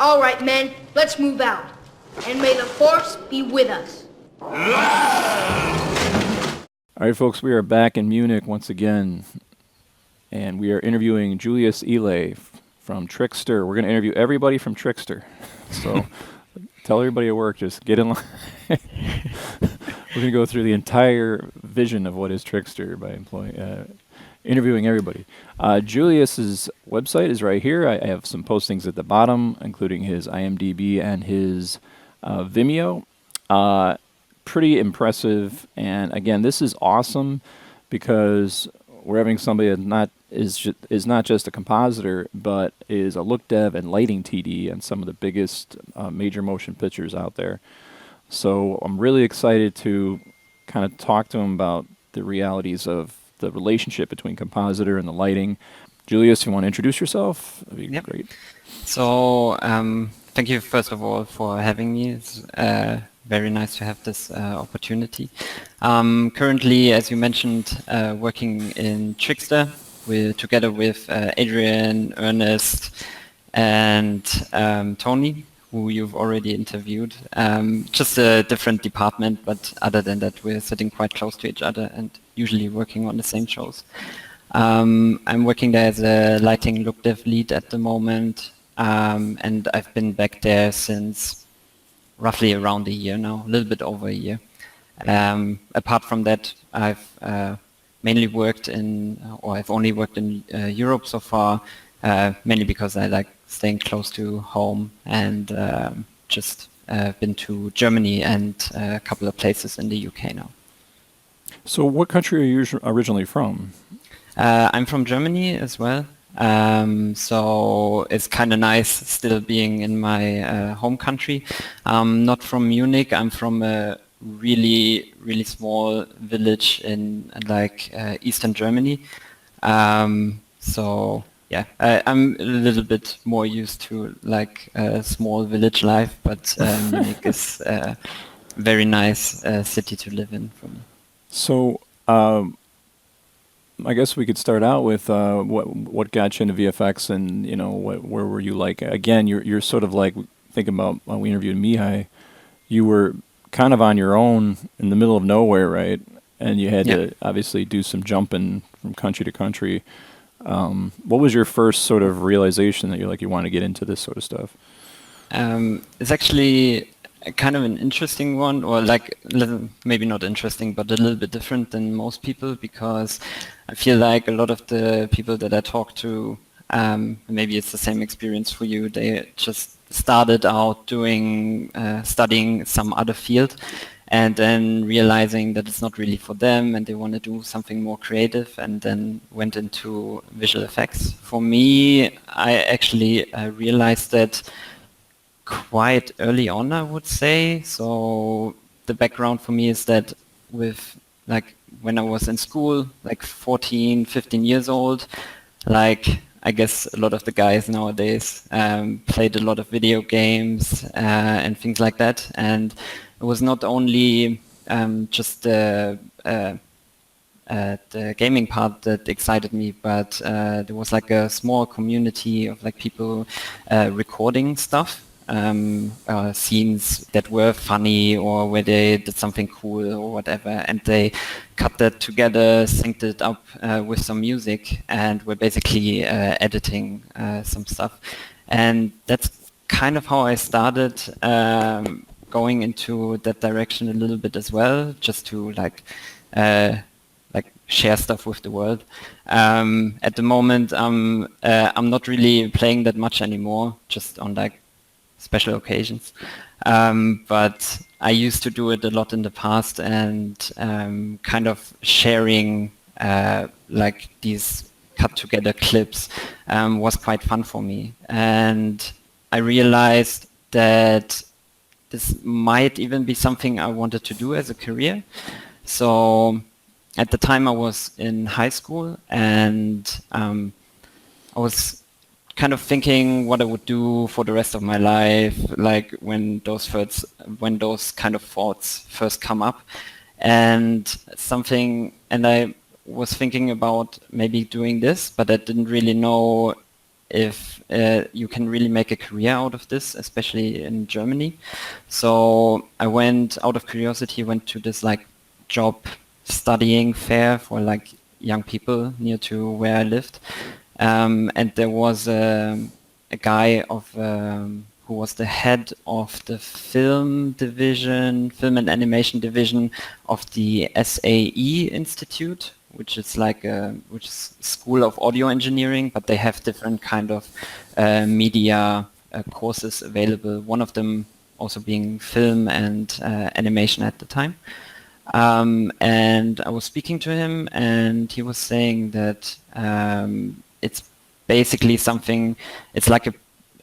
All right, men, let's move out. And may the force be with us. All right, folks, we are back in Munich once again, and we are interviewing Julius Ehle from Trixter. We're going to interview everybody from Trixter. So tell everybody at work, just get in line. We're going to go through the entire vision of what is Trixter by interviewing everybody. Julius's website is right here. I have some postings at the bottom, including his IMDb and his Vimeo. Pretty impressive, and again, this is awesome because we're having somebody that is not just a compositor, but is a look dev and lighting TD on some of the biggest major motion pictures out there. So I'm really excited to kind of talk to him about the realities of the relationship between compositor and the lighting. Julius, you want to introduce yourself? That'd be great. So thank you first of all for having me. It's very nice to have this opportunity. Currently, as you mentioned, working in Trixter together with Adrian, Ernest, and Tony, who you've already interviewed. Just a different department, but other than that, we're sitting quite close to each other and usually working on the same shows. I'm working there as a lighting look dev lead at the moment, and I've been back there since roughly around a year now, a little bit over a year. Apart from that, I've mainly worked I've only worked in Europe so far, mainly because I like staying close to home, and just been to Germany and a couple of places in the UK now. So what country are you originally from? I'm from Germany as well. So it's kind of nice still being in my home country. I'm not from Munich. I'm from a really, really small village in Eastern Germany. So yeah, I'm a little bit more used to small village life, but Munich is a very nice city to live in for me. So I guess we could start out with what got you into VFX, and where were you like? Again, you're sort of like thinking about when we interviewed Mihai, you were kind of on your own in the middle of nowhere, right? And you had to obviously do some jumping from country to country. What was your first sort of realization that you wanted to get into this sort of stuff? It's actually kind of an interesting one, or maybe not interesting, but a little bit different than most people, because I feel like a lot of the people that I talk to, maybe it's the same experience for you, they just started out studying some other field, and then realizing that it's not really for them and they want to do something more creative, and then went into visual effects. For me, I actually realized that quite early on, I would say. So the background for me is that when I was in school, 14, 15 years old, I guess a lot of the guys nowadays played a lot of video games and things like that. And it was not only just the gaming part that excited me, but there was a small community of people recording stuff. Scenes that were funny or where they did something cool or whatever, and they cut that together, synced it up with some music, and were basically editing some stuff. And that's kind of how I started going into that direction a little bit as well, just to share stuff with the world. At the moment, I'm not really playing that much anymore, just on special occasions, but I used to do it a lot in the past, and kind of sharing these cut together clips was quite fun for me. And I realized that this might even be something I wanted to do as a career. So at the time I was in high school, and I was kind of thinking what I would do for the rest of my life, when those kind of thoughts first come up, and I was thinking about maybe doing this, but I didn't really know if you can really make a career out of this, especially in Germany. So I went out of curiosity, went to this like job studying fair for like young people near to where I lived. And there was a guy who was the head of the film and animation division of the SAE Institute, which is School of Audio Engineering, but they have different kind of media courses available. One of them also being film and animation at the time. And I was speaking to him, and he was saying that it's basically something, it's like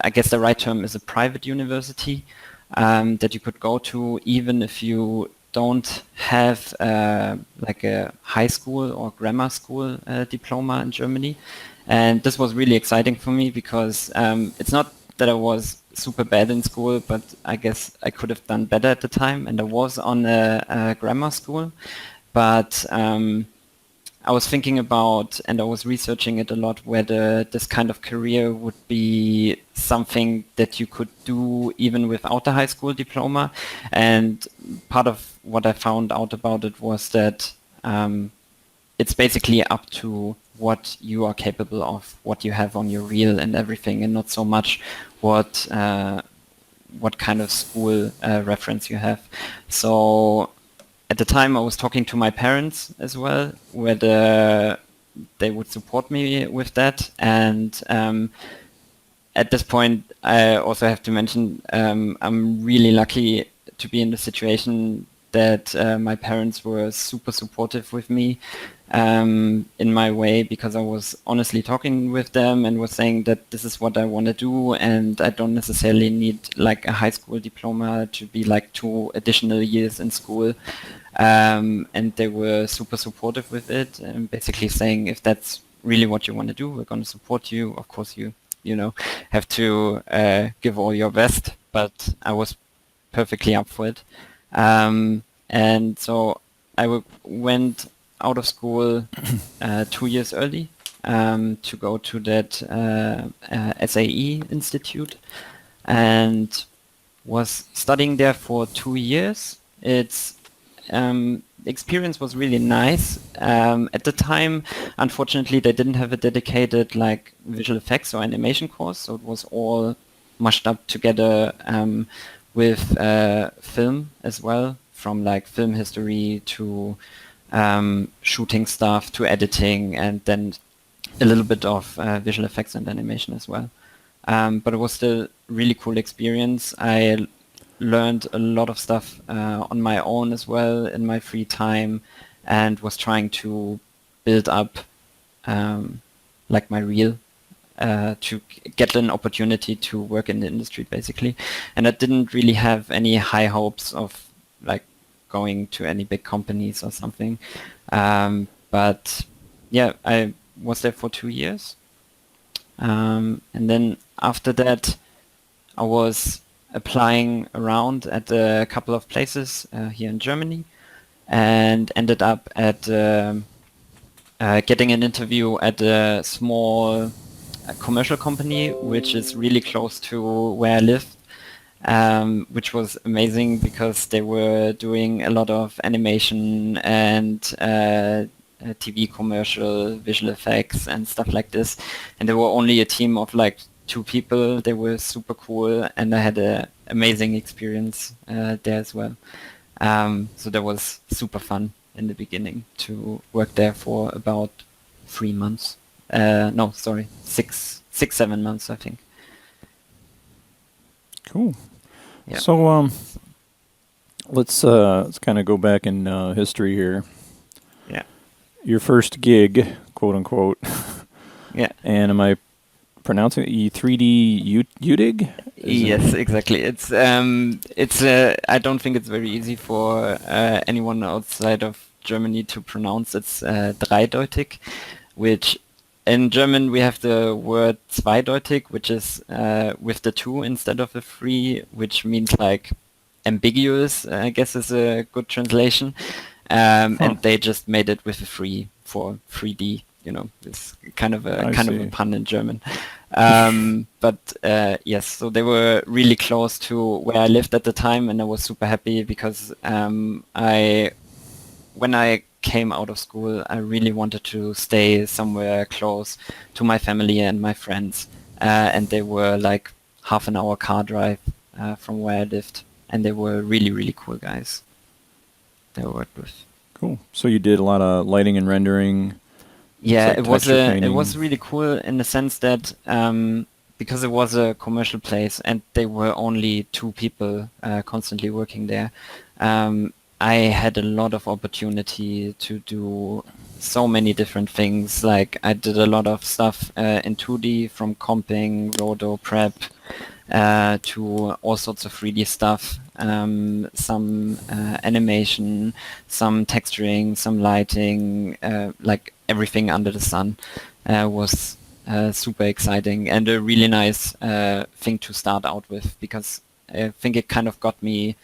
I guess the right term is a private university that you could go to even if you don't have like a high school or grammar school diploma in Germany. And this was really exciting for me because it's not that I was super bad in school, but I guess I could have done better at the time, and I was on a grammar school, but I was thinking about, and I was researching it a lot, whether this kind of career would be something that you could do even without a high school diploma. And part of what I found out about it was that it's basically up to what you are capable of, what you have on your reel and everything, and not so much what kind of school reference you have. So at the time I was talking to my parents as well, whether they would support me with that. And at this point I also have to mention I'm really lucky to be in the situation that my parents were super supportive with me in my way, because I was honestly talking with them and was saying that this is what I want to do, and I don't necessarily need like a high school diploma to be like 2 additional years in school. And they were super supportive with it, and basically saying, if that's really what you want to do, we're going to support you. Of course, you have to give all your best, but I was perfectly up for it. And so I went out of school 2 years early to go to that SAE Institute, and was studying there for 2 years. The experience was really nice. At the time, unfortunately, they didn't have a dedicated like visual effects or animation course, so it was all mushed up together with film as well, from like film history to shooting stuff to editing, and then a little bit of visual effects and animation as well. But it was still a really cool experience. I learned a lot of stuff on my own as well in my free time, and was trying to build up like my reel to get an opportunity to work in the industry basically. And I didn't really have any high hopes of like going to any big companies or something. But yeah, I was there for 2 years. And then after that, I was applying around at a couple of places here in Germany, and ended up at getting an interview at a small commercial company, which is really close to where I live, which was amazing because they were doing a lot of animation and TV commercial, visual effects and stuff like this. And there were only a team of like 2 people. They were super cool, and I had an amazing experience there as well. So that was super fun in the beginning to work there for about 3 months. No, sorry, 7 months, I think. Cool. Yeah. So let's kind of go back in history here. Yeah. Your first gig, quote unquote. Yeah. And am I pronouncing it E3D UDIG? Yes, exactly. It's I don't think it's very easy for anyone outside of Germany to pronounce. It's dreideutig, which in German we have the word zweideutig, which is with the 2 instead of the 3, which means like ambiguous, I guess is a good translation. And they just made it with a 3 for 3D. It's kind of a pun in German. But yes, so they were really close to where I lived at the time, and I was super happy because when I came out of school, I really wanted to stay somewhere close to my family and my friends, and they were like half an hour car drive from where I lived, and they were really, really cool guys that I worked with. Cool. So you did a lot of lighting and rendering. Yeah, like it was texture it was painting. really cool in the sense that because it was a commercial place and they were only two people constantly working there, I had a lot of opportunity to do so many different things. Like I did a lot of stuff in 2D, from comping, roto prep, to all sorts of 3D stuff, some animation, some texturing, some lighting, like everything under the sun was super exciting and a really nice thing to start out with, because I think it kind of got me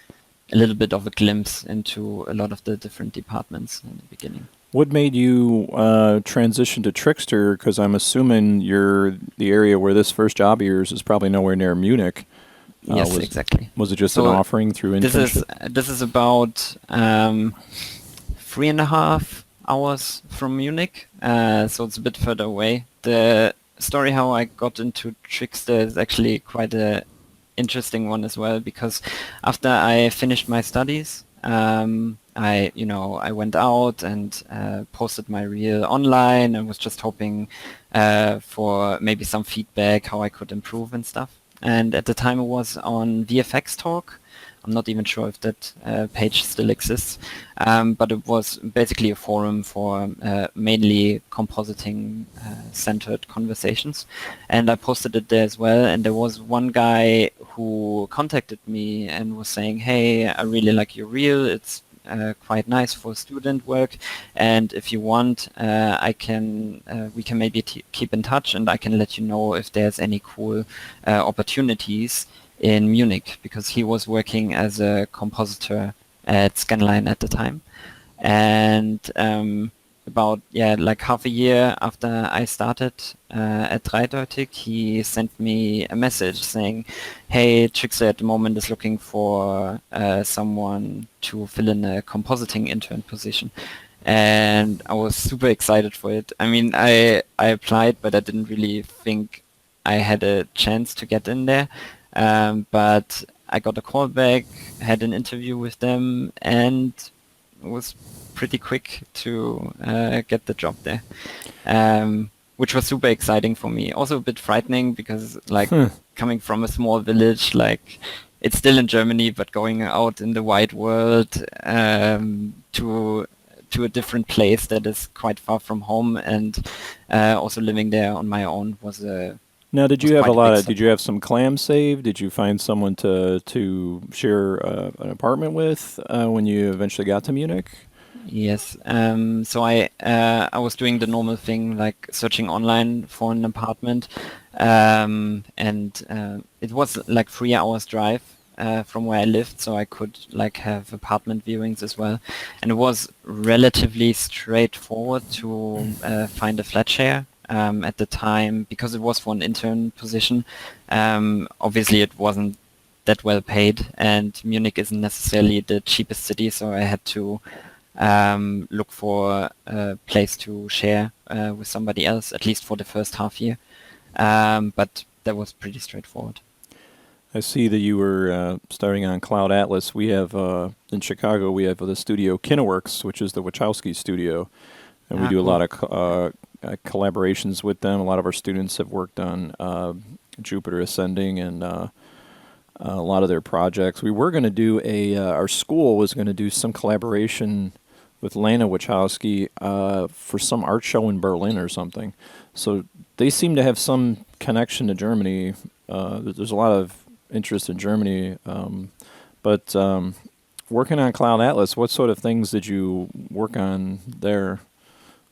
a little bit of a glimpse into a lot of the different departments in the beginning. What made you transition to Trickster? Because I'm assuming the area where this first job of yours is probably nowhere near Munich. Yes, exactly. Was it just an So offering through internship? this is about 3.5 hours from Munich, so it's a bit further away. The story how I got into Trickster is actually quite a interesting one as well, because after I finished my studies, I went out and posted my reel online and was just hoping for maybe some feedback, how I could improve and stuff. And at the time it was on VFX Talk. I'm not even sure if that page still exists, but it was basically a forum for mainly compositing-centered conversations. And I posted it there as well, and there was one guy who contacted me and was saying, hey, I really like your reel, it's quite nice for student work, and if you want, we can maybe keep in touch, and I can let you know if there's any cool opportunities in Munich, because he was working as a compositor at Scanline at the time. And about like half a year after I started at Dreideutig, he sent me a message saying, hey, Trickster at the moment is looking for someone to fill in a compositing intern position. And I was super excited for it. I mean, I applied, but I didn't really think I had a chance to get in there. But I got a call back, had an interview with them, and was pretty quick to get the job there, which was super exciting for me. Also a bit frightening because, like, coming from a small village, like, it's still in Germany, but going out in the wide world to a different place that is quite far from home, and also living there on my own was a Now, did was you have quite a lot big of? step. Did you have some clams saved? Did you find someone to share an apartment with when you eventually got to Munich? Yes. So I was doing the normal thing, like searching online for an apartment, and it was like 3 hours drive from where I lived, so I could like have apartment viewings as well. And it was relatively straightforward to find a flat share at the time, because it was for an intern position. Obviously, it wasn't that well paid, and Munich isn't necessarily the cheapest city, so I had to look for a place to share with somebody else, at least for the first half year. But that was pretty straightforward. I see that you were starting on Cloud Atlas. We have in Chicago. We have the studio Kineworks, which is the Wachowski studio, and we do a Cool. lot of collaborations with them. A lot of our students have worked on Jupiter Ascending and a lot of their projects. We were going to do our school was going to do some collaboration with Lana Wachowski for some art show in Berlin or something. So they seem to have some connection to Germany. There's a lot of interest in Germany. But working on Cloud Atlas, what sort of things did you work on there?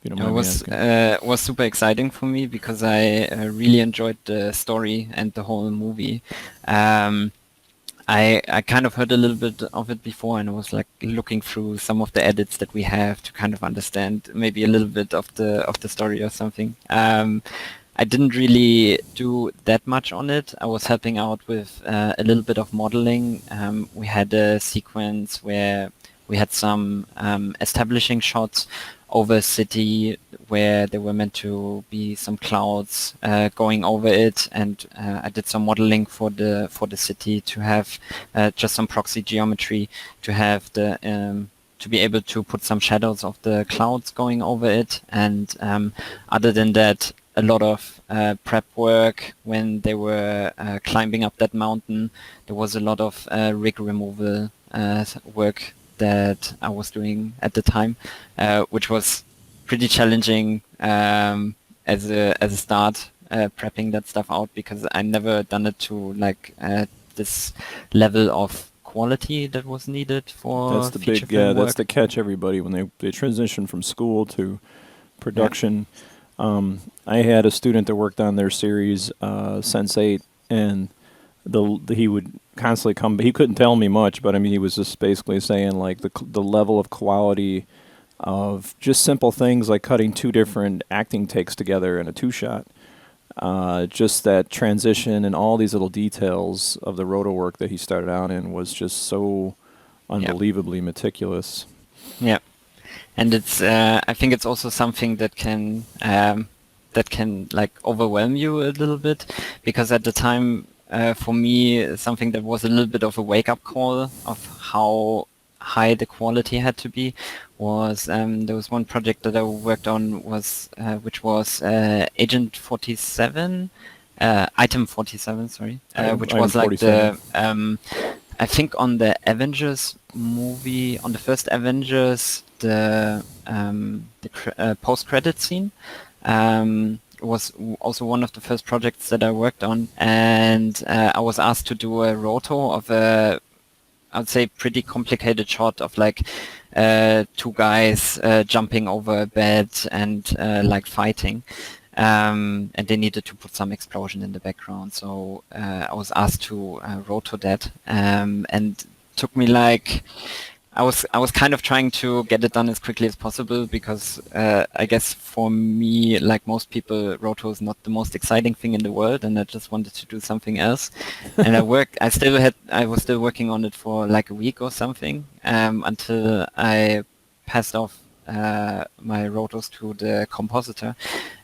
If you don't It mind me was asking. was super exciting for me because I really enjoyed the story and the whole movie. I kind of heard a little bit of it before, and I was like looking through some of the edits that we have to kind of understand maybe a little bit of the story or something. I didn't really do that much on it. I was helping out with a little bit of modeling. We had a sequence where we had some establishing shots over a city where there were meant to be some clouds going over it, and I did some modeling for the city to have just some proxy geometry to have the to be able to put some shadows of the clouds going over it. And other than that, a lot of prep work when they were climbing up that mountain. There was a lot of rig removal work that I was doing at the time, which was pretty challenging as a start, prepping that stuff out, because I never done it to like this level of quality that was needed for That's the feature big, film yeah, that's work. the catch, everybody, when they transition from school to production. I had a student that worked on their series, Sense8, and he would constantly come, he couldn't tell me much, but I mean, he was just basically saying like the level of quality of just simple things like cutting two different acting takes together in a two-shot. Just that transition and all these little details of the roto work that he started out in was just so unbelievably meticulous. Yeah, and it's I think it's also something that can like overwhelm you a little bit, because at the time for me something that was a little bit of a wake-up call of how high the quality had to be was there was one project that I worked on was which was Agent 47, Item 47, sorry, which Item was like 47. the I think on the Avengers movie, on the first Avengers, the post-credit scene was also one of the first projects that I worked on, and I was asked to do a roto of a, I would say, pretty complicated shot of like two guys jumping over a bed and like fighting. And they needed to put some explosion in the background. So I was asked to roto that, and took me like, I was kind of trying to get it done as quickly as possible, because I guess for me, like most people, roto is not the most exciting thing in the world, and I just wanted to do something else. And I was still working on it for like a week or something, until I passed off my rotos to the compositor,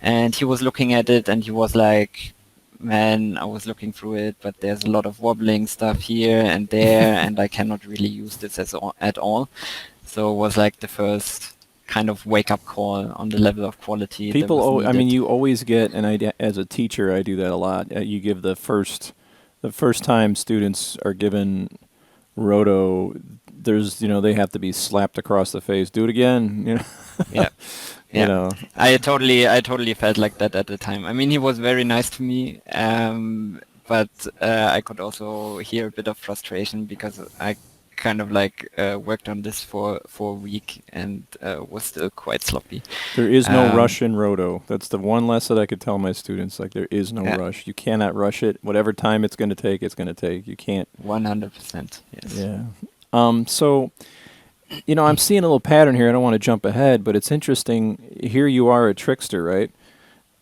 and he was looking at it and he was like, man, I was looking through it, but there's a lot of wobbling stuff here and there, and I cannot really use this at all. So it was like the first kind of wake-up call on the level of quality that was People, I mean, needed. you always get, and as a teacher, I do that a lot. You give the first time students are given roto, there's, they have to be slapped across the face. Do it again, Yeah. you Yeah, know. I totally felt like that at the time. I mean, he was very nice to me, but I could also hear a bit of frustration, because I kind of like worked on this for a week and was still quite sloppy. There is no Um, rush in roto. That's the one lesson I could tell my students. Like, there is no yeah, rush. You cannot rush it. Whatever time it's going to take, it's going to take. You can't. 100%. Yes. Yeah. So, I'm seeing a little pattern here. I don't want to jump ahead, but it's interesting. Here you are at Trickster, right?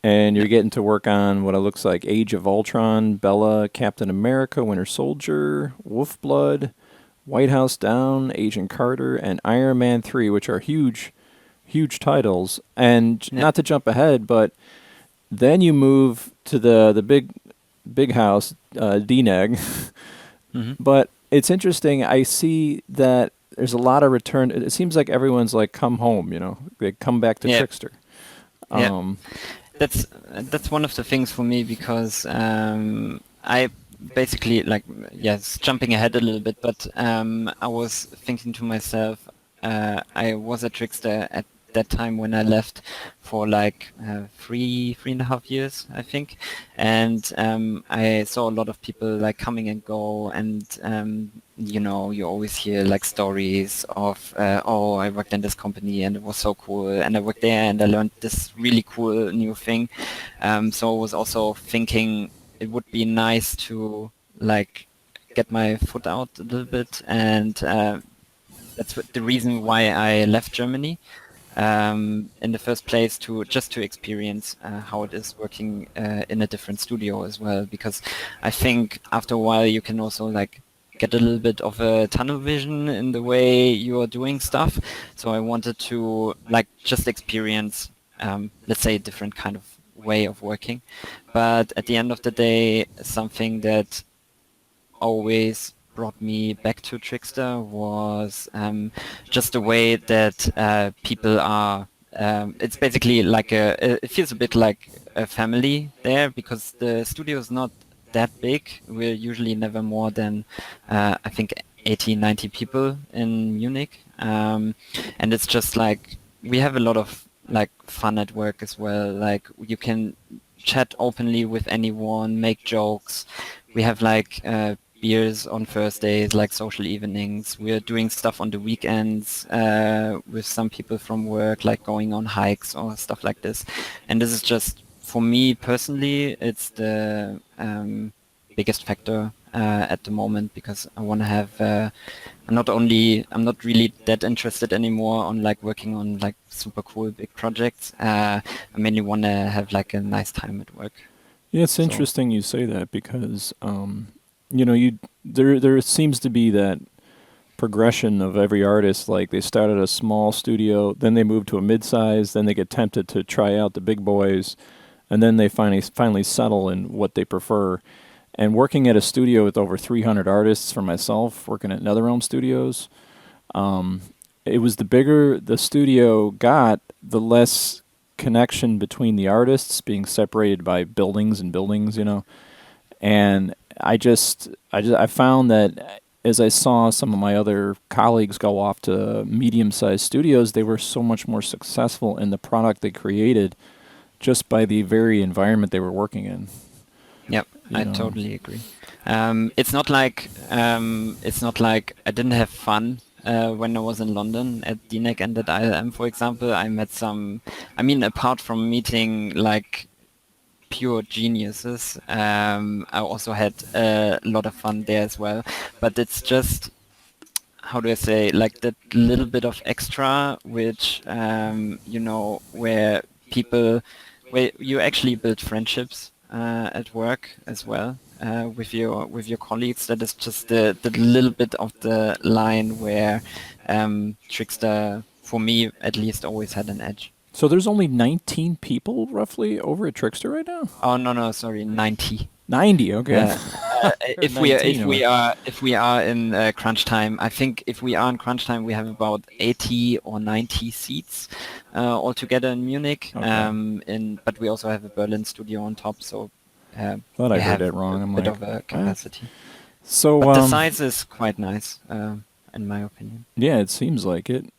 And you're Yep. getting to work on what it looks like Age of Ultron, Bella, Captain America, Winter Soldier, Wolfblood, White House Down, Agent Carter, and Iron Man 3, which are huge, huge titles. And Yep. not to jump ahead, but then you move to the big house, DNEG. Hmm. But it's interesting. I see that there's a lot of return. It seems like everyone's like come home. They come back to Yep. Trickster. Yeah. Um, That's one of the things for me, because I basically, like, yes, jumping ahead a little bit, but I was thinking to myself, I was at Trickster at that time when I left for like 3.5 years, I think, and I saw a lot of people like coming and go, and you always hear like stories of oh, I worked in this company and it was so cool, and I worked there and I learned this really cool new thing. So I was also thinking it would be nice to like get my foot out a little bit, and that's the reason why I left Germany. in the first place to just to experience how it is working in a different studio as well, because I think after a while you can also like get a little bit of a tunnel vision in the way you are doing stuff. So I wanted to like just experience, let's say, a different kind of way of working. But at the end of the day, something that always brought me back to Trickster was just the way that people are. It's basically like it feels a bit like a family there, because the studio is not that big. We're usually never more than I think 80, 90 people in Munich, and it's just like we have a lot of like fun at work as well. Like you can chat openly with anyone, make jokes. We have like beers on Thursdays, like social evenings. We're doing stuff on the weekends with some people from work, like going on hikes or stuff like this. And this is just, for me personally, it's the biggest factor at the moment, because I want to have I'm not really that interested anymore on like working on like super cool big projects. I mainly want to have like a nice time at work. Yeah, it's So interesting you say that because you know, there seems to be that progression of every artist. Like they start at a small studio, then they move to a mid-size, then they get tempted to try out the big boys, and then they finally settle in what they prefer. And working at a studio with over 300 artists for myself, working at NetherRealm Studios, it was the bigger the studio got, the less connection between the artists, being separated by buildings and buildings, you know. And I found that as I saw some of my other colleagues go off to medium-sized studios, they were so much more successful in the product they created just by the very environment they were working in. yep, You I know. totally agree. It's not like I didn't have fun when I was in London at DNEG and at ILM, for example. I met some. I mean, apart from meeting like pure geniuses, I also had a lot of fun there as well. But it's just, how do I say, like that little bit of extra, which where people, where you actually build friendships at work as well with your colleagues. That is just the little bit of the line where Trickster, for me at least, always had an edge. So there's only 19 people roughly over at Trickster right now? Oh no, sorry, 90. 90, okay. Uh, if we are 19, if we are in crunch time, I think if we are in crunch time, we have about 80 or 90 seats altogether in Munich. Okay. But we also have a Berlin studio on top, so Thought I we heard have that wrong. a I'm bit like, of a what? capacity. So, But the size is quite nice, in my opinion. yeah, it seems like it.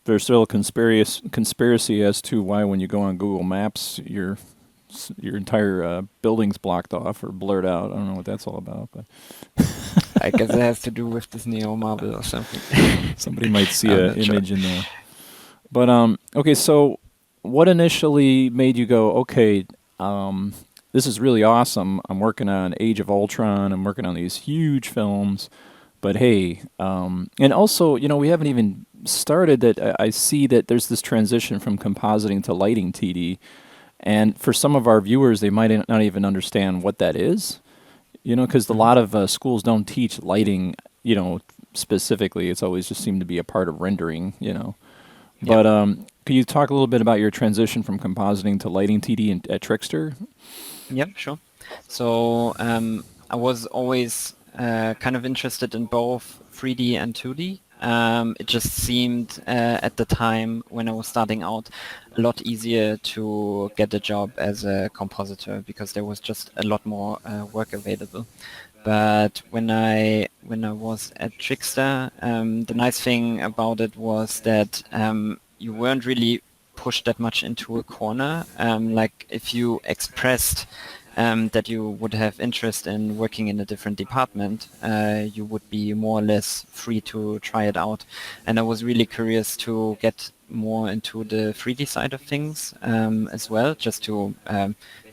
There's still a conspiracy as to why when you go on Google Maps, your entire building's blocked off or blurred out. I don't know what that's all about, but I guess it has to do with this Neo Marble or something. somebody might see I'm an not sure. image in there. But okay, so what initially made you go, okay, this is really awesome. I'm working on Age of Ultron. I'm working on these huge films. But hey, and also, you know, we haven't even started that. I see that there's this transition from compositing to lighting TD. And for some of our viewers, they might not even understand what that is. You know, because a lot of schools don't teach lighting, you know, specifically. It's always just seemed to be a part of rendering, you know. Yeah. But could you talk a little bit about your transition from compositing to lighting TD at Trickster? Yeah, sure. So I was always kind of interested in both 3D and 2D. It just seemed at the time when I was starting out a lot easier to get a job as a compositor, because there was just a lot more work available. But when I was at Trickster, the nice thing about it was that you weren't really pushed that much into a corner. Like if you expressed that you would have interest in working in a different department, you would be more or less free to try it out. And I was really curious to get more into the 3D side of things as well, just to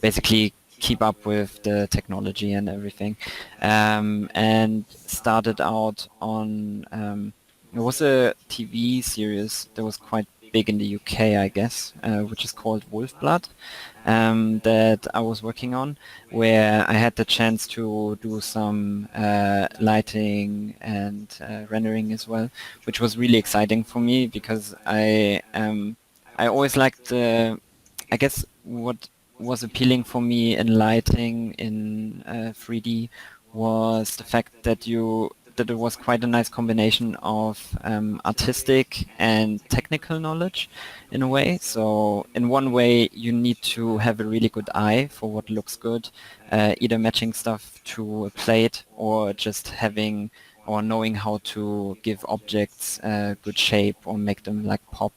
basically keep up with the technology and everything. And started out on, it was a TV series that was quite big in the UK, I guess, which is called Wolfblood, that I was working on, where I had the chance to do some lighting and rendering as well, which was really exciting for me because I always liked I guess what was appealing for me in lighting in 3D was the fact that it was quite a nice combination of artistic and technical knowledge in a way. So in one way you need to have a really good eye for what looks good, either matching stuff to a plate or just having or knowing how to give objects good shape or make them like pop.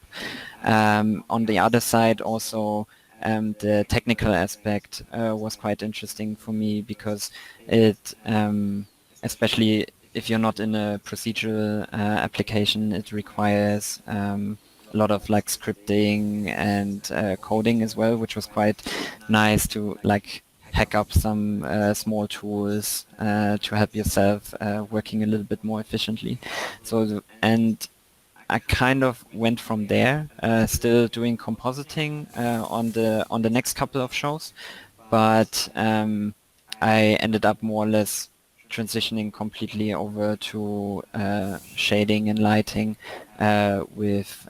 On the other side also the technical aspect was quite interesting for me because it especially if you're not in a procedural application, it requires a lot of like scripting and coding as well, which was quite nice to like hack up some small tools to help yourself working a little bit more efficiently. And I kind of went from there, still doing compositing on the next couple of shows, but I ended up more or less transitioning completely over to shading and lighting with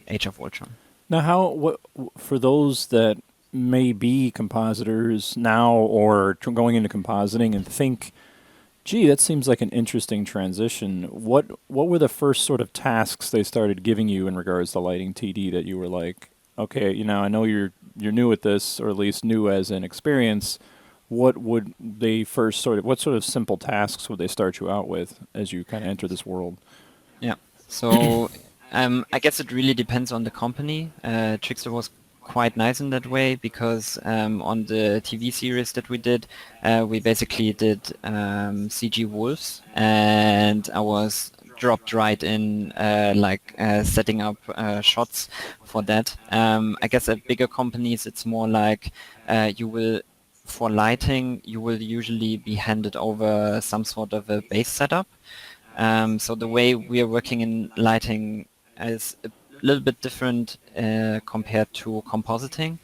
Age of Ultron. Now, for those that may be compositors now or going into compositing and think, gee, that seems like an interesting transition. What were the first sort of tasks they started giving you in regards to lighting TD that you were like, okay, I know you're new at this, or at least new as an experience. What sort of simple tasks would they start you out with as you kind of enter this world? Yeah. So I guess it really depends on the company. Trickster was quite nice in that way because on the TV series that we did, we basically did CG wolves, and I was dropped right in setting up shots for that. I guess at bigger companies it's more like for lighting you will usually be handed over some sort of a base setup. So the way we are working in lighting is a little bit different compared to compositing,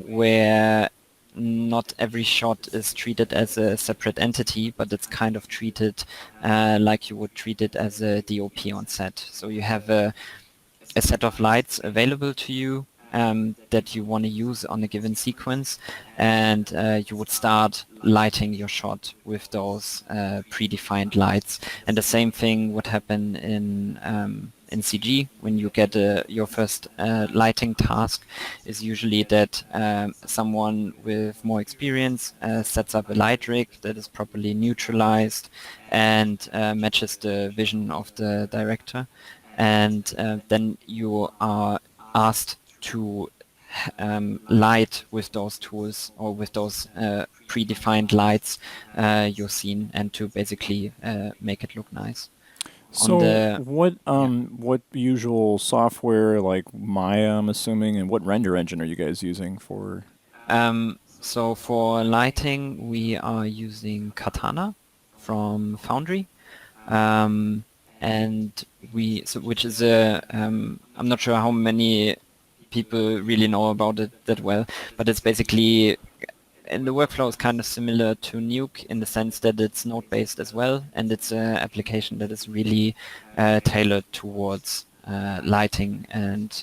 where not every shot is treated as a separate entity, but it's kind of treated like you would treat it as a DOP on set. So you have a set of lights available to you that you want to use on a given sequence, and you would start lighting your shot with those predefined lights. And the same thing would happen in CG when you get your first lighting task. Is usually that someone with more experience sets up a light rig that is properly neutralized and matches the vision of the director, and then you are asked to light with those tools or with those predefined lights your scene, and to basically make it look nice. So what usual software like Maya, I'm assuming, and what render engine are you guys using for? So for lighting we are using Katana from Foundry, and which is I'm not sure how many people really know about it that well, but it's basically, and the workflow is kind of similar to Nuke in the sense that it's node-based as well, and it's an application that is really tailored towards lighting and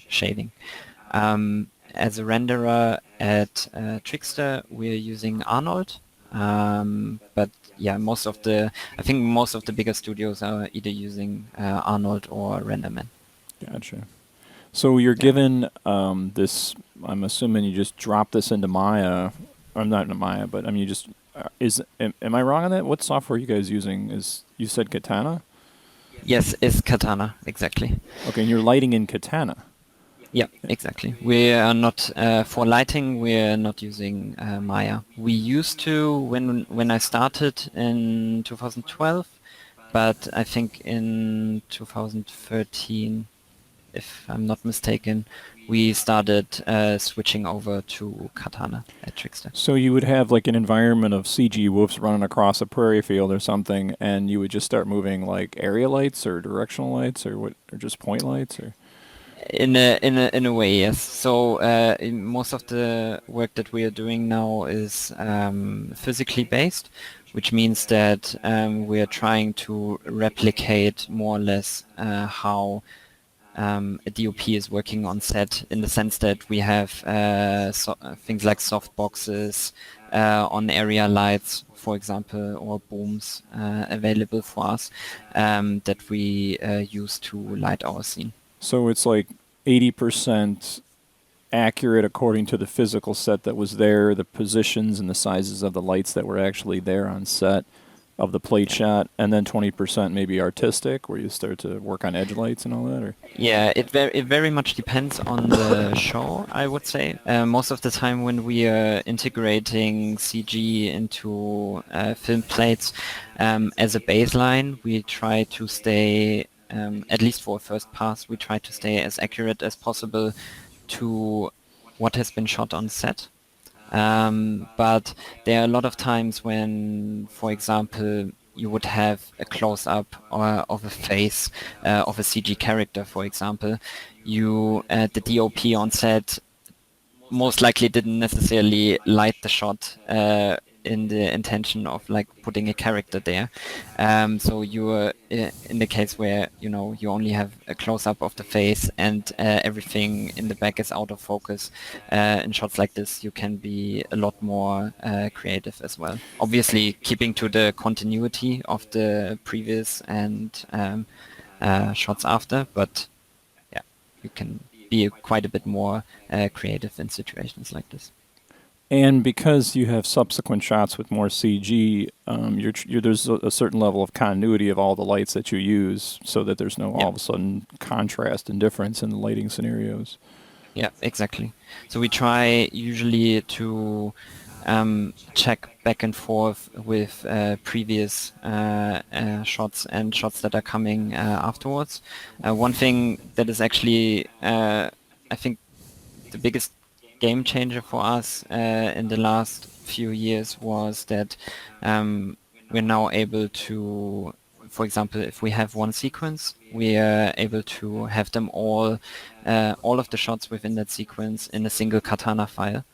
shading. As a renderer at Trickster, we're using Arnold, but yeah, I think most of the bigger studios are either using Arnold or RenderMan. Gotcha. So you're given this. I'm assuming you just drop this into Maya. I'm not into Maya, but I mean, you just am I wrong on that? What software are you guys using? You said Katana? Yes, it's Katana, exactly. Okay, and you're lighting in Katana. Yeah, exactly. We are not for lighting. We're not using Maya. We used to when I started in 2012, but I think in 2013, if I'm not mistaken, we started switching over to Katana at Trickster. So you would have like an environment of CG wolves running across a prairie field or something, and you would just start moving like area lights or directional lights or just point lights, or? In a way, yes. So most of the work that we are doing now is physically based, which means that we are trying to replicate more or less how a DOP is working on set, in the sense that we have things like soft boxes on area lights, for example, or booms available for us that we use to light our scene. So it's like 80% accurate according to the physical set that was there, the positions and the sizes of the lights that were actually there on set of the plate shot, and then 20% maybe artistic, where you start to work on edge lights and all that, or? Yeah, it very much depends on the show, I would say. Most of the time when we are integrating CG into film plates as a baseline, we try to stay, at least for a first pass, we try to stay as accurate as possible to what has been shot on set. But there are a lot of times when, for example, you would have a close-up of a face of a CG character, for example. The DOP on set most likely didn't necessarily light the shot in the intention of like putting a character there. So you're in the case where you only have a close-up of the face and everything in the back is out of focus. In shots like this, you can be a lot more creative as well. Obviously, keeping to the continuity of the previous and shots after, but yeah, you can be quite a bit more creative in situations like this. And because you have subsequent shots with more CG, there's a certain level of continuity of all the lights that you use, so that there's no all of a sudden contrast and difference in the lighting scenarios. Yeah, exactly. So we try usually to check back and forth with previous shots and shots that are coming afterwards. One thing that is actually, I think, the biggest game changer for us in the last few years was that we're now able to, for example, if we have one sequence, we are able to have them all of the shots within that sequence in a single Katana file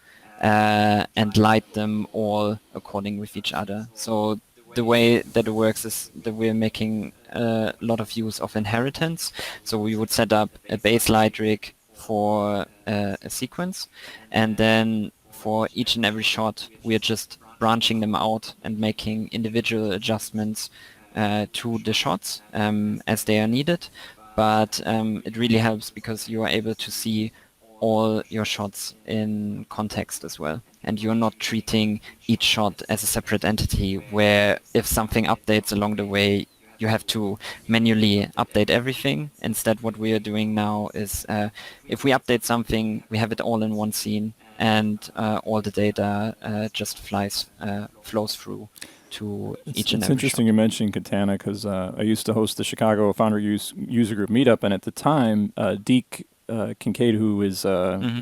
and light them all according with each other. So the way that it works is that we're making a lot of use of inheritance. So we would set up a base light rig for a sequence, and then for each and every shot we are just branching them out and making individual adjustments to the shots as they are needed. But it really helps because you are able to see all your shots in context as well, and you're not treating each shot as a separate entity where if something updates along the way you have to manually update everything. Instead, what we are doing now is if we update something, we have it all in one scene, and all the data just flows through to each and every It's interesting shot. you mentioned Katana, because I used to host the Chicago Founder User Group meetup, and at the time, Deke Kincaid, who is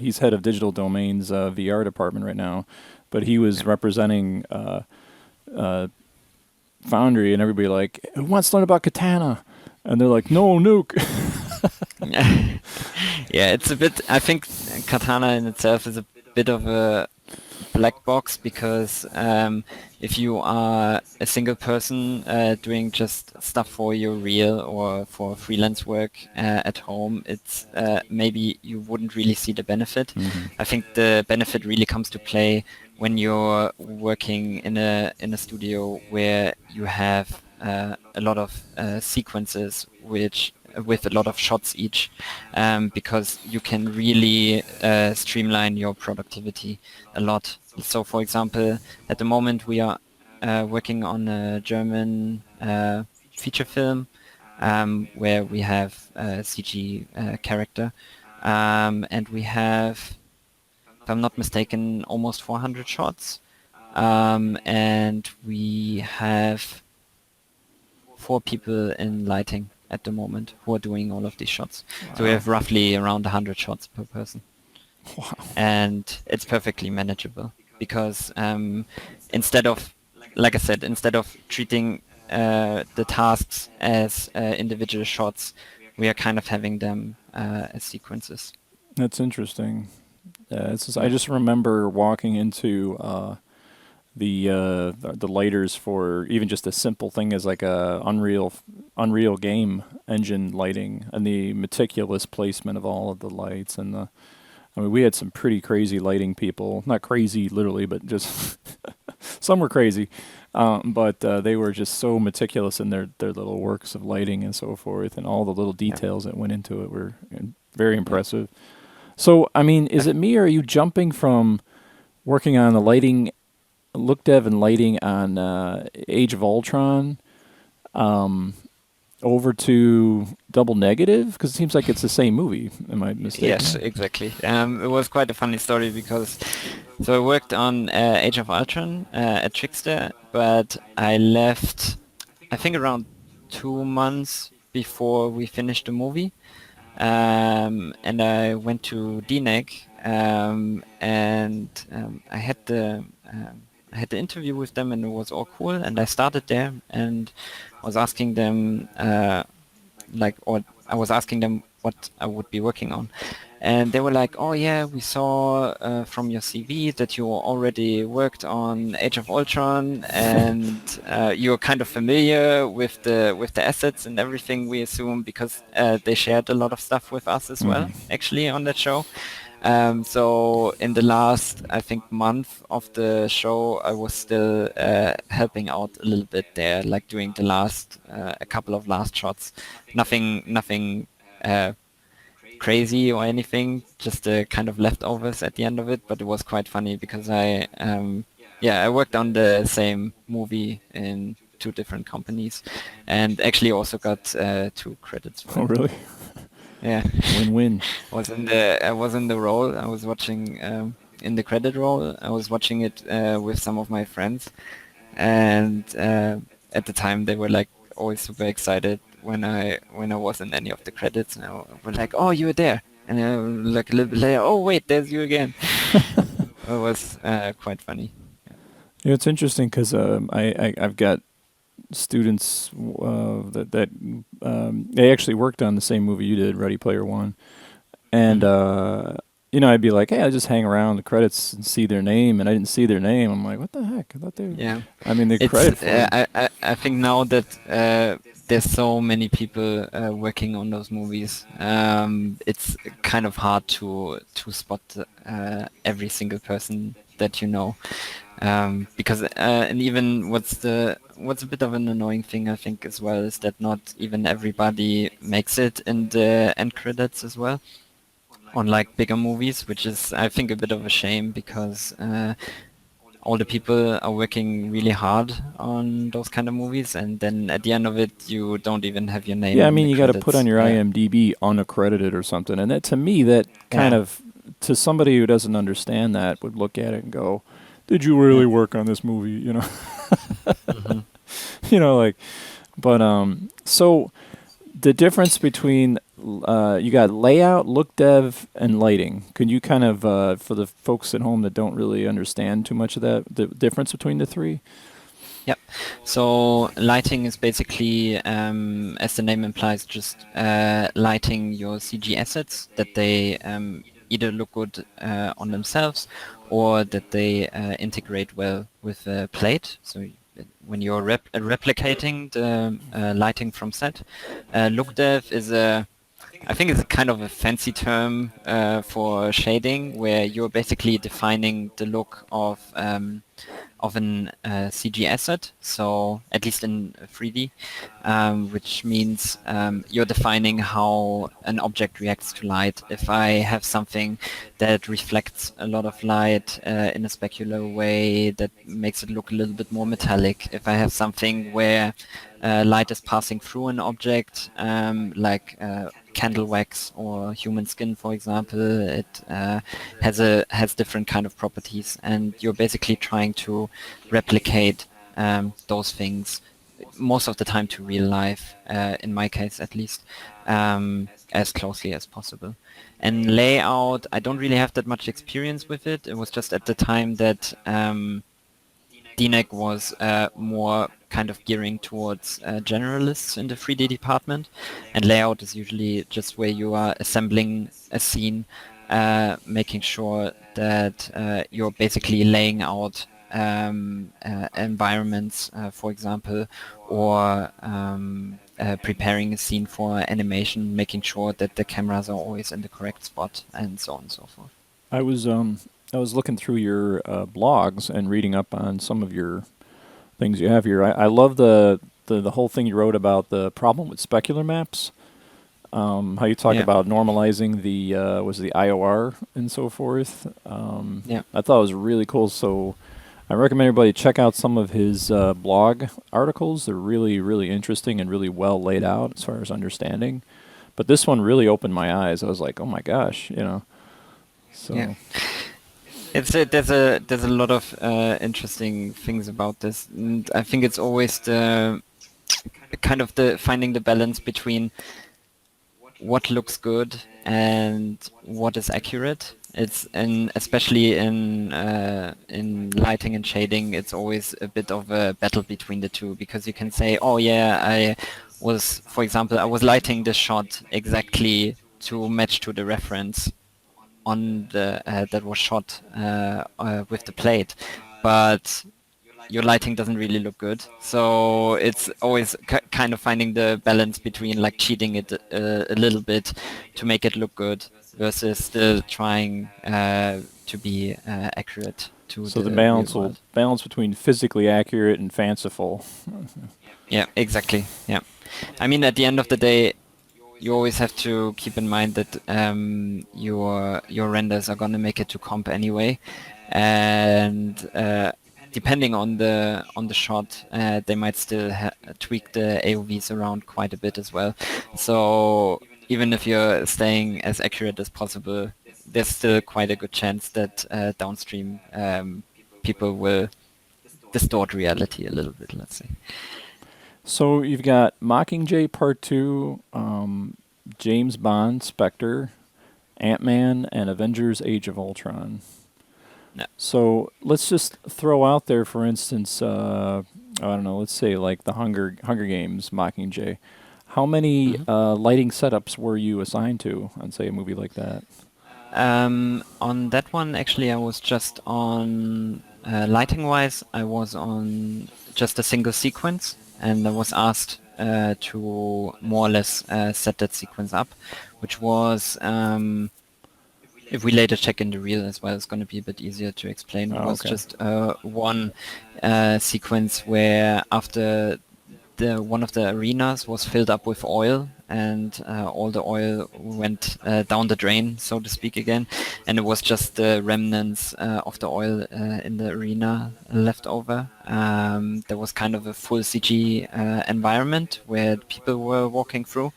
he's head of Digital Domains VR department right now, but he was representing Foundry, and everybody like, who wants to learn about Katana? And they're like, no, Nuke. Yeah, it's a bit, I think Katana in itself is a bit of a black box, because if you are a single person doing just stuff for your reel or for freelance work at home, it's maybe you wouldn't really see the benefit. I think the benefit really comes to play when you're working in a studio where you have a lot of sequences with a lot of shots each, because you can really streamline your productivity a lot. So, for example, at the moment we are working on a German feature film where we have a CG character, and we have, if I'm not mistaken, almost 400 shots, and we have 4 people in lighting at the moment who are doing all of these shots. So we have roughly around 100 shots per person. Wow. And it's perfectly manageable, because instead of, like I said, instead of treating the tasks as individual shots, we are kind of having them as sequences. That's interesting. I just remember walking into the lighters for even just a simple thing as like a Unreal game engine lighting and the meticulous placement of all of the lights and I mean we had some pretty crazy lighting people, not crazy literally, but just some were crazy, but they were just so meticulous in their little works of lighting and so forth, and all the little details that went into it were very impressive. So, I mean, is it me or are you jumping from working on the lighting, look dev and lighting on Age of Ultron over to Double Negative? Because it seems like it's the same movie. Am I mistaken? Yes, exactly. It was quite a funny story because so I worked on Age of Ultron at Trickster, but I left, I think around 2 months before we finished the movie, and I went to DNEG, and I had the interview with them, and it was all cool. And I started there and was asking them I was asking them what I would be working on. And they were like, oh yeah, we saw from your CV that you already worked on Age of Ultron and you're kind of familiar with the assets and everything, we assume, because they shared a lot of stuff with us as well, actually, on that show. So in the last, I think, month of the show, I was still helping out a little bit there, like doing the last, a couple of last shots. Nothing crazy or anything, just the kind of leftovers at the end of it. But it was quite funny because I worked on the same movie in 2 different companies, and actually also got 2 credits for Oh, it. really? Yeah. Win-win. I was in the role. I was watching in the credit roll. I was watching it with some of my friends, and at the time they were like always super excited when I was in any of the credits. And I were like, "Oh, you were there!" And like a little bit later, "Oh, wait, there's you again." It was quite funny. Yeah, it's interesting because I've got students that they actually worked on the same movie you did, Ready Player One, and I'd be like, hey, I just hang around the credits and see their name, and I didn't see their name. I'm like, what the heck? I thought they. Yeah. I mean, the It's credit for it. I think now that there's so many people working on those movies, it's kind of hard to spot every single person that you know, because and even what's a bit of an annoying thing, I think, as well, is that not even everybody makes it in the end credits as well on like bigger movies, which is, I think, a bit of a shame because all the people are working really hard on those kind of movies, and then at the end of it, you don't even have your name. Yeah, I in mean, the you got to put credits. on your Yeah. IMDb unaccredited or something, and that to me, that kind Yeah. of to somebody who doesn't understand that would look at it and go, "Did you really work on this movie?" You know, Mhm. like, but so the difference between you got layout, look dev, and lighting. Can you kind of for the folks at home that don't really understand too much of that, the difference between the three? Yep. So lighting is basically, as the name implies, just lighting your CG assets, that they either look good on themselves or that they integrate well with a plate. So when you're replicating the lighting from set, look dev is I think it's a kind of a fancy term for shading, where you're basically defining the look of an CG asset, so at least in 3D, which means you're defining how an object reacts to light. If I have something that reflects a lot of light in a specular way that makes it look a little bit more metallic, if I have something where light is passing through an object, like candle wax or human skin, for example, it has different kind of properties, and you're basically trying to replicate those things most of the time to real life, in my case at least, as closely as possible. And layout, I don't really have that much experience with it. It was just at the time that DNEG was more kind of gearing towards generalists in the 3D department, and layout is usually just where you are assembling a scene, making sure that you're basically laying out environments, for example, or preparing a scene for animation, making sure that the cameras are always in the correct spot, and so on and so forth. I was looking through your blogs and reading up on some of your things you have here. I love the whole thing you wrote about the problem with specular maps. How you talk Yeah. about normalizing the was the IOR and so forth. Yeah. I thought it was really cool. So I recommend everybody check out some of his blog articles. They're really, really interesting and really well laid out as far as understanding. But this one really opened my eyes. I was like, oh my gosh, you know. So Yeah. There's a lot of interesting things about this, and I think it's always the kind of the finding the balance between what looks good and what is accurate. It's especially in lighting and shading, it's always a bit of a battle between the two, because you can say, oh yeah, for example, I was lighting this shot exactly to match to the reference on the that was shot with the plate, but your lighting doesn't really look good. So it's always kind of finding the balance between like cheating it a little bit to make it look good versus still trying to be accurate to so the the balance real will world. balance between physically accurate and fanciful. Yeah, exactly. Yeah, I mean, at the end of the day, you always have to keep in mind that your renders are gonna make it to comp anyway, and depending on the shot, they might still tweak the AOVs around quite a bit as well. So even if you're staying as accurate as possible, there's still quite a good chance that downstream people will distort reality a little bit, let's say. So you've got Mockingjay Part 2, James Bond, Spectre, Ant-Man, and Avengers Age of Ultron. No. So let's just throw out there, for instance, I don't know, let's say like the Hunger Games Mockingjay. How many lighting setups were you assigned to on, say, a movie like that? On that one, actually, I was just on lighting-wise. I was on just a single sequence, and I was asked to more or less set that sequence up, which was, if we later check in the reel as well, it's going to be a bit easier to explain. It Oh, was okay. just one sequence where after one of the arenas was filled up with oil, and all the oil went down the drain, so to speak, again, and it was just the remnants of the oil in the arena left over. There was kind of a full CG environment where people were walking through,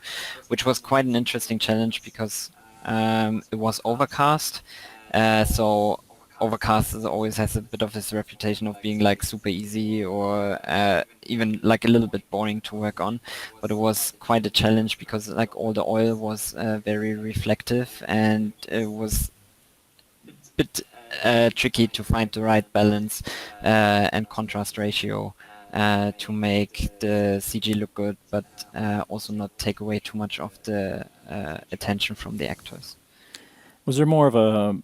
which was quite an interesting challenge because it was overcast, so Overcast always has a bit of this reputation of being like super easy or even like a little bit boring to work on, but it was quite a challenge because like all the oil was very reflective, and it was a bit tricky to find the right balance and contrast ratio to make the CG look good, but also not take away too much of the attention from the actors. Was there more of a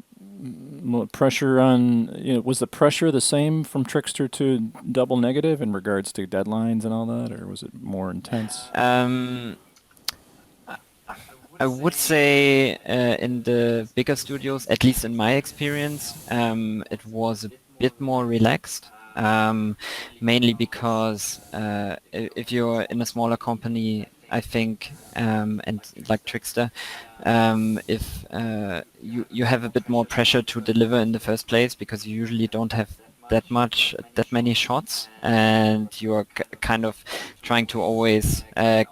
pressure on, was the pressure the same from Trickster to Double Negative in regards to deadlines and all that, or was it more intense? I would say in the bigger studios, at least in my experience, it was a bit more relaxed. Mainly because if you're in a smaller company, I think, and like Trickster, if you have a bit more pressure to deliver in the first place because you usually don't have that many shots, and you're kind of trying to always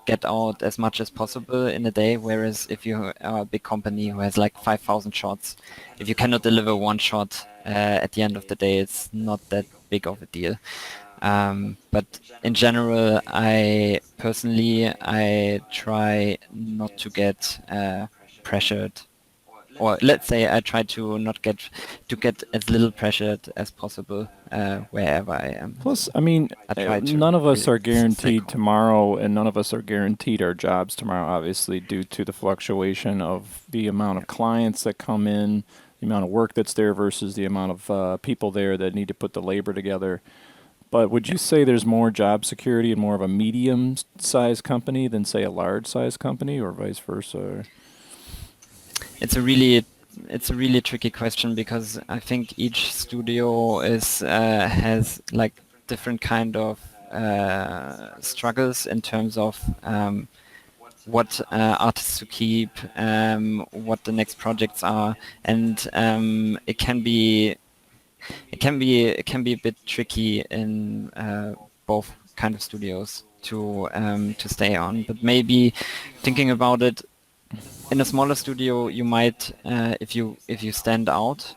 get out as much as possible in a day, whereas if you are a big company who has like 5,000 shots, if you cannot deliver one shot at the end of the day, it's not that big of a deal. But in general, I personally try not to get pressured or let's say I try to not get as little pressured as possible wherever I am. Plus, I mean, I try to none of us are stay guaranteed calm. tomorrow, and none of us are guaranteed our jobs tomorrow, obviously, due to the fluctuation of the amount of clients that come in, the amount of work that's there versus the amount of people there that need to put the labor together. But would you say there's more job security in more of a medium-sized company than, say, a large-sized company, or vice versa? It's a really tricky question because I think each studio is has like different kind of struggles in terms of what artists to keep, what the next projects are, and it can be a bit tricky in both kind of studios to stay on. But maybe thinking about it, in a smaller studio, you might, if you stand out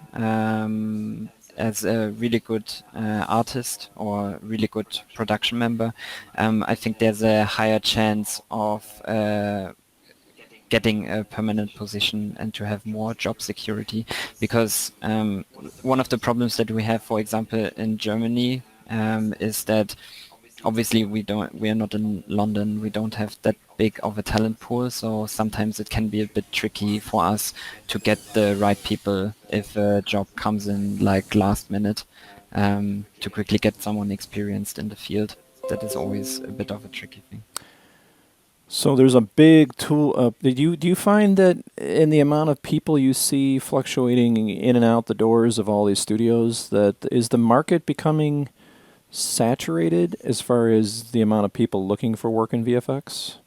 as a really good artist or really good production member, I think there's a higher chance of getting a permanent position and to have more job security, because one of the problems that we have, for example, in Germany, is that obviously we are not in London, we don't have that big of a talent pool, so sometimes it can be a bit tricky for us to get the right people if a job comes in like last minute, to quickly get someone experienced in the field. That is always a bit of a tricky thing. So there's a big tool. Do you find that in the amount of people you see fluctuating in and out the doors of all these studios, that is the market becoming saturated as far as the amount of people looking for work in VFX?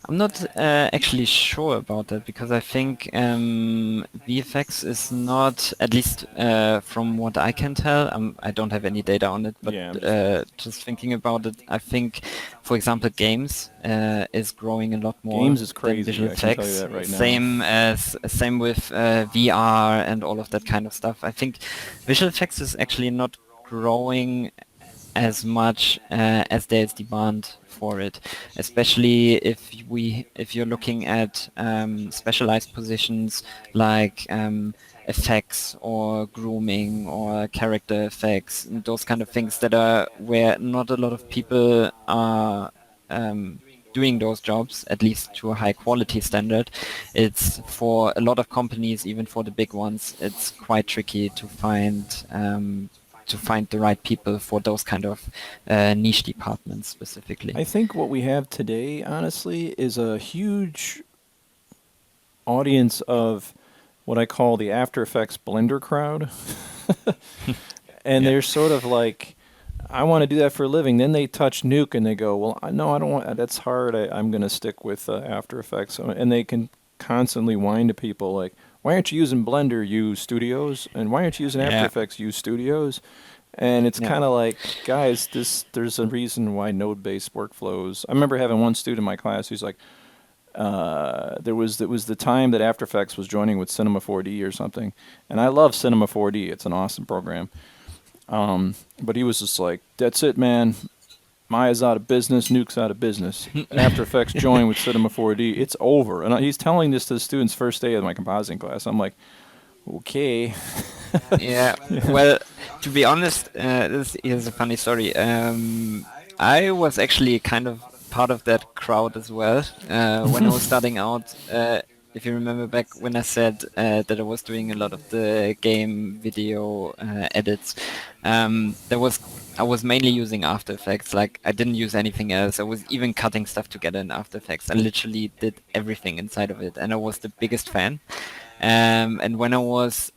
I'm not actually sure about that, because I think VFX is not, at least from what I can tell, I don't have any data on it, but Yeah, just thinking about it, I think, for example, games is growing a lot more Games is than crazy, visual I can tell you effects. that right now. Same with VR and all of that kind of stuff. I think visual effects is actually not growing as much as there is demand for it, especially if you're looking at specialized positions like effects or grooming or character effects, and those kind of things that are where not a lot of people are doing those jobs, at least to a high quality standard. It's for a lot of companies, even for the big ones, it's quite tricky to find the right people for those kind of niche departments specifically. I think what we have today, honestly, is a huge audience of what I call the After Effects Blender crowd. And Yeah. they're sort of like, I want to do that for a living. Then they touch Nuke and they go, well, no, I don't want, that's hard. I'm going to stick with After Effects. And they can constantly whine to people like, why aren't you using Blender, you studios? And why aren't you using After Yeah. Effects, you studios? And it's Yeah. kind of like, guys, there's a reason why node-based workflows. I remember having one student in my class who's like, there was the time that After Effects was joining with Cinema 4D or something, and I love Cinema 4D. It's an awesome program. But he was just like, "That's it, man. Maya's out of business. Nuke's out of business. After Effects joined with Cinema 4D. It's over." And he's telling this to the students first day of my compositing class. I'm like, okay. Yeah. Well, to be honest, this is a funny story. I was actually kind of part of that crowd as well when I was starting out. If you remember back when I said that I was doing a lot of the game video edits, I was mainly using After Effects. Like, I didn't use anything else. I was even cutting stuff together in After Effects. I literally did everything inside of it, and I was the biggest fan. And when I was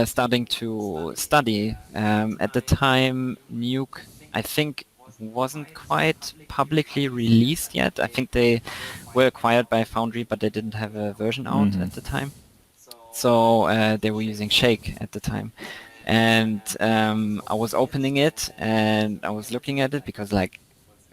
starting to study, at the time, Nuke, I think, wasn't quite publicly released yet. I think they were acquired by Foundry, but they didn't have a version out at the time. So they were using Shake at the time. And I was opening it and I was looking at it because like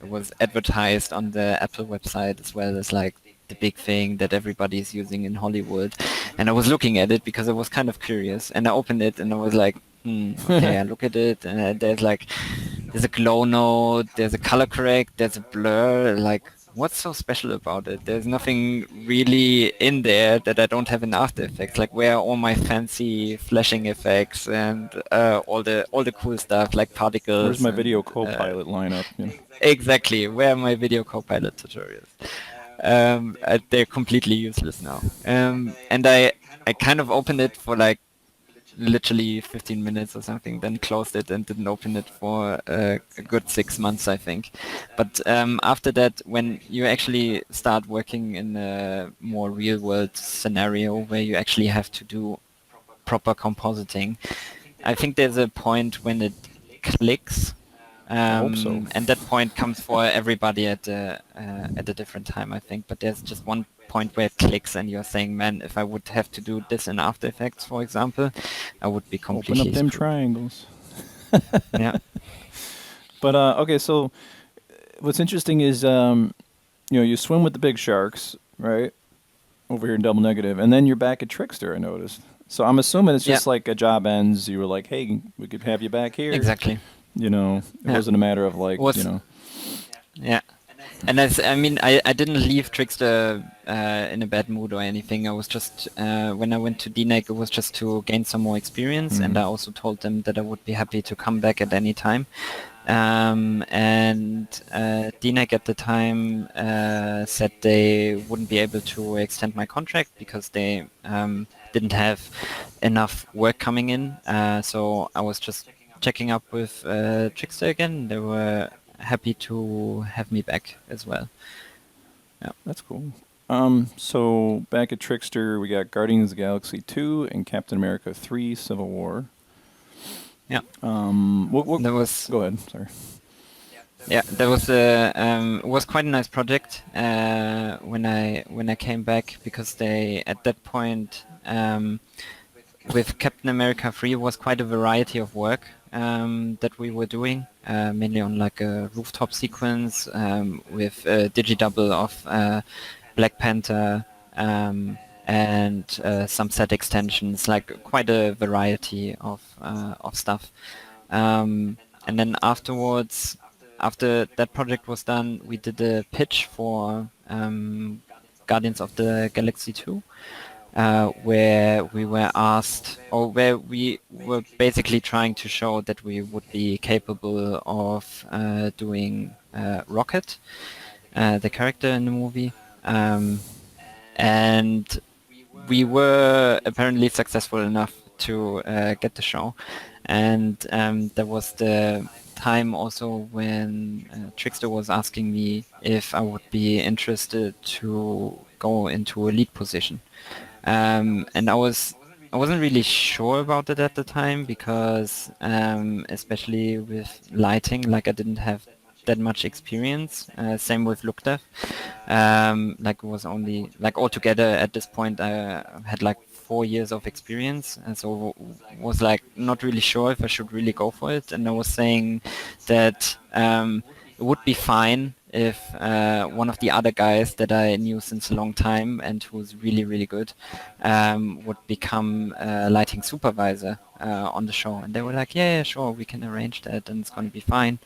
it was advertised on the Apple website as well as like the big thing that everybody is using in Hollywood. And I was looking at it because I was kind of curious. And I opened it and I was like, okay, I look at it and there's a glow node, there's a color correct, there's a blur, like what's so special about it? There's nothing really in there that I don't have in After Effects. Like, where are all my fancy flashing effects and all the cool stuff like particles? Where's my video and, co-pilot lineup? You know? Exactly. Where are my video copilot tutorials? They're completely useless now. And I kind of opened it for like literally 15 minutes or something, then closed it and didn't open it for a good 6 months, I think. But after that, when you actually start working in a more real-world scenario where you actually have to do proper compositing, I think there's a point when it clicks. hope so. And that point comes for everybody at a different time, I think. But there's just one point where it clicks, and you're saying, "Man, if I would have to do this in After Effects, for example, I would be completely Open up them screwed." triangles. Yeah, But okay, so what's interesting is you swim with the big sharks, right? Over here in Double Negative, and then you're back at Trickster. I noticed. So I'm assuming it's just Yeah. like a job ends. You were like, "Hey, we could have you back here." exactly. You know, it Yeah. wasn't a matter of like, Was- you know. Yeah. And I mean, I didn't leave Trickster in a bad mood or anything. I was just, when I went to DNEG, it was just to gain some more experience. And I also told them that I would be happy to come back at any time. And DNEG at the time said they wouldn't be able to extend my contract because they didn't have enough work coming in. So I was just checking up with Trickster again. They were happy to have me back as well. That's cool. So back at Trickster, we got Guardians of the Galaxy 2 and Captain America 3: Civil War. Yeah. What, There was go ahead. Sorry. Yeah, that was it was quite a nice project when I came back, because they at that point with Captain America 3 was quite a variety of work that we were doing, mainly on like a rooftop sequence with a digidouble of Black Panther and some set extensions, like quite a variety of stuff. And then afterwards, after that project was done, we did a pitch for Guardians of the Galaxy 2, where we were asked, or where we were basically trying to show that we would be capable of doing Rocket, the character in the movie. And we were apparently successful enough to get the show. And there was the time also when Trickster was asking me if I would be interested to go into a lead position. And I wasn't really sure about it at the time, because especially with lighting, like I didn't have that much experience. Same with Lukdev. Like it was only like altogether at this point I had like 4 years of experience, and so was like not really sure if I should really go for it. And I was saying that it would be fine if one of the other guys that I knew since a long time and who's really good would become a lighting supervisor on the show. And they were like, yeah, sure, we can arrange that and it's going to be fine.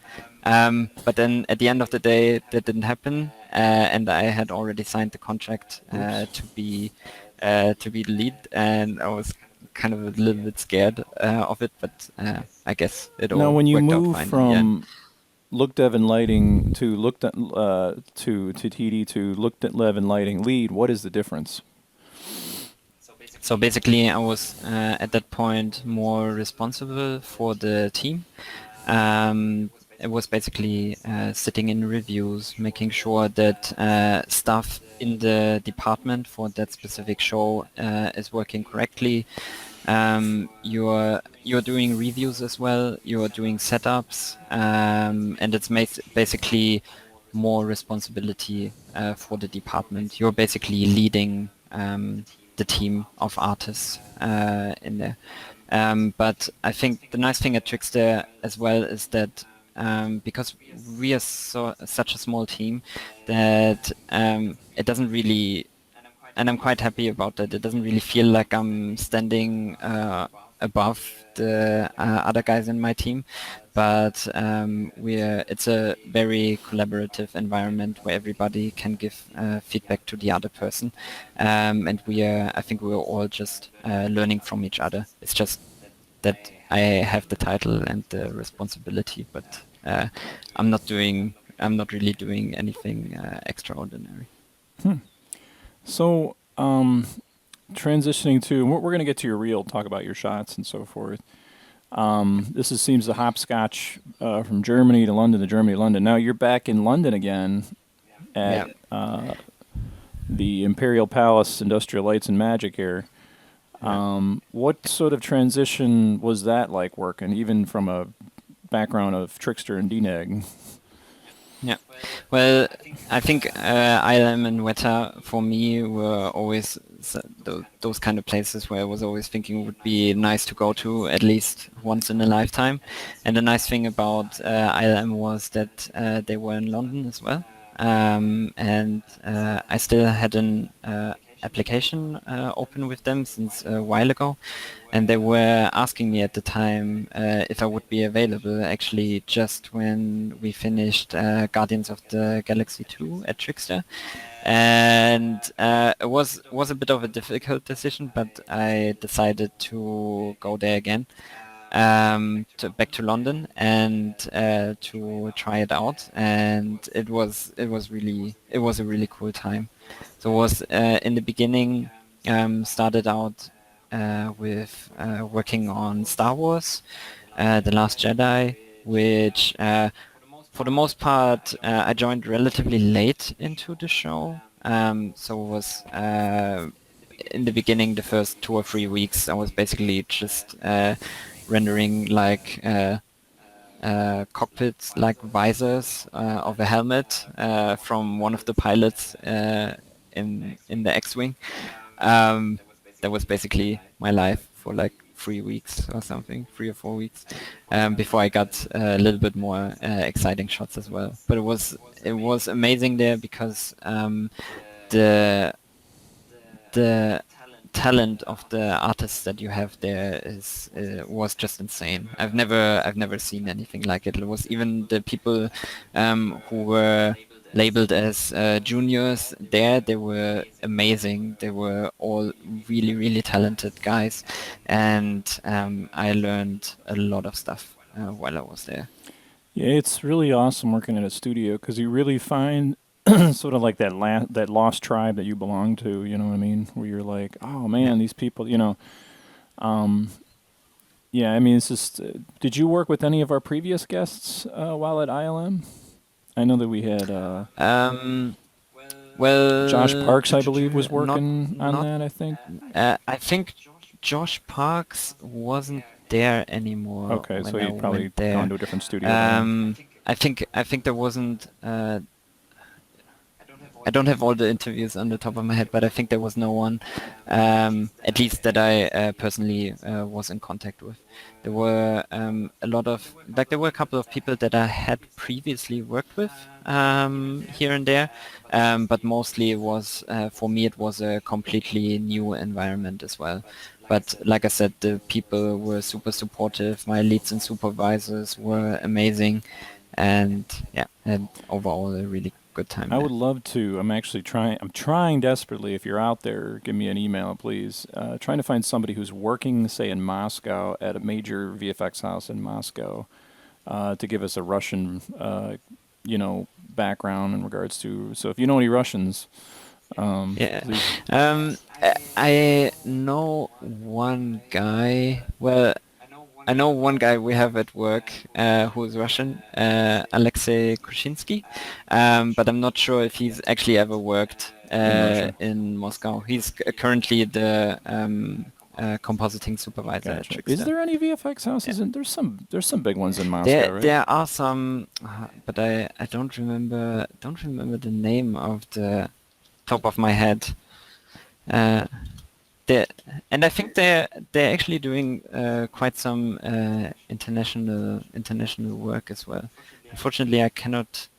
But then at the end of the day, that didn't happen, and I had already signed the contract to be the lead, and I was kind of a little bit scared of it, but I guess it all Now, when you worked out move fine in the end. from Lookdev and Lighting to to TD to Lookdev and Lighting lead, what is the difference? So basically, I was at that point more responsible for the team. It was basically sitting in reviews, making sure that stuff in the department for that specific show is working correctly. You're doing reviews as well. You're doing setups, and it's basically more responsibility for the department. You're basically leading the team of artists in there. But I think the nice thing at Trickster as well is that because we are such a small team, that it doesn't really, and I'm quite happy about that, it doesn't really feel like I'm standing above the other guys in my team, but it's a very collaborative environment where everybody can give feedback to the other person, and I think we're all just learning from each other. It's just that I have the title and the responsibility, but I'm not really doing anything extraordinary. So, transitioning to, we're going to get to your reel, talk about your shots and so forth. Seems the hopscotch from Germany to London to Germany to London. Now you're back in London again at the Imperial Palace Industrial Lights and Magic here. What sort of transition was that like working, even from a background of Trickster and DNEG? Yeah, well, I think ILM and Weta for me were always those kind of places where I was always thinking would be nice to go to at least once in a lifetime. And the nice thing about ILM was that they were in London as well, and I still had an application open with them since a while ago, and they were asking me at the time if I would be available actually just when we finished Guardians of the Galaxy 2 at Trickster, and it was a bit of a difficult decision, but I decided to go there again, back to London and to try it out, and it was a really cool time. So it was in the beginning started out with working on Star Wars, The Last Jedi, which for the most part I joined relatively late into the show. So it was in the beginning, the first 2 or 3 weeks, I was basically just rendering like cockpits, like visors of a helmet from one of the pilots in the X-Wing. That was basically my life for like 3 weeks or something, 3 or 4 weeks, before I got a little bit more exciting shots as well. But it was amazing there because the talent of the artists that you have there was just insane. I've never seen anything like it. It was even the people who were labeled as juniors there, they were amazing. They were all really, really talented guys, and I learned a lot of stuff while I was there. Yeah, it's really awesome working at a studio because you really find sort of like that lost tribe that you belong to, you know what I mean? Where you're like, oh man, these people, you know. Yeah, I mean, it's just. Did you work with any of our previous guests while at ILM? I know that we had. Well, Josh Parks, I believe, was working on that. I think. I think Josh Parks wasn't there anymore. Okay, so he he'd probably gone to a different studio. I think there wasn't. I don't have all the interviews on the top of my head, but I think there was no one, at least that I personally was in contact with. There were there were a couple of people that I had previously worked with here and there, but mostly it was, for me, it was a completely new environment as well. But like I said, the people were super supportive. My leads and supervisors were amazing, and yeah, and overall a really good time. I would love to. I'm trying desperately. If you're out there, give me an email, please. Trying to find somebody who's working, say, in Moscow at a major VFX house in Moscow, to give us a Russian, background in regards to. So if you know any Russians, please. I know one guy. Well, I know one guy we have at work who is Russian, Alexei Krushinsky, but I'm not sure if he's actually ever worked in Moscow. He's currently the compositing supervisor at Trickster. Is there any VFX houses? Yeah. There's some big ones in Moscow, right? There are some, but I don't remember the name of the top of my head. And I think they're actually doing quite some international work as well. Unfortunately, I cannot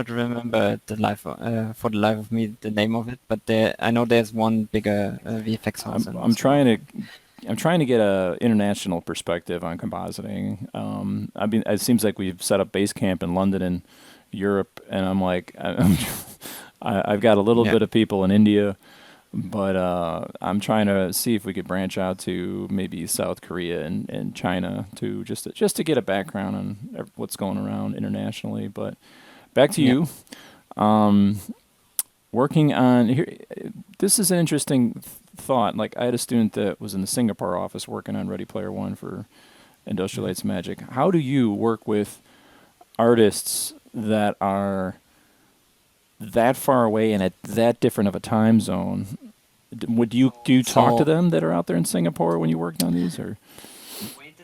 remember for the life of me the name of it. But I know there's one bigger VFX house. I'm trying to. I'm trying to get a international perspective on compositing. I mean, it seems like we've set up base camp in London and Europe, and I'm like, I've got a little Yeah. bit of people in India, but I'm trying to see if we could branch out to maybe South Korea and China to just to get a background on what's going around internationally. But back to Yeah. you. Working on here, this is an interesting thought. Like I had a student that was in the Singapore office working on Ready Player One for Industrial Lights Magic. How do you work with artists that are that far away and at that different of a time zone? Would you do you talk to So them that are out there in Singapore when you worked on these, or?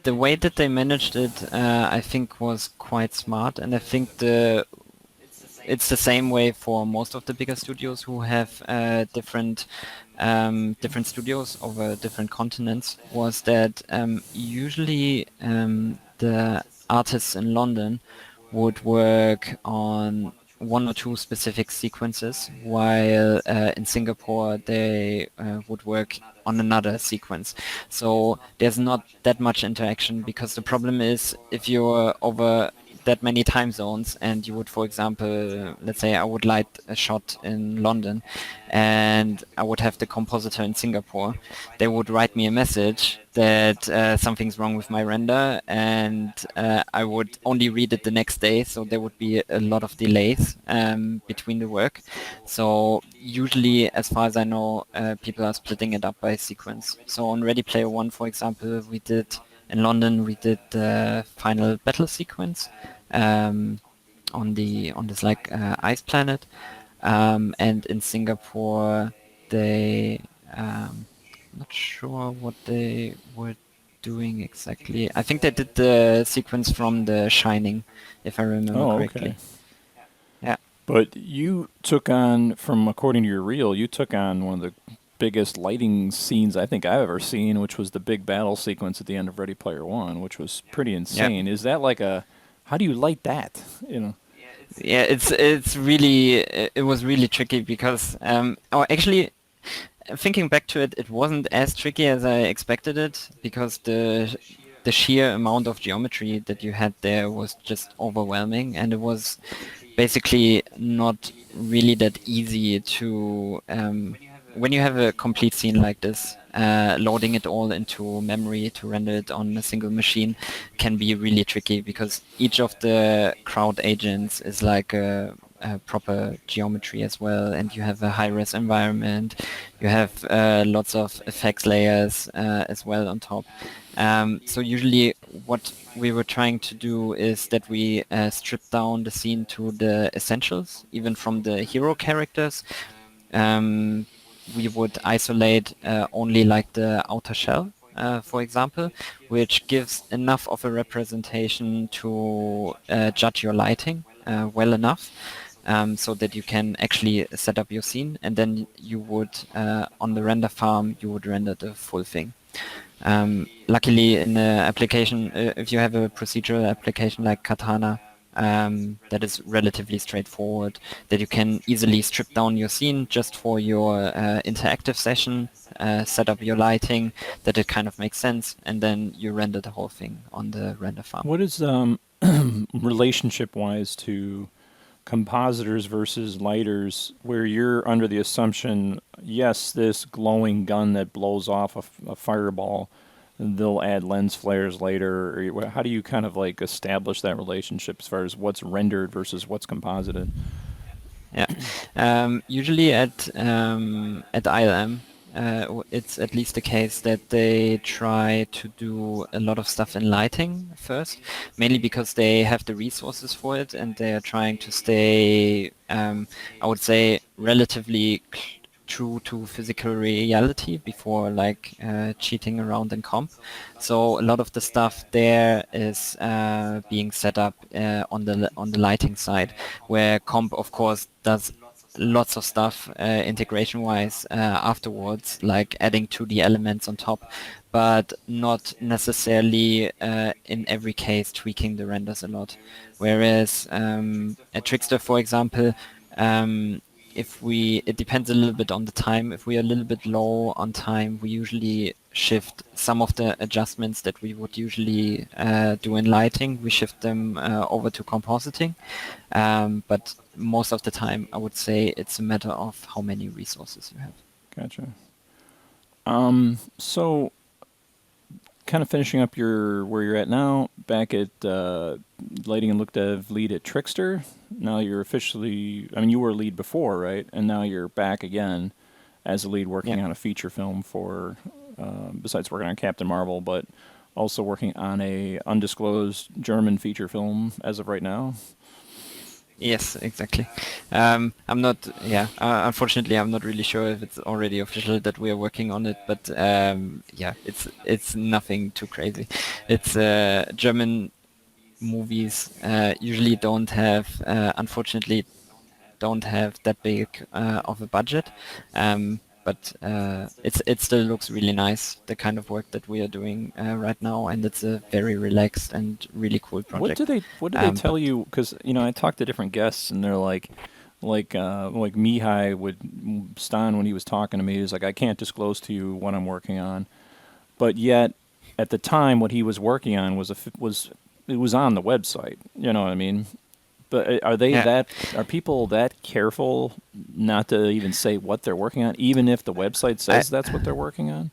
the way that they managed it, I think, was quite smart, and I think it's the same way for most of the bigger studios who have different studios over different continents. Was that usually the artists in London would work on one or two specific sequences, while in Singapore they would work on another sequence. So there's not that much interaction, because the problem is if you're over that many time zones and you would, for example, let's say I would light a shot in London and I would have the compositor in Singapore, they would write me a message that something's wrong with my render, and I would only read it the next day, so there would be a lot of delays between the work. So usually, as far as I know, people are splitting it up by sequence. So on Ready Player One, for example, in London we did the final battle sequence on this like ice planet, and in Singapore they not sure what they were doing exactly. I think they did the sequence from The Shining, if I remember Oh, correctly. okay. Yeah. But you took on, from according to your reel, you took on one of the biggest lighting scenes I think I've ever seen, which was the big battle sequence at the end of Ready Player One, which was pretty insane. Is that like how do you light that? You know? Yeah, it's really it was really tricky because actually, thinking back to it, it wasn't as tricky as I expected it, because the sheer amount of geometry that you had there was just overwhelming, and it was basically not really that easy to when you have a complete scene like this, loading it all into memory to render it on a single machine can be really tricky, because each of the crowd agents is like a proper geometry as well, and you have a high-res environment, you have lots of effects layers as well on top. So usually what we were trying to do is that we strip down the scene to the essentials, even from the hero characters. We would isolate only like the outer shell, for example, which gives enough of a representation to judge your lighting well enough, so that you can actually set up your scene, and then you would, on the render farm, you would render the full thing. Luckily, in the application, if you have a procedural application like Katana, that is relatively straightforward, that you can easily strip down your scene just for your interactive session, set up your lighting, that it kind of makes sense, and then you render the whole thing on the render farm. What is relationship-wise to compositors versus lighters, where you're under the assumption, yes, this glowing gun that blows off a fireball, they'll add lens flares later, or how do you kind of like establish that relationship as far as what's rendered versus what's composited? Yeah. Usually at ILM, it's at least the case that they try to do a lot of stuff in lighting first, mainly because they have the resources for it, and they are trying to stay, I would say, relatively true to physical reality before like cheating around in comp. So a lot of the stuff there is being set up on the lighting side, where comp of course does lots of stuff integration wise afterwards, like adding 2D elements on top, but not necessarily in every case tweaking the renders a lot. Whereas at Trickster, for example, it depends a little bit on the time. If we are a little bit low on time, we usually shift some of the adjustments that we would usually do in lighting. We shift them over to compositing. But most of the time, I would say it's a matter of how many resources you have. Gotcha. So kind of finishing up where you're at now, back at lighting and look dev lead at Trickster. Now you're officially, I mean, you were lead before, right? And now you're back again as a lead working Yeah. on a feature film for, besides working on Captain Marvel, but also working on a undisclosed German feature film as of right now. Yes, exactly. Unfortunately, I'm not really sure if it's already official that we are working on it, but it's nothing too crazy. It's German movies usually don't have, unfortunately, don't have that big of a budget. But it still looks really nice, the kind of work that we are doing right now, and it's a very relaxed and really cool project. What do they tell you? Because I talked to different guests, and they're like Mihai Stan when he was talking to me, he was like, I can't disclose to you what I'm working on, but yet at the time what he was working on was on the website. You know what I mean? But are people that careful not to even say what they're working on, even if the website says that's what they're working on?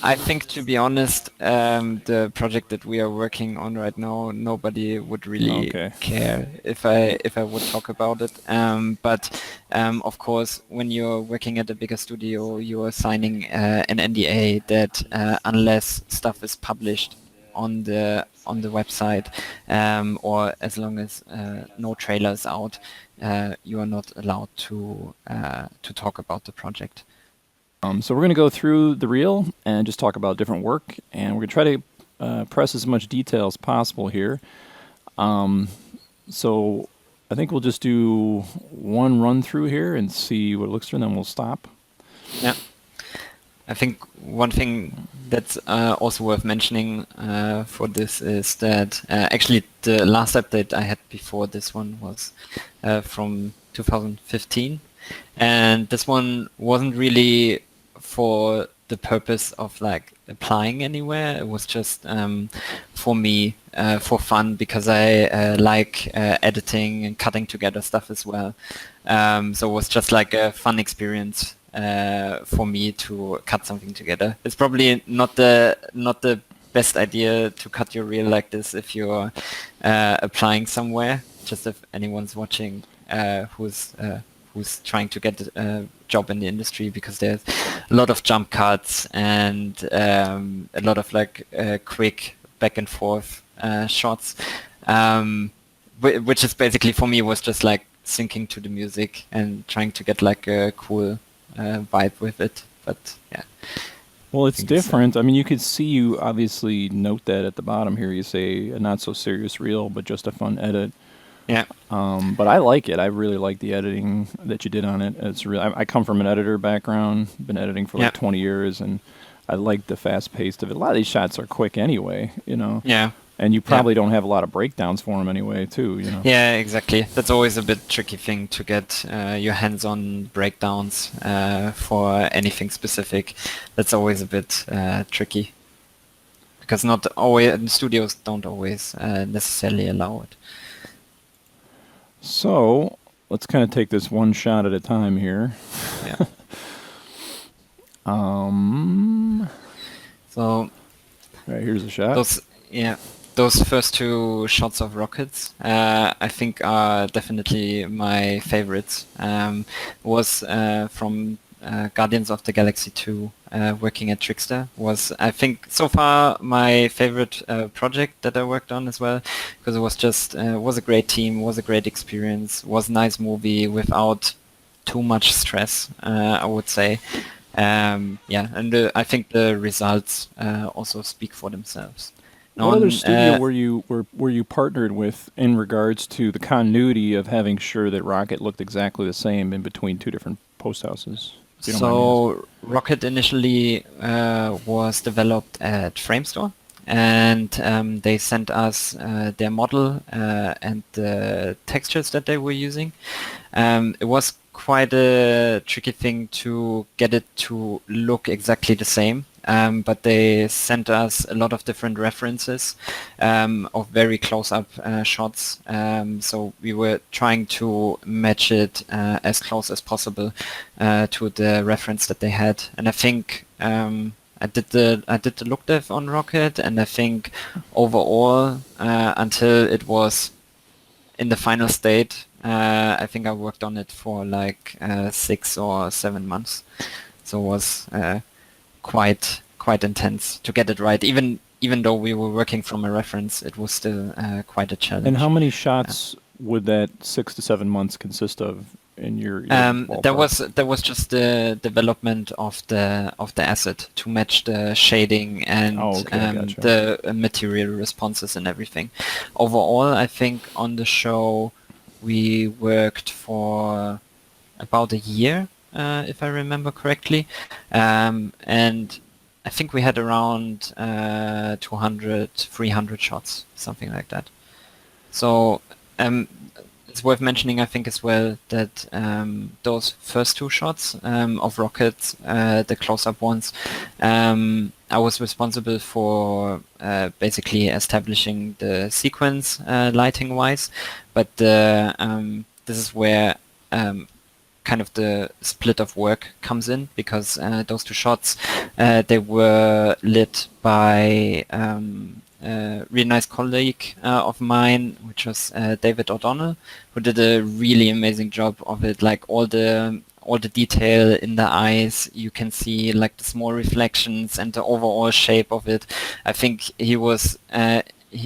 I think, to be honest, the project that we are working on right now, nobody would really care if I would talk about it. But of course, when you're working at a bigger studio, you are signing an NDA that unless stuff is published on the website, or as long as no trailer is out, you are not allowed to talk about the project. So we're going to go through the reel and just talk about different work, and we're going to try to press as much detail as possible here. So I think we'll just do one run through here and see what it looks through, and then we'll stop. Yeah. I think one thing that's also worth mentioning for this is that actually the last update I had before this one was from 2015, and this one wasn't really for the purpose of like applying anywhere. It was just for me, for fun, because I like editing and cutting together stuff as well. So it was just like a fun experience for me to cut something together. It's probably not the best idea to cut your reel like this if you're applying somewhere. Just if anyone's watching who's trying to get a job in the industry, because there's a lot of jump cuts and a lot of like quick back and forth shots, which is basically for me was just like syncing to the music and trying to get like a cool vibe with it. But yeah. Well, it's different. I mean, you could see, you obviously note that at the bottom here, you say a not so serious reel, but just a fun edit. Yeah. But I like it. I really like the editing that you did on it. It's really, I come from an editor background, been editing for like 20 years, and I like the fast pace of it. A lot of these shots are quick anyway, Yeah. And you probably don't have a lot of breakdowns for them anyway, too, Yeah, exactly. That's always a bit tricky thing to get your hands on breakdowns for anything specific. That's always a bit tricky, because not always studios don't always necessarily allow it. So let's kind of take this one shot at a time here. Yeah. So right, here's a shot. Those first two shots of rockets, I think, are definitely my favorites. Was from Guardians of the Galaxy 2, working at Trickster, was, I think, so far my favorite project that I worked on as well, because it was just was a great team, was a great experience, was a nice movie without too much stress, I would say. And I think the results also speak for themselves. What other studio were you partnered with in regards to the continuity of having sure that Rocket looked exactly the same in between two different post houses? So Rocket initially was developed at Framestore, and they sent us their model and the textures that they were using. It was quite a tricky thing to get it to look exactly the same. But they sent us a lot of different references of very close-up shots. So we were trying to match it as close as possible to the reference that they had. And I think I did the look dev on Rocket, and I think overall until it was in the final state, I think I worked on it for like 6 or 7 months. So it was quite intense to get it right. Even though we were working from a reference, it was still quite a challenge. And how many shots would that 6 to 7 months consist of in your ballpark? There was just the development of the asset to match the shading and Gotcha. the material responses and everything. Overall, I think on the show we worked for about a year, if I remember correctly, and I think we had around 200, 300 shots, something like that. So it's worth mentioning, I think, as well, that those first 2 shots of Rocket, the close-up ones, I was responsible for basically establishing the sequence lighting-wise, but this is where kind of the split of work comes in, because those 2 shots, they were lit by a really nice colleague of mine, which was David O'Donnell, who did a really amazing job of it. Like all the detail in the eyes, you can see like the small reflections and the overall shape of it. I think he was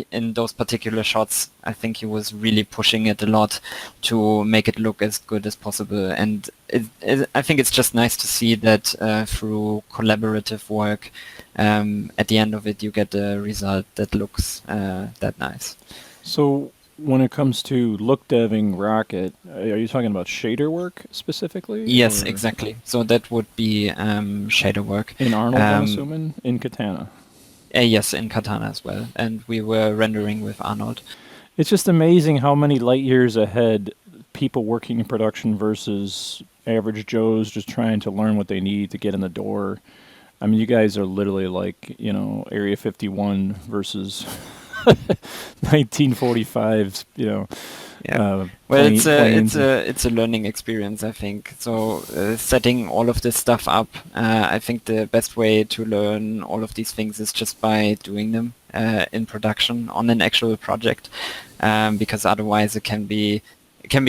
in those particular shots, I think he was really pushing it a lot to make it look as good as possible. And I think it's just nice to see that through collaborative work, at the end of it, you get a result that looks that nice. So when it comes to look deving Rocket, are you talking about shader work specifically? Yes, or exactly. So that would be shader work. in Arnold, I'm assuming, in Katana. Yes, in Katana as well. And we were rendering with Arnold. It's just amazing how many light years ahead people working in production versus average Joes just trying to learn what they need to get in the door. I mean, you guys are literally like, Area 51 versus 1945's, Yeah. Well, it's a learning experience, I think. So setting all of this stuff up, I think the best way to learn all of these things is just by doing them in production on an actual project, because otherwise it can be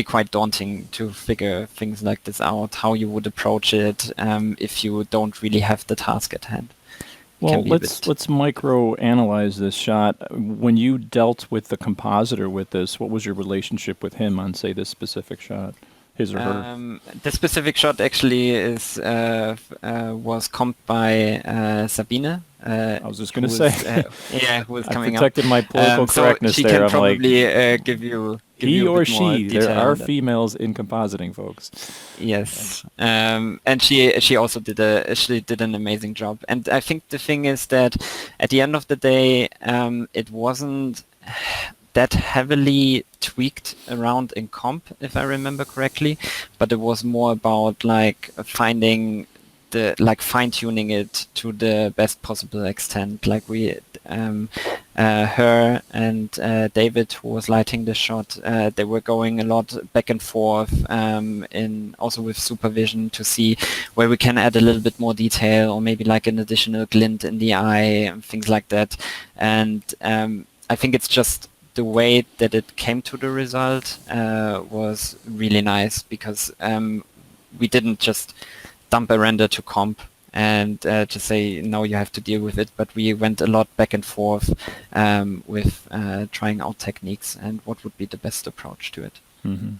quite daunting to figure things like this out, how you would approach it if you don't really have the task at hand. Well, let's micro-analyze this shot. When you dealt with the compositor with this, what was your relationship with him on, say, this specific shot, his or her? The specific shot actually was comped by Sabine. I was just going to say. Who was I coming protected my political correctness so she there. can I'm probably give you he or she. There are detail. females in compositing, folks. Yes, and she also did an amazing job. And I think the thing is that at the end of the day, it wasn't that heavily tweaked around in comp, if I remember correctly, but it was more about like finding fine-tuning it to the best possible extent. Like we, her and David, who was lighting the shot, they were going a lot back and forth, also with supervision to see where we can add a little bit more detail, or maybe like an additional glint in the eye and things like that. And I think it's just the way that it came to the result was really nice, because we didn't just dump a render to comp and just say, no, you have to deal with it. But we went a lot back and forth with trying out techniques and what would be the best approach to it. Mm-hmm.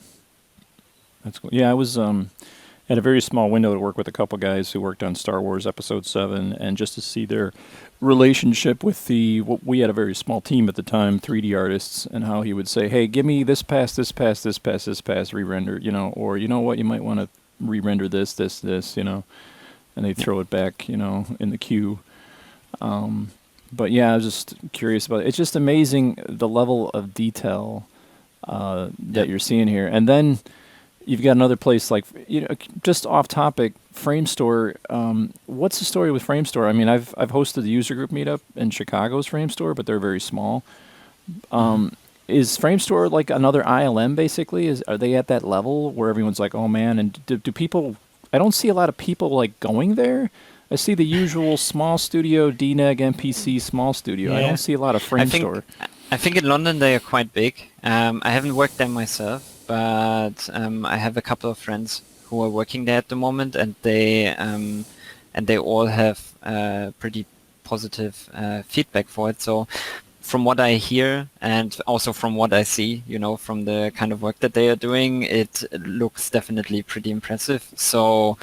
That's cool. Yeah, I was had a very small window to work with a couple guys who worked on Star Wars Episode 7, and just to see their relationship with we had a very small team at the time, 3D artists, and how he would say, hey, give me this pass, this pass, this pass, this pass, re-render, or you know what, you might want to re-render this, and they'd throw it back, in the queue. But yeah, I was just curious about it. It's just amazing the level of detail that you're seeing here. And then, you've got another place like, just off topic, Framestore. What's the story with Framestore? I mean, I've hosted the user group meetup in Chicago's Framestore, but they're very small. Is Framestore like another ILM basically? Are they at that level where everyone's like, oh man? And do people? I don't see a lot of people like going there. I see the usual small studio, DNEG, MPC, small studio. I don't see a lot of Framestore. I think in London they are quite big. I haven't worked there myself, but I have a couple of friends who are working there at the moment, and they all have pretty positive feedback for it. So from what I hear and also from what I see, from the kind of work that they are doing, it looks definitely pretty impressive. So,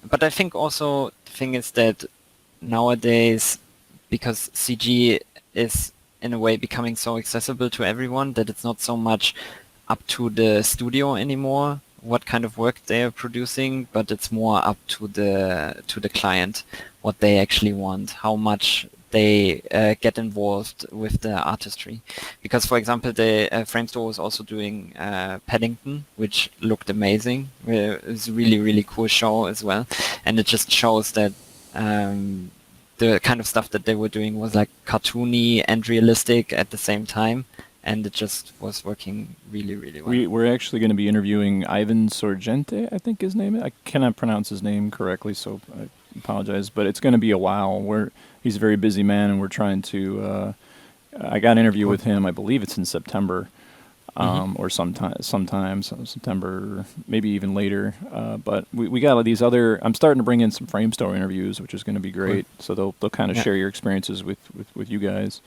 but I think also the thing is that nowadays, because CG is in a way becoming so accessible to everyone, that it's not so much up to the studio anymore what kind of work they are producing, but it's more up to the client, what they actually want, how much they get involved with the artistry. Because, for example, the Framestore was also doing Paddington, which looked amazing. It was a really, really cool show as well. And it just shows that the kind of stuff that they were doing was like cartoony and realistic at the same time. And it just was working really, really well. We're actually going to be interviewing Ivan Sorgente, I think his name is. I cannot pronounce his name correctly, so I apologize. But it's going to be a while. He's a very busy man, and we're trying to... I got an interview with him, I believe it's in September, or sometime September, maybe even later. But we got these other... I'm starting to bring in some Framestore interviews, which is going to be great. So they'll kind of share your experiences with you guys.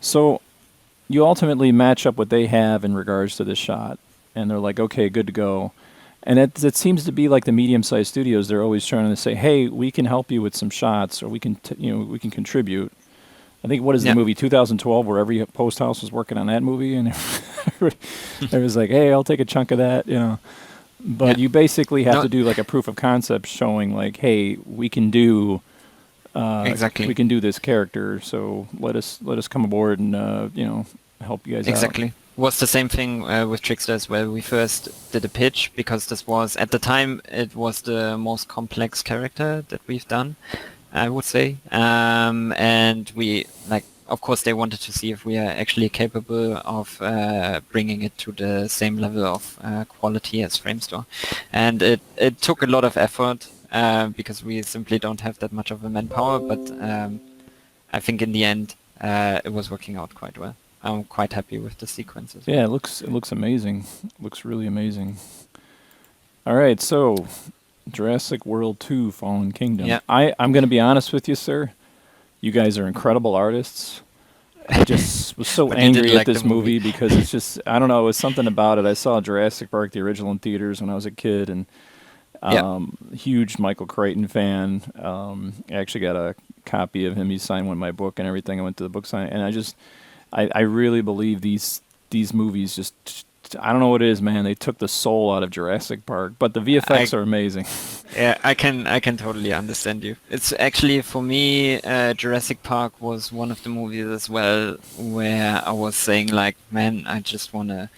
So you ultimately match up what they have in regards to this shot, and they're like, okay, good to go. And it seems to be like the medium-sized studios. They're always trying to say, hey, we can help you with some shots, or we can we can contribute. I think, what is the movie, 2012, where every post house was working on that movie, and it was like, hey, I'll take a chunk of that, But you basically have to do like a proof of concept showing like, hey, we can do... exactly. We can do this character, so let us come aboard and help you guys out. Exactly. Was the same thing with Trickster as well. We first did a pitch because this was, at the time, it was the most complex character that we've done, I would say. And we, of course, they wanted to see if we are actually capable of bringing it to the same level of quality as Framestore. And it took a lot of effort. Because we simply don't have that much of a manpower, but I think in the end it was working out quite well. I'm quite happy with the sequences. Yeah, it looks amazing. Looks really amazing. All right, so Jurassic World 2: Fallen Kingdom. Yeah. I'm going to be honest with you, sir. You guys are incredible artists. I just was so angry at this movie because it's just, I don't know, it was something about it. I saw Jurassic Park, the original, in theaters when I was a kid, and huge Michael Crichton fan. I actually got a copy of him. He signed one of my book and everything. I went to the book sign, and I really believe these movies just, I don't know what it is, man. They took the soul out of Jurassic Park, but the VFX are amazing. Yeah, I can totally understand you. It's actually, for me, Jurassic Park was one of the movies as well where I was saying like, man, I just wanna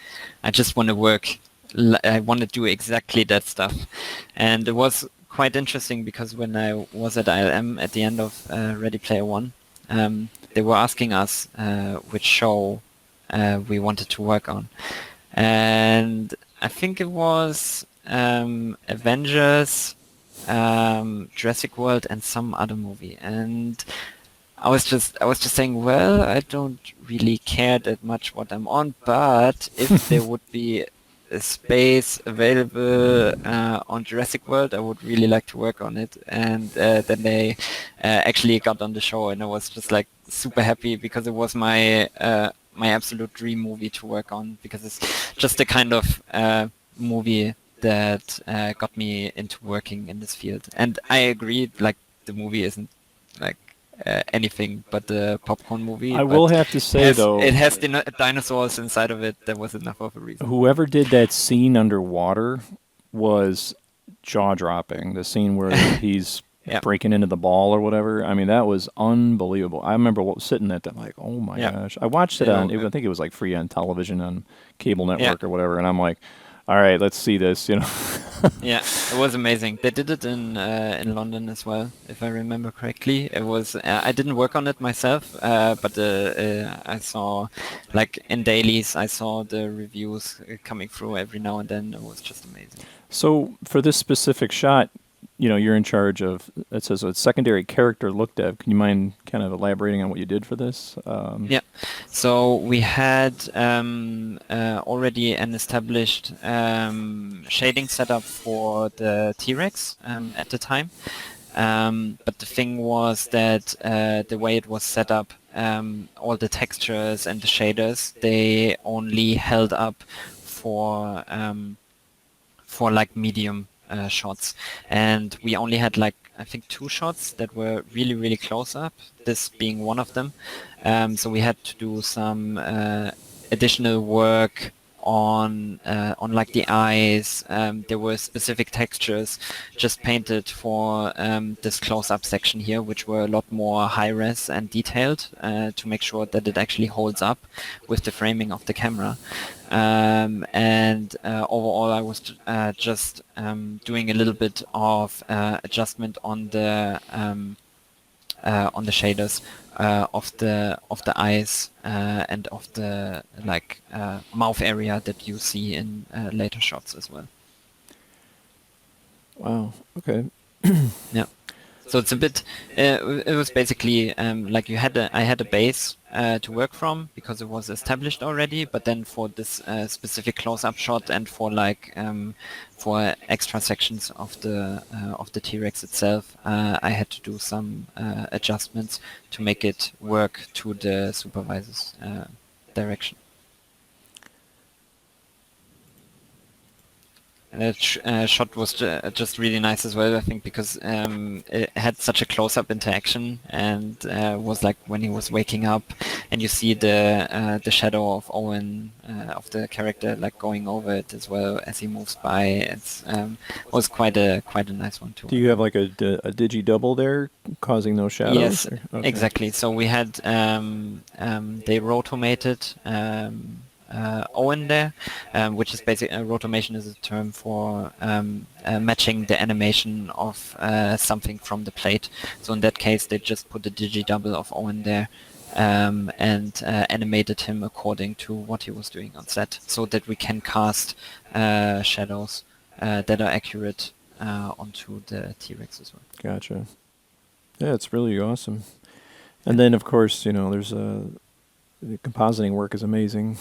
work. I want to do exactly that stuff. And it was quite interesting because when I was at ILM at the end of Ready Player One, they were asking us which show we wanted to work on. And I think it was Avengers, Jurassic World, and some other movie. And I was just saying, well, I don't really care that much what I'm on, but if there would be a space available on Jurassic World, I would really like to work on it. And then they actually got on the show, and I was just like super happy because it was my absolute dream movie to work on, because it's just the kind of movie that got me into working in this field. And I agree, like, the movie isn't like anything but the popcorn movie. I will have to say, though, it has dinosaurs inside of it. That was enough of a reason. Whoever did that scene underwater was jaw-dropping. The scene where he's breaking into the ball or whatever. I mean, that was unbelievable. I remember sitting there like, oh my gosh. I watched it on, I think it was like free on television on cable network or whatever, and I'm like, all right, let's see this, you know. Yeah, it was amazing. They did it in London as well, if I remember correctly. It was I didn't work on it myself, but I saw, like in dailies, I saw the reviews coming through every now and then. It was just amazing. So for this specific shot, you know, you're in charge of, it says a secondary character look dev. Can you mind kind of elaborating on what you did for this? Yeah, so we had already an established shading setup for the T-Rex at the time. But the thing was that the way it was set up, all the textures and the shaders, they only held up for like medium shots, and we only had like I think 2 shots that were really really close up. This being one of them. So we had to do some additional work on like the eyes. There were specific textures just painted for this close-up section here, which were a lot more high-res and detailed to make sure that it actually holds up with the framing of the camera. And overall, I was just doing a little bit of adjustment on the shaders of the eyes and of the like mouth area that you see in later shots as well. Wow. Okay. Yeah. So it's a bit. It was basically like I had a base to work from because it was established already. But then for this specific close-up shot and for like for extra sections of the T-Rex itself, I had to do some adjustments to make it work to the supervisor's direction. That shot was just really nice as well, I think, because it had such a close-up interaction, and was like when he was waking up, and you see the shadow of Owen, of the character, like going over it as well as he moves by. It's was quite a nice one too. Do you have like a digi double there causing those shadows? Yes, Okay. exactly. So we had they rotomated Owen there, which is basically rotomation is a term for matching the animation of something from the plate. So in that case, they just put the digi double of Owen there and animated him according to what he was doing on set, so that we can cast shadows that are accurate onto the T-Rex as well. Gotcha. Yeah, it's really awesome. And then, of course, you know, there's the compositing work is amazing.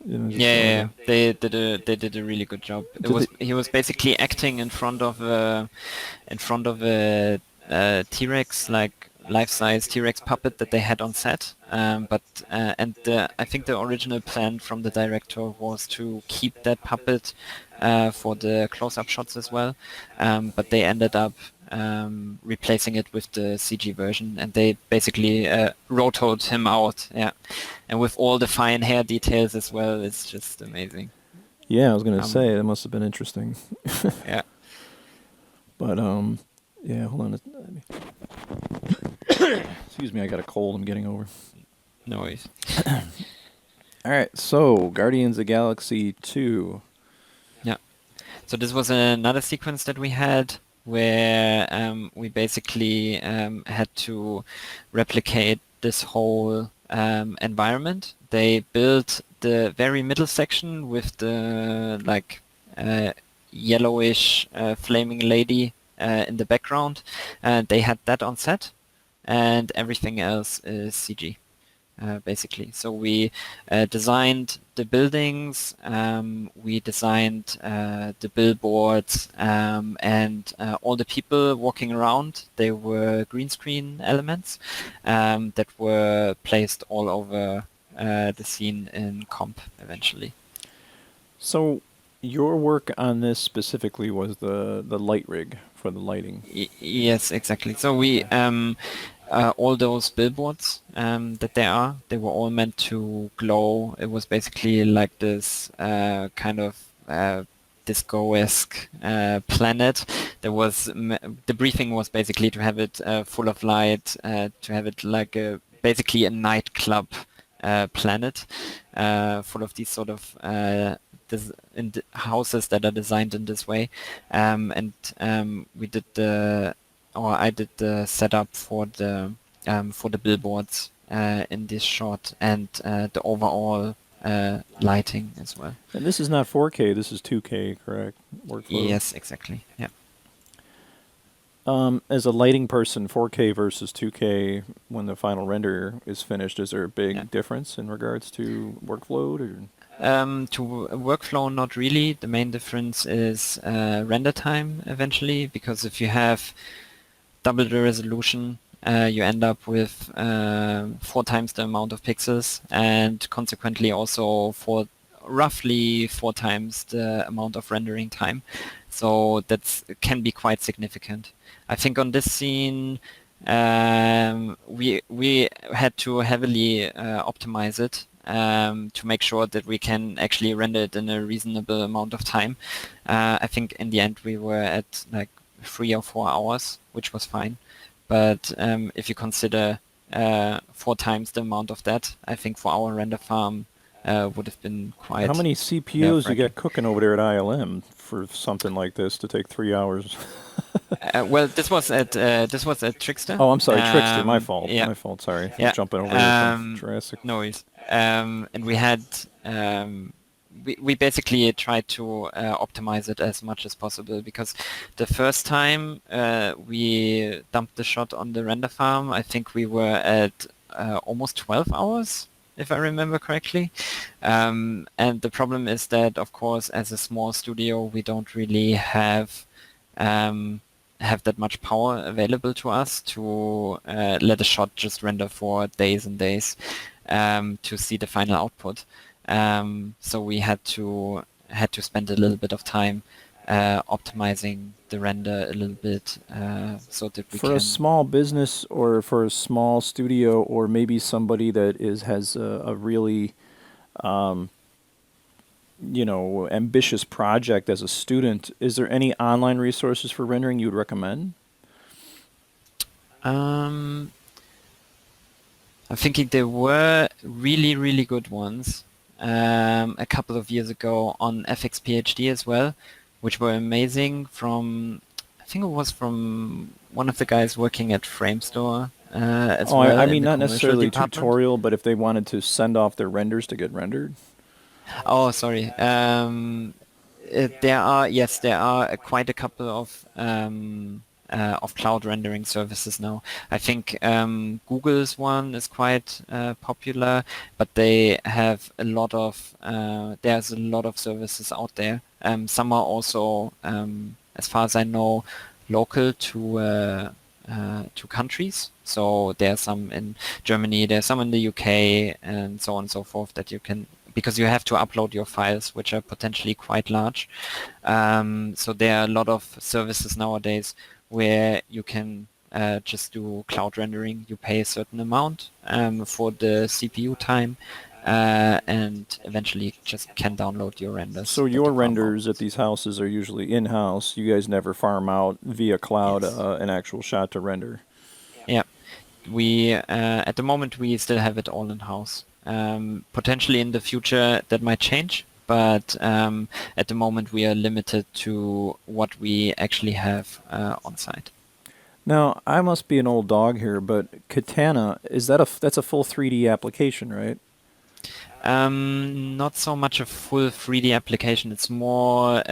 You know, just, Yeah, they did a really good job. He was basically acting in front of a T-Rex, like life-size T-Rex puppet that they had on set. I think the original plan from the director was to keep that puppet for the close-up shots as well, but they ended up replacing it with the CG version, and they basically rotoed him out. Yeah, and with all the fine hair details as well, it's just amazing. Yeah, I was gonna say that must have been interesting. Yeah. But yeah, hold on. Excuse me, I got a cold. I'm getting over. No worries. All right, so Guardians of the Galaxy 2. Yeah. So this was another sequence that we had where we basically had to replicate this whole environment. They built the very middle section with the like yellowish flaming lady in the background. They had that on set, and everything else is CG. Basically. So we designed the buildings, we designed the billboards, and all the people walking around, they were green screen elements that were placed all over the scene in comp eventually. So your work on this specifically was the light rig for the lighting. Yes, exactly. So we all those billboards that they were all meant to glow. It was basically like this kind of disco-esque planet. There was the briefing was basically to have it full of light, to have it like basically a nightclub planet full of these sort of houses that are designed in this way, and we did I did the setup for the billboards in this shot, and the overall lighting as well. And this is not 4K, this is 2K, correct? Workflow. Yes, exactly. Yeah. As a lighting person, 4K versus 2K, when the final render is finished, is there a big Yeah. difference in regards to workload? Or? Workflow, not really. The main difference is render time eventually, because if you have double the resolution, you end up with 4 times the amount of pixels, and consequently also for roughly 4 times the amount of rendering time. So that can be quite significant. I think on this scene, we had to heavily optimize it to make sure that we can actually render it in a reasonable amount of time. I think in the end we were at like 3 or 4 hours, which was fine. But if you consider 4 times the amount of that, I think for our render farm would have been quite... How many CPUs you nerve-wracking. got cooking over there at ILM for something like this to take 3 hours? Well, this was at Trickster. Oh, I'm sorry, Trickster. My fault. Yeah. My fault. Sorry. Yeah. Jumping over here from Jurassic. No worries. And we had we basically tried to optimize it as much as possible, because the first time we dumped the shot on the render farm, I think we were at almost 12 hours, if I remember correctly. And the problem is that, of course, as a small studio, we don't really have that much power available to us to let a shot just render for days and days to see the final output. So we had to spend a little bit of time optimizing the render a little bit so that we For can... a small business or for a small studio, or maybe somebody that has a really ambitious project as a student, is there any online resources for rendering you would recommend? I'm thinking there were really, really good ones a couple of years ago on FX PhD as well, which were amazing. I think it was from one of the guys working at Framestore as well. I mean, in the not commercial necessarily department. tutorial, but if they wanted to send off their renders to get rendered. Oh, sorry. There are quite a couple of cloud rendering services now. I think Google's one is quite popular, but they have a lot of there's a lot of services out there. Some are also, as far as I know, local to countries. So there are some in Germany, there are some in the UK, and so on and so forth that you can, because you have to upload your files, which are potentially quite large. So there are a lot of services nowadays where you can just do cloud rendering. You pay a certain amount for the CPU time, and eventually just can download your renders. So your renders at these houses are usually in-house. You guys never farm out via cloud Yes. an actual shot to render. Yeah, we at the moment we still have it all in-house. Potentially in the future that might change, but at the moment we are limited to what we actually have on site. Now, I must be an old dog here, but Katana, that's a full 3D application, right? Not so much a full 3D application. It's more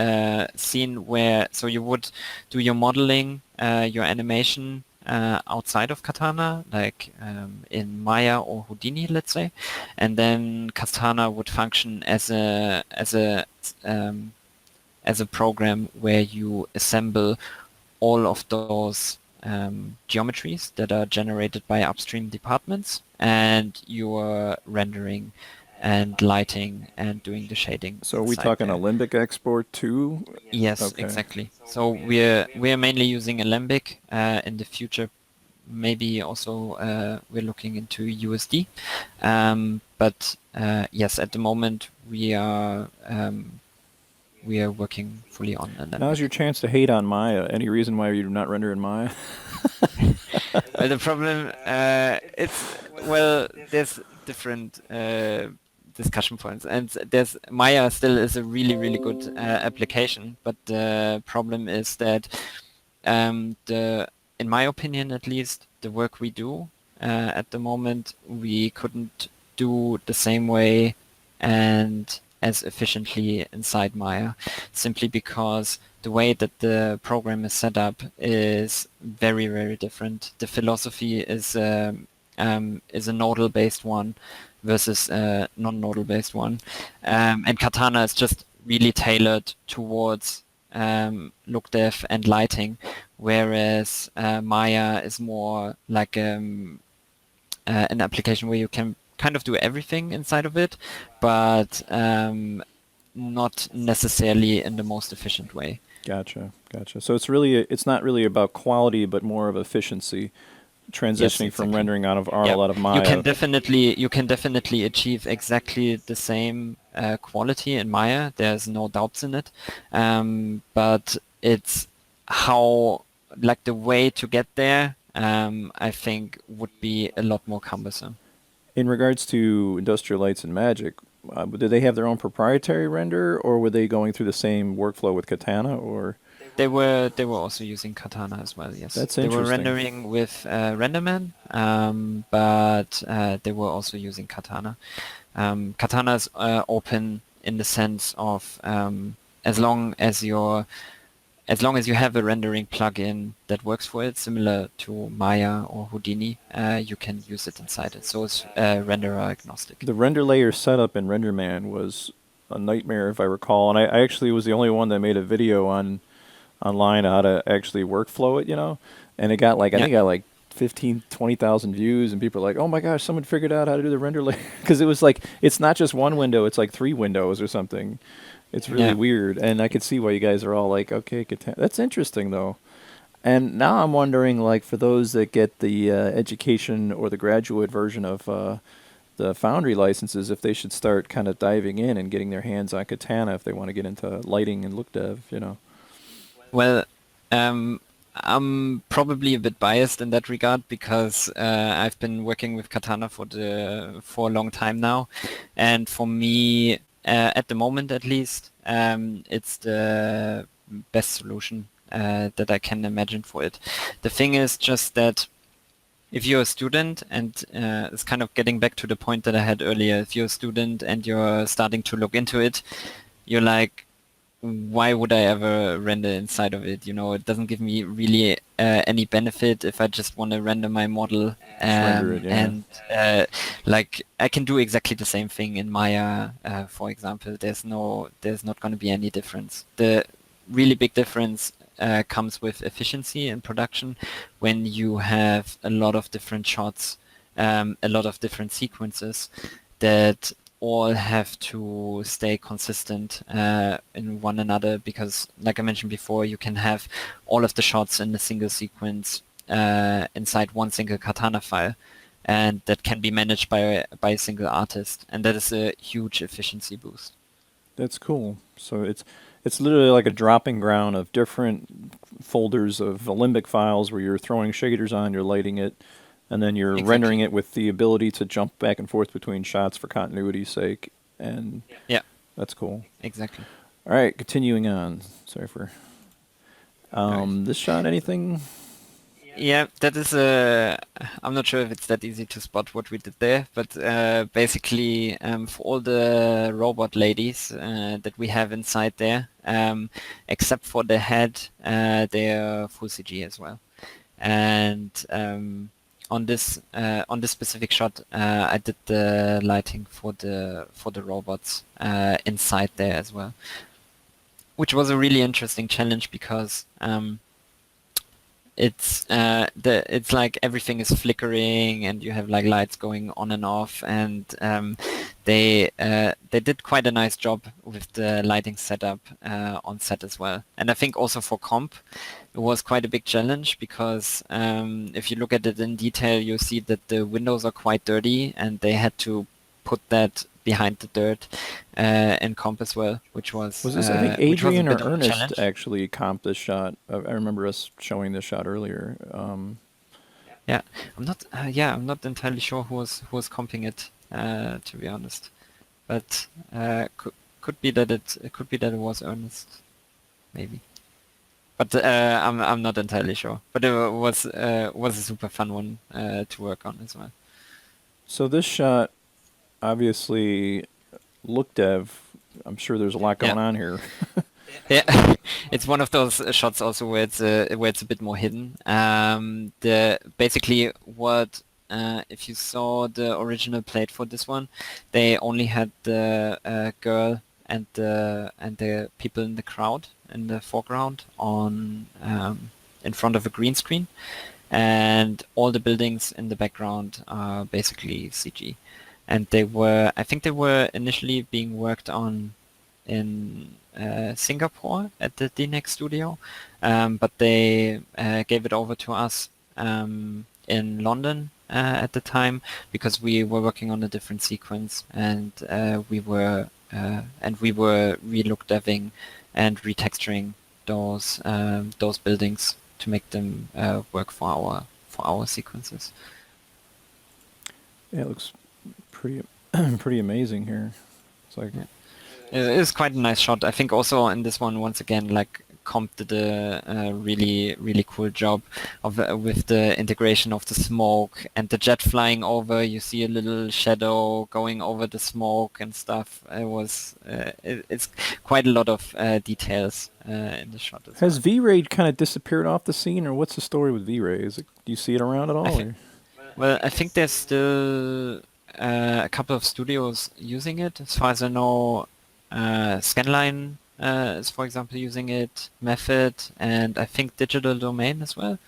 scene where, so you would do your modeling, your animation outside of Katana, like in Maya or Houdini, let's say, and then Katana would function as a program where you assemble all of those geometries that are generated by upstream departments, and you are rendering and lighting and doing the shading. So are we inside talking there. Alembic export too? Yes, Okay. exactly. So we're mainly using Alembic. In the future, maybe also we're looking into USD. But yes, at the moment we are working fully on Alembic. Now's your chance to hate on Maya. Any reason why you do not render in Maya? Well, the problem there's different discussion points. And there's Maya still is a really, really good application, but the problem is that in my opinion at least, the work we do at the moment, we couldn't do the same way and as efficiently inside Maya, simply because the way that the program is set up is very, very different. The philosophy is a nodal-based one versus a non-nodal-based one, and Katana is just really tailored towards look dev and lighting, whereas Maya is more like an application where you can kind of do everything inside of it, but not necessarily in the most efficient way. Gotcha. So it's not really about quality, but more of efficiency, transitioning from exactly. rendering out of Yeah. RL out of Maya. You can definitely achieve exactly the same quality in Maya. There's no doubts in it, but it's how, like, the way to get there. I think would be a lot more cumbersome. In regards to Industrial Lights and Magic, did they have their own proprietary render, or were they going through the same workflow with Katana, or? They were also using Katana as well. Yes, That's they were interesting. rendering with RenderMan, but they were also using Katana. Katana is open in the sense of as long as you have a rendering plugin that works for it, similar to Maya or Houdini, you can use it inside it. So it's renderer agnostic. The render layer setup in RenderMan was a nightmare, if I recall, and I actually was the only one that made a video online how to actually workflow it, and it got like, I think it got like 15, 20,000 views, and people are like, oh my gosh, someone figured out how to do the render layer, because it was like, it's not just one window, it's like 3 windows or something. It's really weird, and I could see why you guys are all like, okay, that's interesting though. And now I'm wondering, like, for those that get the education or the graduate version of the Foundry licenses, if they should start kind of diving in and getting their hands on Katana if they want to get into lighting and look dev, Well, I'm probably a bit biased in that regard because I've been working with Katana for a long time now, and for me, at the moment at least, it's the best solution that I can imagine for it. The thing is just that if you're a student, and it's kind of getting back to the point that I had earlier, if you're a student and you're starting to look into it, you're like, why would I ever render inside of it? It doesn't give me really any benefit if I just want to render my model. Render it, yeah. And like, I can do exactly the same thing in Maya, for example. There's not going to be any difference. The really big difference comes with efficiency in production when you have a lot of different shots, a lot of different sequences that all have to stay consistent in one another, because, like I mentioned before, you can have all of the shots in a single sequence inside one single Katana file, and that can be managed by a single artist, and that is a huge efficiency boost. That's cool. So it's literally like a dropping ground of different folders of Alembic files where you're throwing shaders on, you're lighting it, and then you're rendering it with the ability to jump back and forth between shots for continuity's sake. And that's cool. Exactly. All right, continuing on. Sorry for this shot. Anything? Yeah, that is I'm not sure if it's that easy to spot what we did there, but basically for all the robot ladies that we have inside there, except for the head, they're full CG as well. And on this specific shot, I did the lighting for the robots inside there as well, which was a really interesting challenge because it's like everything is flickering and you have like lights going on and off, and they did quite a nice job with the lighting setup on set as well. And I think also for comp it was quite a big challenge because if you look at it in detail, you see that the windows are quite dirty, and they had to put that behind the dirt in comp as well, which was this, I think Adrian or Ernest challenge. actually comped this shot. I remember us showing this shot earlier. I'm not entirely sure who was comping it, to be honest. but could be that it could be that it was Ernest, maybe. But I'm not entirely sure. But it was a super fun one to work on as well. So this shot, obviously, look dev. I'm sure there's a lot Yeah. going on here. Yeah, it's one of those shots also where it's a bit more hidden. The basically what if you saw the original plate for this one, they only had the girl and the people in the crowd in the foreground on in front of a green screen, and all the buildings in the background are basically CG. And I think they were initially being worked on in Singapore at the DNX studio, but they gave it over to us in London at the time because we were working on a different sequence, and we were re-look deving and retexturing those buildings to make them work for our sequences. Yeah, it looks pretty pretty amazing here. It's like Yeah. It's quite a nice shot. I think also in this one, once again, like Comp did a really, really cool job of with the integration of the smoke and the jet flying over. You see a little shadow going over the smoke and stuff. It's quite a lot of details in the shot as Has well. V-Ray kind of disappeared off the scene, or what's the story with V-Ray? Do you see it around at all? think- Well, I think there's still a couple of studios using it. As far as I know, Scanline is, for example, using it, Method, and I think Digital Domain as well.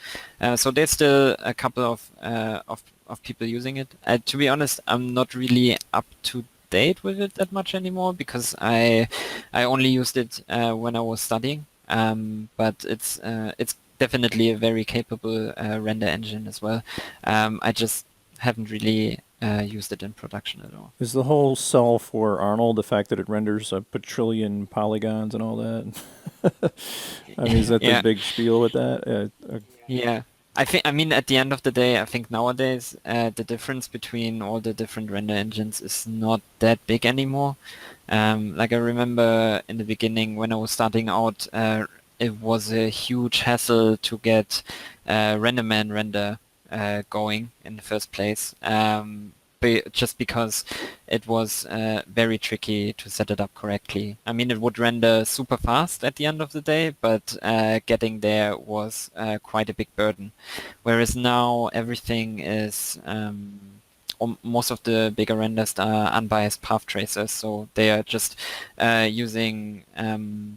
So there's still a couple of people using it. To be honest, I'm not really up to date with it that much anymore because I only used it when I was studying. But it's definitely a very capable render engine as well. I just haven't really used it in production at all. Is the whole sell for Arnold the fact that it renders a quadrillion polygons and all that? I mean, is that the Yeah. big spiel with that? Yeah. I mean, at the end of the day, I think nowadays the difference between all the different render engines is not that big anymore. Like I remember in the beginning when I was starting out, it was a huge hassle to get RenderMan render going in the first place. Just because it was very tricky to set it up correctly. I mean, it would render super fast at the end of the day, but getting there was quite a big burden. Whereas now everything is, most of the bigger renders are unbiased path tracers, so they are just using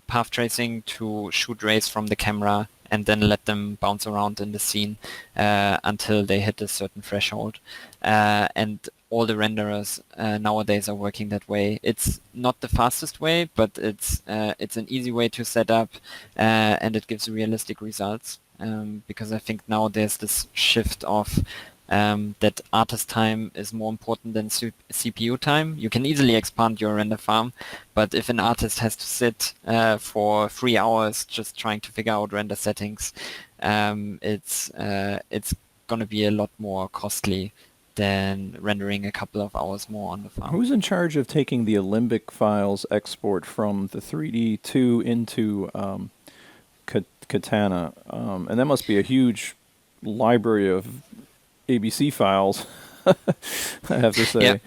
path tracing to shoot rays from the camera and then let them bounce around in the scene until they hit a certain threshold. And all the renderers nowadays are working that way. It's not the fastest way, but it's an easy way to set up, and it gives realistic results. Because I think now there's this shift of that artist time is more important than CPU time. You can easily expand your render farm, but if an artist has to sit for 3 hours just trying to figure out render settings, it's going to be a lot more costly than rendering a couple of hours more on the farm. Who's in charge of taking the Alembic files export from the 3D2 into Katana? And that must be a huge library of ABC files, I have to say. Yeah.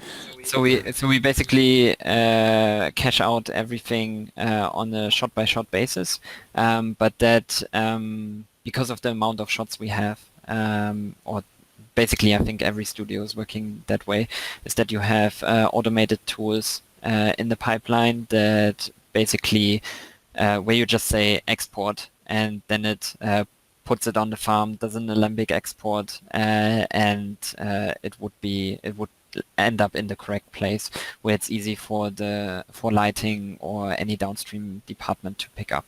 So we basically cache out everything on a shot-by-shot basis, but that because of the amount of shots we have, or basically I think every studio is working that way, is that you have automated tools in the pipeline that basically where you just say export and then it puts it on the farm, does an Alembic export, and it would end up in the correct place where it's easy for lighting or any downstream department to pick up.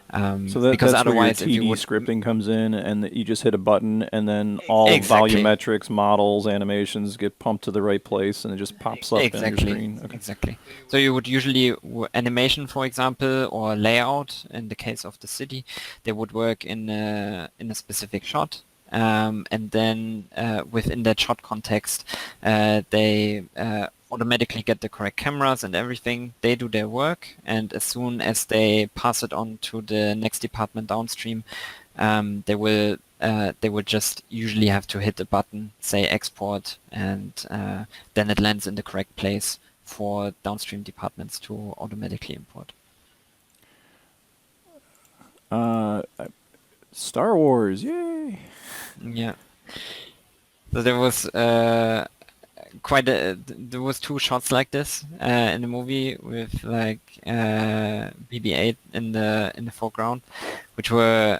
So because that's otherwise, where if your you TD would scripting comes in, and you just hit a button, and then all Exactly. volumetrics, models, animations get pumped to the right place, and it just pops up on your screen. Okay. Exactly. So you would usually animation, for example, or layout. In the case of the city, they would work in a specific shot, and then within that shot context, they automatically get the correct cameras and everything. They do their work, and as soon as they pass it on to the next department downstream, they will just usually have to hit a button, say export, and then it lands in the correct place for downstream departments to automatically import. Star Wars, yay! Yeah. So there was there was 2 shots like this in the movie with like BB-8 in the foreground, which were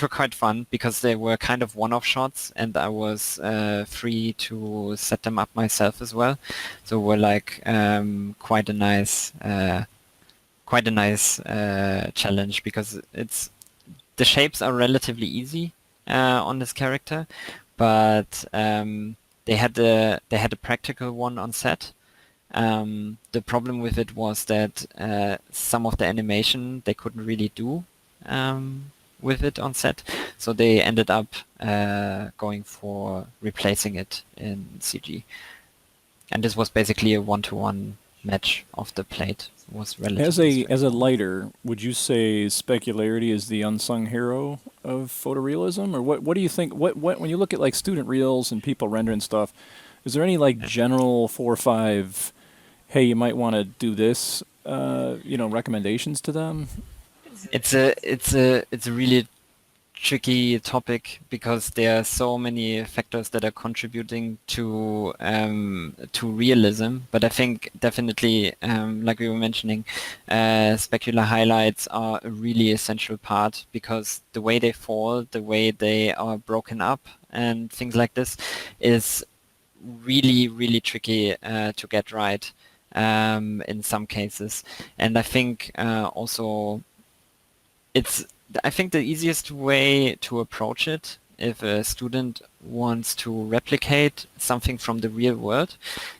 quite fun because they were kind of one-off shots, and I was free to set them up myself as well. So were like quite a nice challenge, because the shapes are relatively easy on this character, but they had a practical one on set. The problem with it was that some of the animation they couldn't really do with it on set, so they ended up going for replacing it in CG. And this was basically a 1-to-1 match of the plate. It was relatively As a lighter, would you say Specularity is the unsung hero of photorealism, or what do you think? What when you look at like student reels and people rendering stuff, is there any like general 4 or 5? Hey, you might want to do this. Recommendations to them. It's a really tricky topic, because there are so many factors that are contributing to realism. But I think definitely, like we were mentioning, specular highlights are a really essential part, because the way they fall, the way they are broken up, and things like this is really, really tricky to get right in some cases. And I think also I think the easiest way to approach it, if a student wants to replicate something from the real world,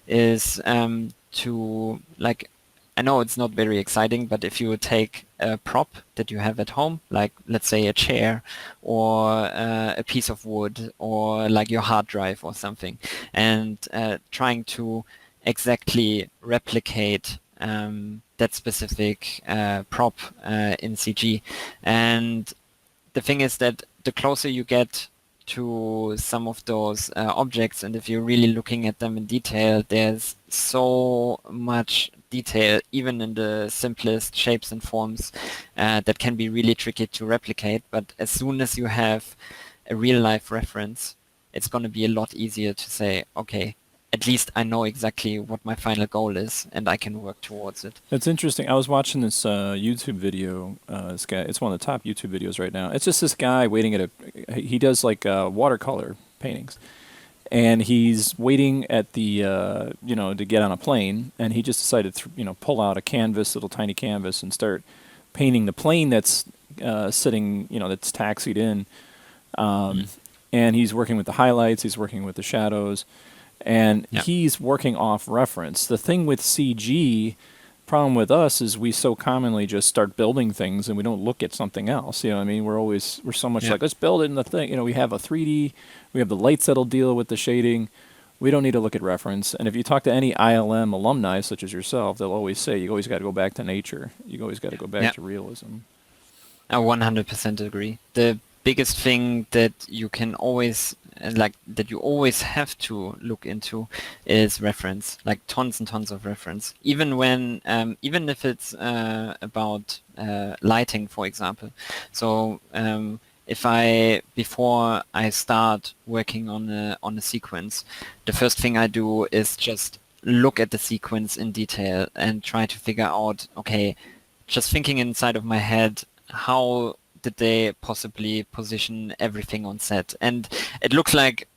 is to, like, I know it's not very exciting, but if you take a prop that you have at home, like let's say a chair or a piece of wood or like your hard drive or something, and trying to exactly replicate that specific prop in CG. And the thing is that the closer you get to some of those objects, and if you're really looking at them in detail, there's so much detail, even in the simplest shapes and forms, that can be really tricky to replicate. But as soon as you have a real life reference, it's going to be a lot easier to say, okay, at least I know exactly what my final goal is, and I can work towards it. That's interesting. I was watching this YouTube video. This guy, it's one of the top YouTube videos right now. It's just this guy waiting at he does like watercolor paintings, and he's waiting at the to get on a plane, and he just decided to pull out a canvas, little tiny canvas, and start painting the plane that's sitting, that's taxied in, and he's working with the highlights, he's working with the shadows. And he's working off reference. The thing with CG, problem with us is we so commonly just start building things and we don't look at something else. I mean, we're so much like, let's build it in the thing. We have a 3D, we have the lights that'll deal with the shading. We don't need to look at reference. And if you talk to any ILM alumni, such as yourself, they'll always say, you always got to go back to nature. You always got to go back to realism. I 100% agree. The biggest thing that you can always that you always have to look into is reference, like tons and tons of reference. Even when, even if it's about lighting, for example. So before I start working on a sequence, the first thing I do is just look at the sequence in detail and try to figure out, okay, just thinking inside of my head, how did they possibly position everything on set? And it looks like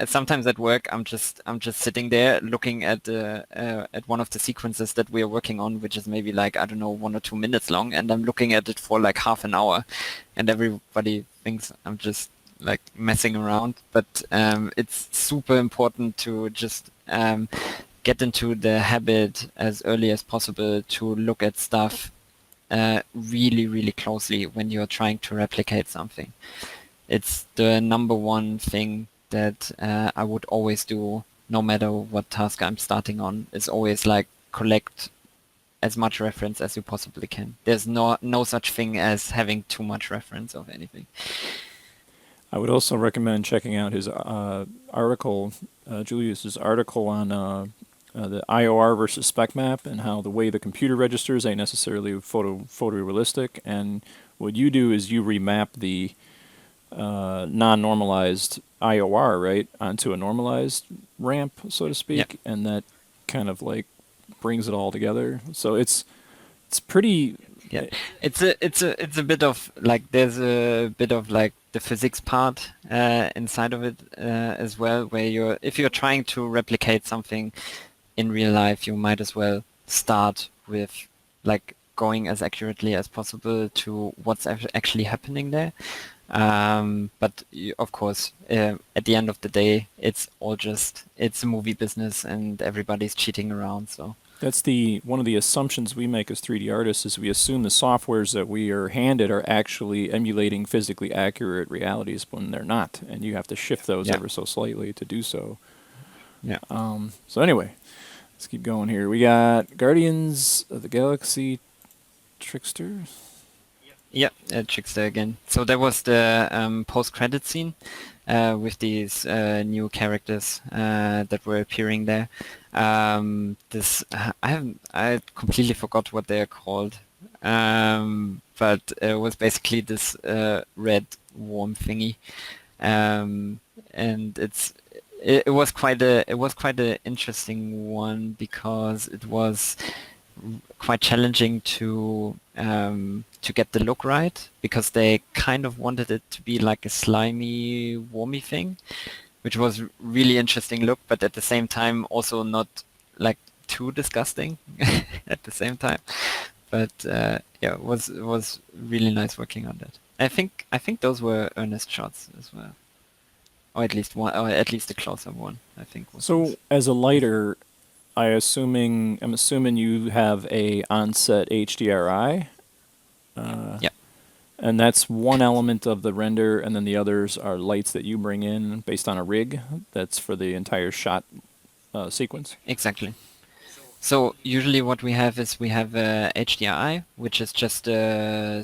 sometimes at work I'm just sitting there looking at one of the sequences that we are working on, which is maybe like, I don't know, 1 or 2 minutes long, and I'm looking at it for like half an hour, and everybody thinks I'm just like messing around. But it's super important to just get into the habit as early as possible to look at stuff really, really closely when you're trying to replicate something. It's the number one thing that I would always do no matter what task I'm starting on, is always like collect as much reference as you possibly can. There's no such thing as having too much reference of anything. I would also recommend checking out his article, Julius's article on the IOR versus spec map and how the way the computer registers ain't necessarily photorealistic. And what you do is you remap the non-normalized IOR, right, onto a normalized ramp, so to speak, and that kind of like brings it all together. So it's pretty. Yeah, it's a bit of like there's a bit of like the physics part inside of it as well, where if you're trying to replicate something in real life, you might as well start with like going as accurately as possible to what's actually happening there. But of course, at the end of the day, it's a movie business and everybody's cheating around. So that's one of the assumptions we make as 3D artists is we assume the softwares that we are handed are actually emulating physically accurate realities when they're not, and you have to shift those ever so slightly to do so. Yeah. So anyway, let's keep going here. We got Guardians of the Galaxy Trickster. Yeah, Trickster again. So there was the post-credit scene with these new characters that were appearing there. I completely forgot what they are called, but it was basically this red worm thingy, and it was quite an interesting one because it was quite challenging to get the look right, because they kind of wanted it to be like a slimy, wormy thing, which was really interesting look, but at the same time also not like too disgusting at the same time. But it was really nice working on that. I think those were earnest shots as well, or at least one, or at least a close-up one. I think. So as a lighter, I'm assuming you have a on-set HDRI. Yeah. And that's one element of the render, and then the others are lights that you bring in based on a rig that's for the entire shot sequence. Exactly. So usually what we have is we have a HDRI, which is just a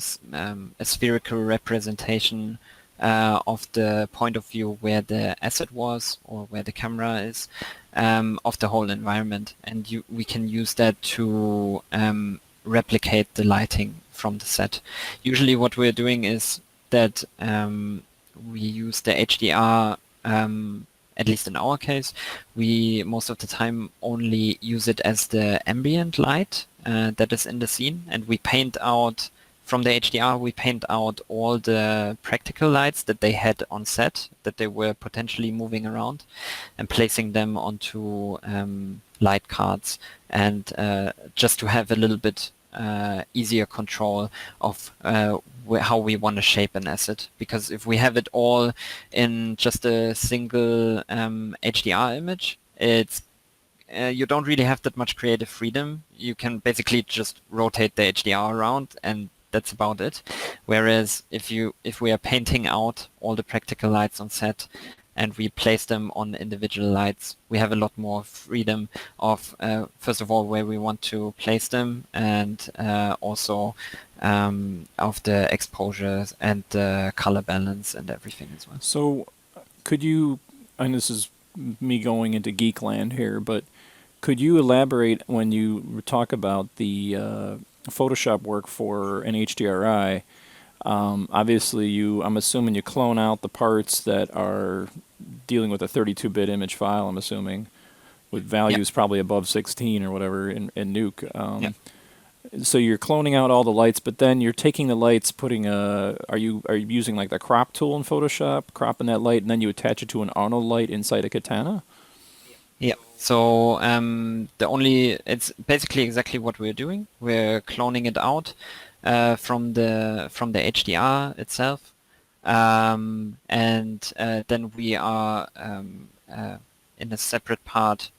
spherical representation of the point of view where the asset was or where the camera is of the whole environment, and we can use that to replicate the lighting from the set. Usually what we're doing is that we use the HDR, at least in our case, we most of the time only use it as the ambient light that is in the scene, and we paint out, from the HDR, we paint out all the practical lights that they had on set, that they were potentially moving around, and placing them onto light cards, and just to have a little bit easier control of how we want to shape an asset. Because if we have it all in just a single HDR image, it's you don't really have that much creative freedom. You can basically just rotate the HDR around and that's about it. Whereas if we are painting out all the practical lights on set and we place them on individual lights, we have a lot more freedom of, first of all, where we want to place them, and also of the exposures and the color balance and everything as well. So could you, and this is me going into geek land here, but could you elaborate when you talk about the Photoshop work for an HDRI? Obviously, I'm assuming you clone out the parts that are dealing with a 32-bit image file, I'm assuming, with values probably above 16 or whatever in Nuke. So you're cloning out all the lights, but then you're taking the lights, are you using like the crop tool in Photoshop, cropping that light, and then you attach it to an Arnold light inside a Katana? Yeah. So it's basically exactly what we're doing. We're cloning it out from the HDR itself, and then we are in a separate part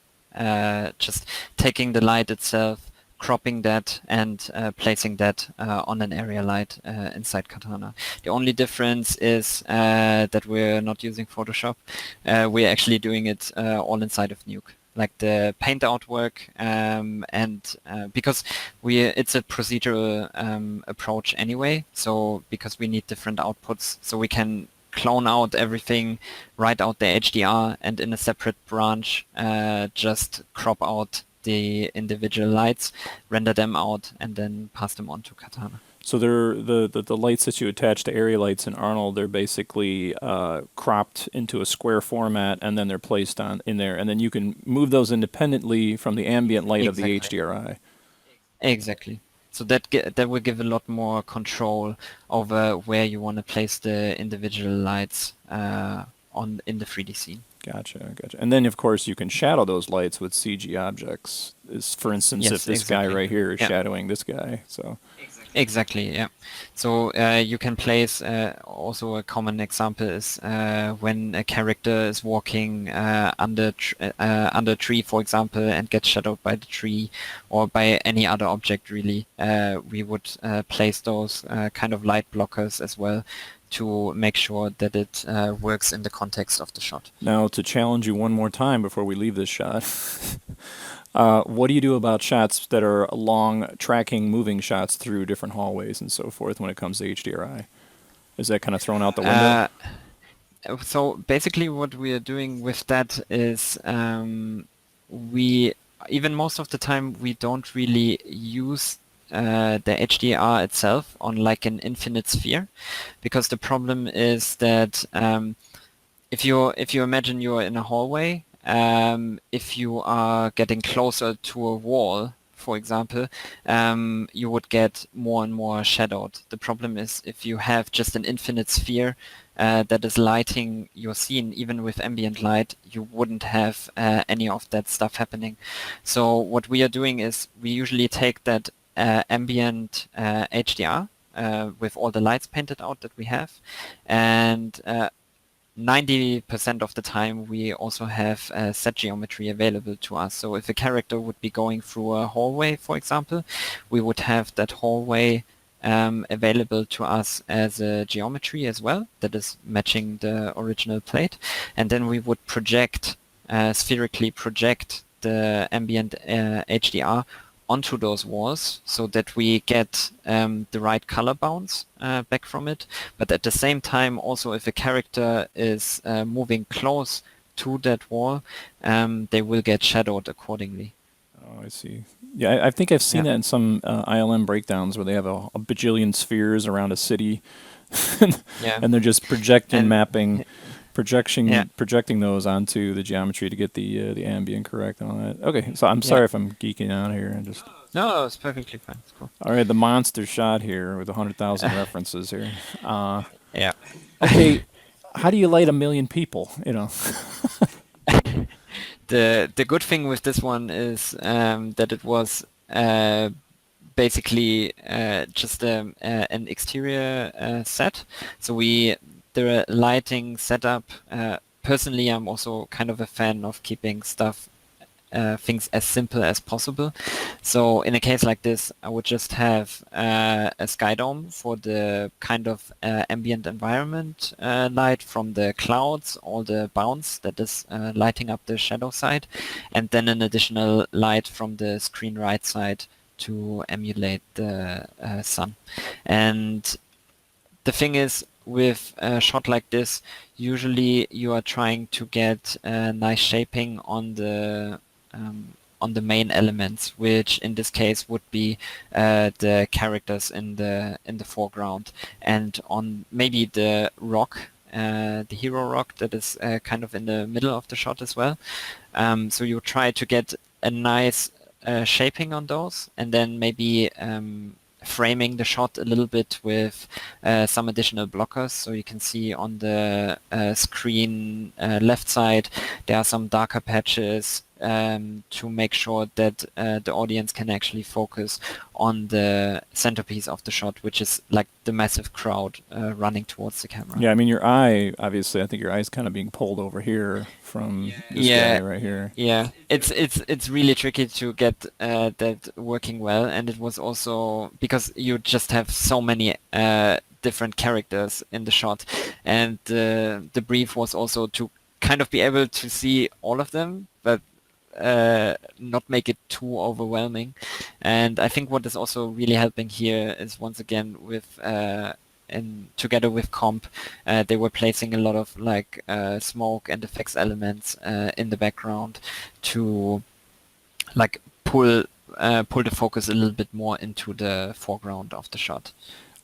just taking the light itself, cropping that and placing that on an area light inside Katana. The only difference is that we're not using Photoshop. We're actually doing it all inside of Nuke, like the paint artwork, and because it's a procedural approach anyway, so because we need different outputs, so we can clone out everything, write out the HDR, and in a separate branch just crop out the individual lights, render them out, and then pass them on to Katana. So they're the lights that you attach to area lights in Arnold, they're basically cropped into a square format, and then they're placed in there, and then you can move those independently from the ambient light of the Exactly. HDRI. Exactly. So that will give a lot more control over where you want to place the individual lights in the 3D scene. Gotcha. And then, of course, you can shadow those lights with CG objects. For instance, Yes, if this exactly. guy right here is Yeah. shadowing this guy. So Exactly, yeah. So you can place, also a common example is when a character is walking under a tree, for example, and gets shadowed by the tree or by any other object, really. We would place those kind of light blockers as well to make sure that it works in the context of the shot. now, to challenge you one more time before we leave this shot, what do you do about shots that are long, tracking, moving shots through different hallways and so forth when it comes to HDRI? Is that kind of thrown out the window? So basically what we are doing with that is we, even most of the time, we don't really use the HDR itself on like an infinite sphere, because the problem is that if you imagine you're in a hallway, if you are getting closer to a wall, for example, you would get more and more shadowed. The problem is if you have just an infinite sphere that is lighting your scene, even with ambient light, you wouldn't have any of that stuff happening. So what we are doing is we usually take that ambient HDR with all the lights painted out that we have, and 90% of the time we also have set geometry available to us. So if a character would be going through a hallway, for example, we would have that hallway available to us as a geometry as well that is matching the original plate, and then we would spherically project the ambient HDR onto those walls so that we get the right color bounce back from it. But at the same time, also if a character is moving close to that wall, they will get shadowed accordingly. Oh, I see. Yeah, I think I've seen Yeah. that in some ILM breakdowns where they have a bajillion spheres around a city, Yeah. and they're just projecting, And- mapping, Yeah. projecting those onto the geometry to get the ambient correct and all that. Okay, so I'm sorry if I'm geeking out here. I just No, it's perfectly fine. It's cool. all right, the monster shot here with 100,000 references here. Yeah. Okay, how do you light 1,000,000 people? You know. The good thing with this one is that it was basically just an exterior set. So the lighting setup. Personally, I'm also kind of a fan of keeping things as simple as possible. So in a case like this, I would just have a sky dome for the kind of ambient environment light from the clouds, all the bounce that is lighting up the shadow side, and then an additional light from the screen right side to emulate the sun. And the thing is, with a shot like this, usually you are trying to get a nice shaping on the main elements, which in this case would be the characters in the foreground, and on maybe the rock, the hero rock that is kind of in the middle of the shot as well. So you try to get a nice shaping on those, and then maybe framing the shot a little bit with some additional blockers. So you can see on the screen left side there are some darker patches to make sure that the audience can actually focus on the centerpiece of the shot, which is like the massive crowd running towards the camera. Yeah, I mean your eye. Obviously, I think your eye's kind of being pulled over here from this guy right here. Yeah, it's really tricky to get that working well, and it was also because you just have so many different characters in the shot, and the brief was also to kind of be able to see all of them, but not make it too overwhelming. And I think what is also really helping here is once again with and together with comp, they were placing a lot of like smoke and effects elements in the background to like pull the focus a little bit more into the foreground of the shot.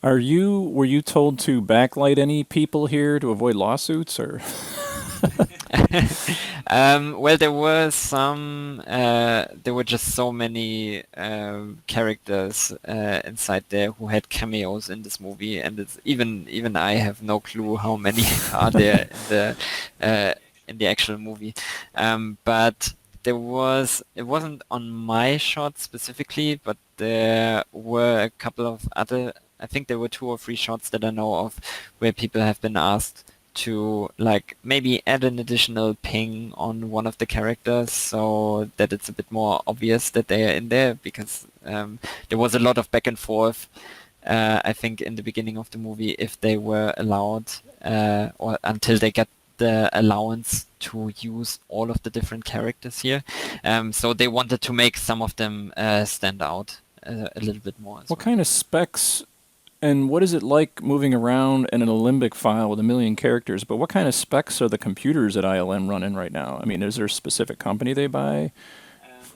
Were you told to backlight any people here to avoid lawsuits, or? Well, there were some. There were just so many characters inside there who had cameos in this movie, and it's even I have no clue how many are there in the actual movie. But there was. It wasn't on my shot specifically, but there were a couple of other. I think there were 2 or 3 shots that I know of where people have been asked to like maybe add an additional ping on one of the characters so that it's a bit more obvious that they are in there, because there was a lot of back and forth I think in the beginning of the movie if they were allowed or until they get the allowance to use all of the different characters here, so they wanted to make some of them stand out a little bit more as What well. kind of specs and what is it like moving around in an Alembic file with 1 million characters? But what kind of specs are the computers at ILM running right now? I mean, is there a specific company they buy?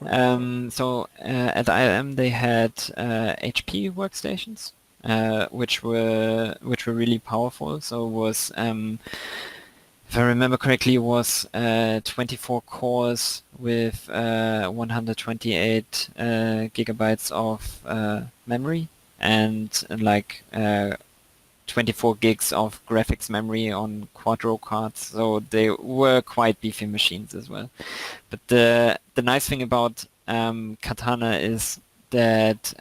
So at ILM they had HP workstations, which were really powerful. So it was, if I remember correctly, it was 24 cores with 128 gigabytes of memory, and like 24 gigs of graphics memory on Quadro cards. So they were quite beefy machines as well. But the nice thing about Katana is that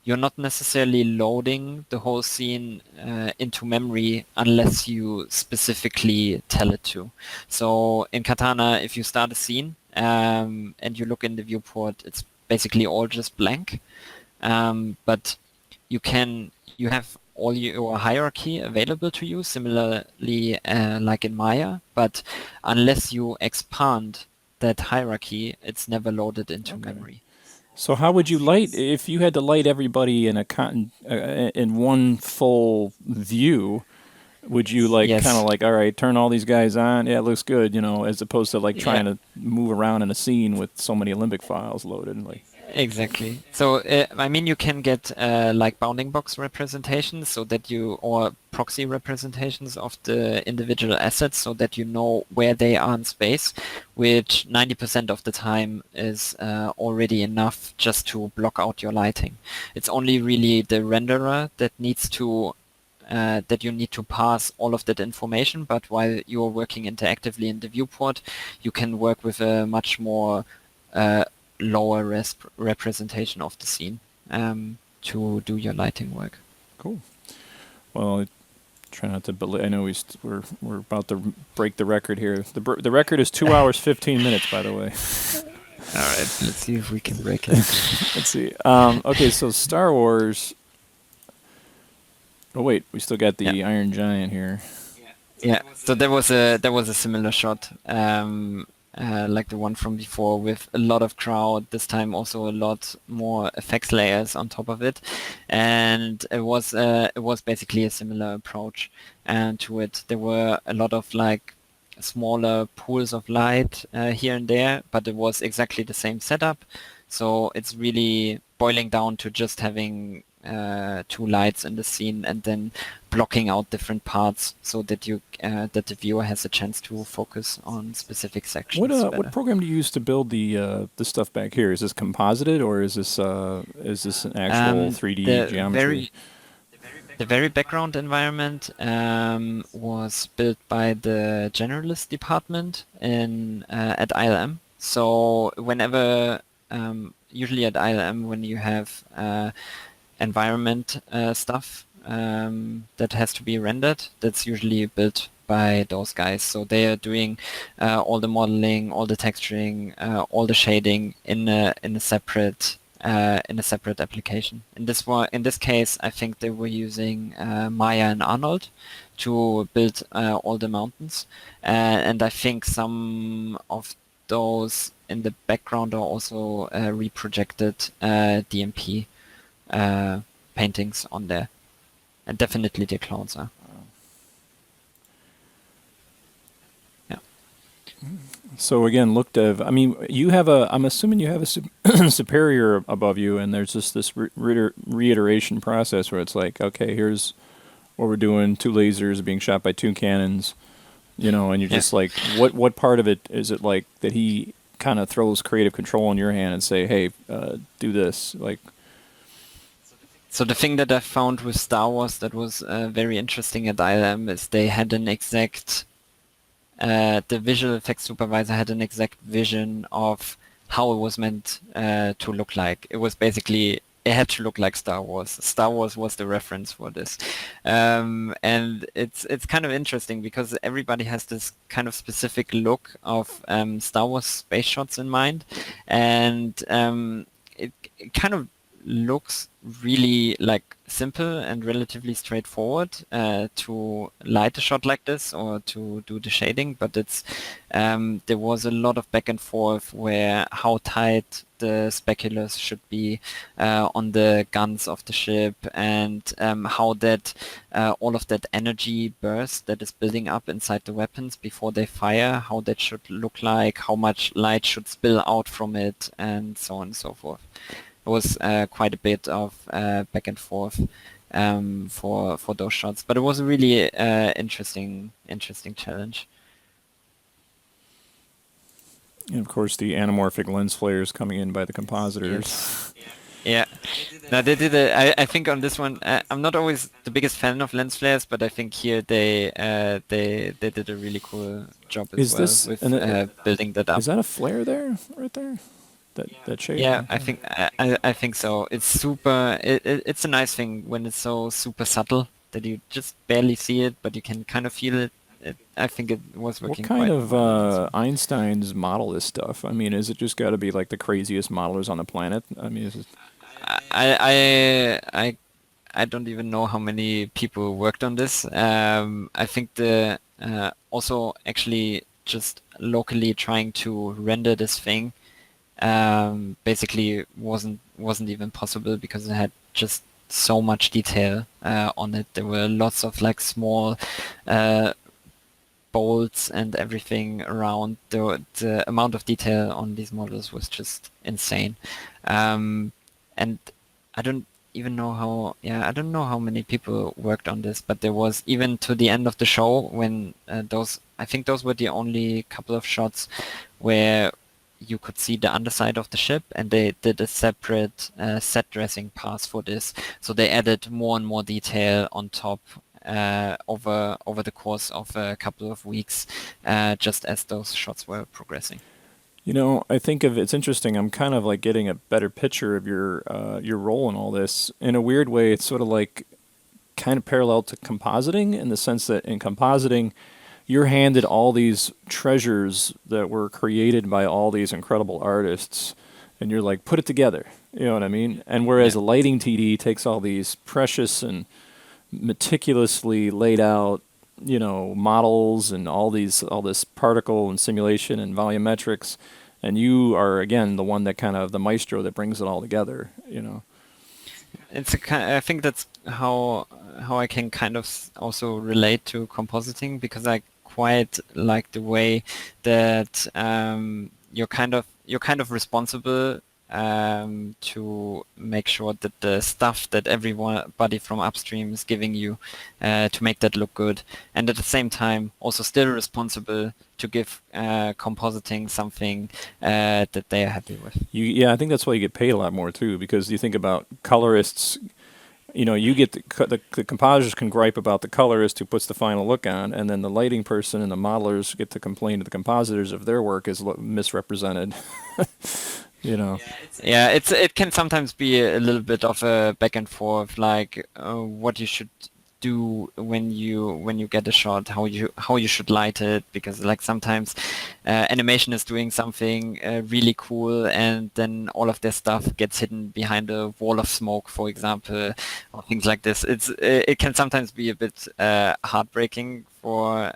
you're not necessarily loading the whole scene into memory unless you specifically tell it to. So in Katana, if you start a scene and you look in the viewport, it's basically all just blank. But you have all your hierarchy available to you, similarly like in Maya, but unless you expand that hierarchy, it's never loaded into memory. So how would you light if you had to light everybody in in one full view? Would you like Yes. kind of like, all right, turn all these guys on? Yeah, it looks good, as opposed to like Yeah. trying to move around in a scene with so many Alembic files loaded. Like, Exactly. So, I mean, you can get like bounding box representations so that or proxy representations of the individual assets so that you know where they are in space, which 90% of the time is already enough just to block out your lighting. It's only really the renderer that needs to that you need to pass all of that information, but while you're working interactively in the viewport, you can work with a much more lower representation of the scene to do your lighting work. cool. Well, I try not to. I know we're about to break the record here. The record is 2 hours 15 minutes, by the way. All right, let's see if we can break it. Let's see. Okay, so Star Wars. Oh wait, we still got the Iron Giant here. Yeah, so there was a similar shot, like the one from before, with a lot of crowd. This time also a lot more effects layers on top of it, and it was basically a similar approach. And to it, there were a lot of like smaller pools of light here and there, but it was exactly the same setup. So it's really boiling down to just having 2 lights in the scene and then blocking out different parts so that that the viewer has a chance to focus on specific sections. What program do you use to build the stuff back here? Is this composited or is this an actual 3D geometry? The very background environment was built by the generalist department at ILM. So whenever, usually at ILM, when you have environment stuff that has to be rendered, that's usually built by those guys. So they are doing all the modeling, all the texturing, all the shading in a separate application. In this case, I think they were using Maya and Arnold to build all the mountains, and I think some of those in the background are also reprojected DMP paintings on there, and definitely the clouds are. Yeah. So again, look, Dev. I mean, you have a. I'm assuming you have a superior above you, and there's just this reiteration process where it's like, okay, here's what we're doing: 2 lasers being shot by 2 cannons, you know, and you're Yeah. just like, what part of it is it like that he kind of throws creative control in your hand and say, hey, do this, like. So the thing that I found with Star Wars that was very interesting at ILM is they had an exact, the visual effects supervisor had an exact vision of how it was meant to look like. It was basically, it had to look like Star Wars. Star Wars was the reference for this. And it's kind of interesting because everybody has this kind of specific look of Star Wars space shots in mind. And it kind of looks really like simple and relatively straightforward to light a shot like this or to do the shading, but it's there was a lot of back and forth where how tight the speculars should be on the guns of the ship, and how that all of that energy burst that is building up inside the weapons before they fire, how that should look like, how much light should spill out from it, and so on and so forth. It was quite a bit of back and forth for those shots, but it was a really interesting challenge. And of course, the anamorphic lens flares coming in by the compositors. Yeah. Now they did I think on this one, I'm not always the biggest fan of lens flares, but I think here they did a really cool job as Is well this with building that up. Is that a flare there, right there? That shape? Yeah, I think so. It's super. It's a nice thing when it's so super subtle that you just barely see it, but you can kind of feel it. I think it was What working kind quite of well. Einstein's model this stuff? I mean, is it just got to be like the craziest modelers on the planet? I mean, is it, I don't even know how many people worked on this. I think the also actually just locally trying to render this thing basically wasn't even possible because it had just so much detail on it. There were lots of like small bolts and everything around. The amount of detail on these models was just insane. And I don't even know how, I don't know how many people worked on this, but there was even to the end of the show when I think those were the only couple of shots where you could see the underside of the ship, and they did a separate set dressing pass for this. So they added more and more detail on top over the course of a couple of weeks, just as those shots were progressing. you know, I think of it's interesting. I'm kind of like getting a better picture of your role in all this. In a weird way, it's sort of like kind of parallel to compositing in the sense that in compositing, you're handed all these treasures that were created by all these incredible artists, and you're like, put it together. You know what I mean? And whereas Yeah. a lighting TD takes all these precious and meticulously laid out, you know, models and all this particle and simulation and volumetrics, and you are again the one that kind of the maestro that brings it all together. You know. I think that's how I can kind of also relate to compositing, because I quite like the way that you're kind of responsible to make sure that the stuff that everybody from upstream is giving you to make that look good, and at the same time also still responsible to give compositing something that they are happy with. Yeah, I think that's why you get paid a lot more too, because you think about colorists you get the compositors can gripe about the colorist who puts the final look on, and then the lighting person and the modelers get to complain to the compositors if their work is misrepresented. you know. Yeah, it can sometimes be a little bit of a back and forth, like what you should do when you get a shot, how you should light it, because like sometimes animation is doing something really cool, and then all of their stuff gets hidden behind a wall of smoke, for example, or things like this. It can sometimes be a bit heartbreaking for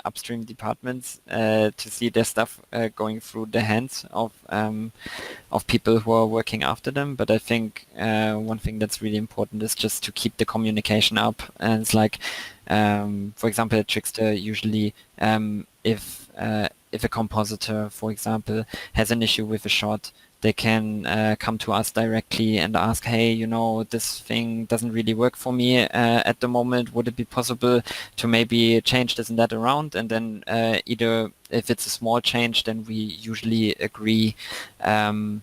upstream departments to see their stuff going through the hands of people who are working after them. But I think one thing that's really important is just to keep the communication up. And it's like, for example, at Trickster, usually if a compositor, for example, has an issue with a shot, they can come to us directly and ask, hey, this thing doesn't really work for me at the moment. Would it be possible to maybe change this and that around? And then either if it's a small change, then we usually agree like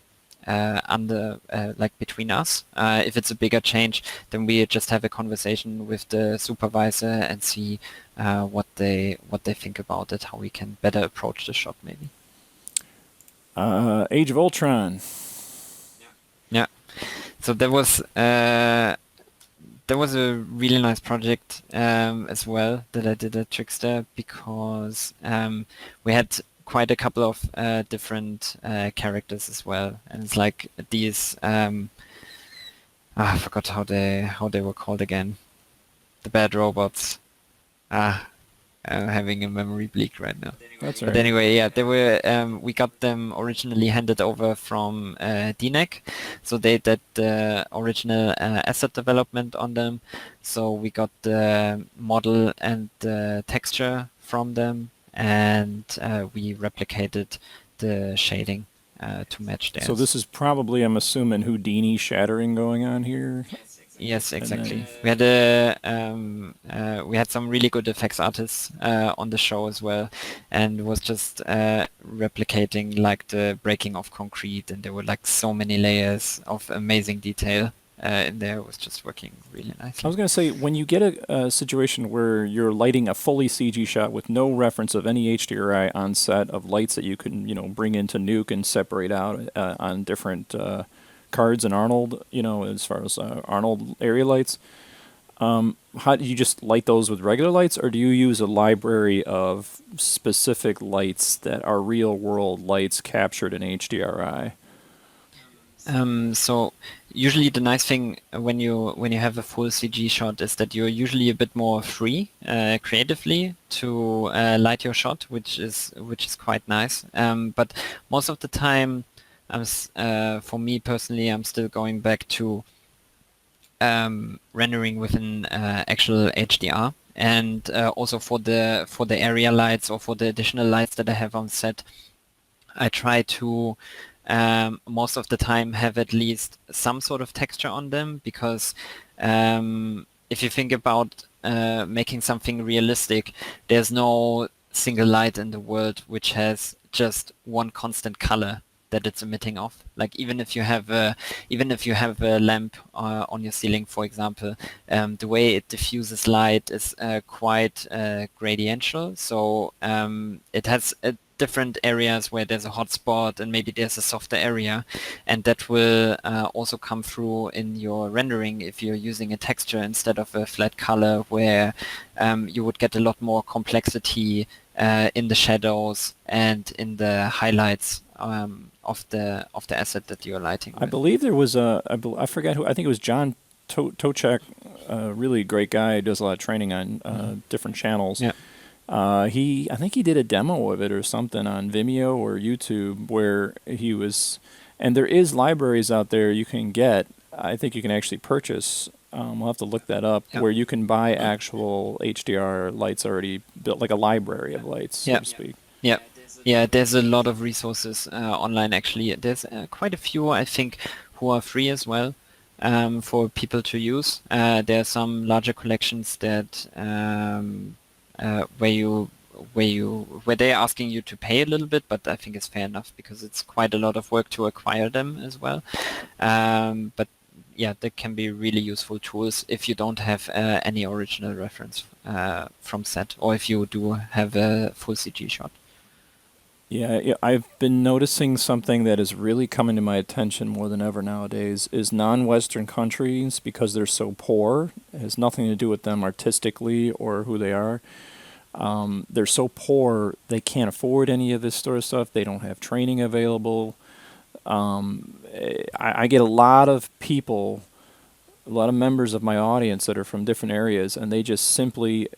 between us. If it's a bigger change, then we just have a conversation with the supervisor and see what they think about it, how we can better approach the shot maybe. Age of Ultron. Yeah. So there was a really nice project as well that I did at Trickster, because we had quite a couple of different characters as well, and it's like these I forgot how they were called again. The bad robots. I'm having a memory bleak right now. That's all right. But anyway, yeah, they were. We got them originally handed over from DNEG, so they did the original asset development on them. So we got the model and the texture from them, and we replicated the shading to match theirs. So this is probably, I'm assuming, Houdini shattering going on here. Yes, exactly. We had we had some really good effects artists on the show as well, and was just replicating like the breaking of concrete, and there were like so many layers of amazing detail in there. It was just working really nicely. I was going to say, when you get a situation where you're lighting a fully CG shot with no reference of any HDRI on set of lights that you can bring into Nuke and separate out on different cards and Arnold, as far as Arnold area lights, how do you just light those with regular lights, or do you use a library of specific lights that are real world lights captured in HDRI? So usually the nice thing when you have a full CG shot is that you're usually a bit more free creatively to light your shot, which is quite nice. But most of the time, for me personally, I'm still going back to rendering with an actual HDR, and also for the area lights or for the additional lights that I have on set, I try to most of the time have at least some sort of texture on them, because if you think about making something realistic, there's no single light in the world which has just one constant color that it's emitting off. Like even if you have a lamp on your ceiling, for example, the way it diffuses light is quite gradiential. So it has different areas where there's a hot spot and maybe there's a softer area, and that will also come through in your rendering if you're using a texture instead of a flat color, where you would get a lot more complexity in the shadows and in the highlights of the asset that you're lighting with. I believe there was I forget who, I think it was John Tochek, a really great guy, does a lot of training on different channels. Yeah. I think he did a demo of it or something on Vimeo or YouTube, where he was, and there is libraries out there you can get. I think you can actually purchase. We'll have to look that up, where you can buy actual HDR lights already built, like a library of lights, so to speak. Yeah. Yeah, there's a lot of resources online actually. There's quite a few, I think, who are free as well for people to use. There are some larger collections that where they're asking you to pay a little bit, but I think it's fair enough because it's quite a lot of work to acquire them as well. But yeah, that can be really useful tools if you don't have any original reference from set, or if you do have a full CG shot. Yeah, I've been noticing something that is really coming to my attention more than ever nowadays is non-Western countries, because they're so poor. It has nothing to do with them artistically or who they are. They're so poor, they can't afford any of this sort of stuff. They don't have training available. I get a lot of people, a lot of members of my audience that are from different areas, and they just simply,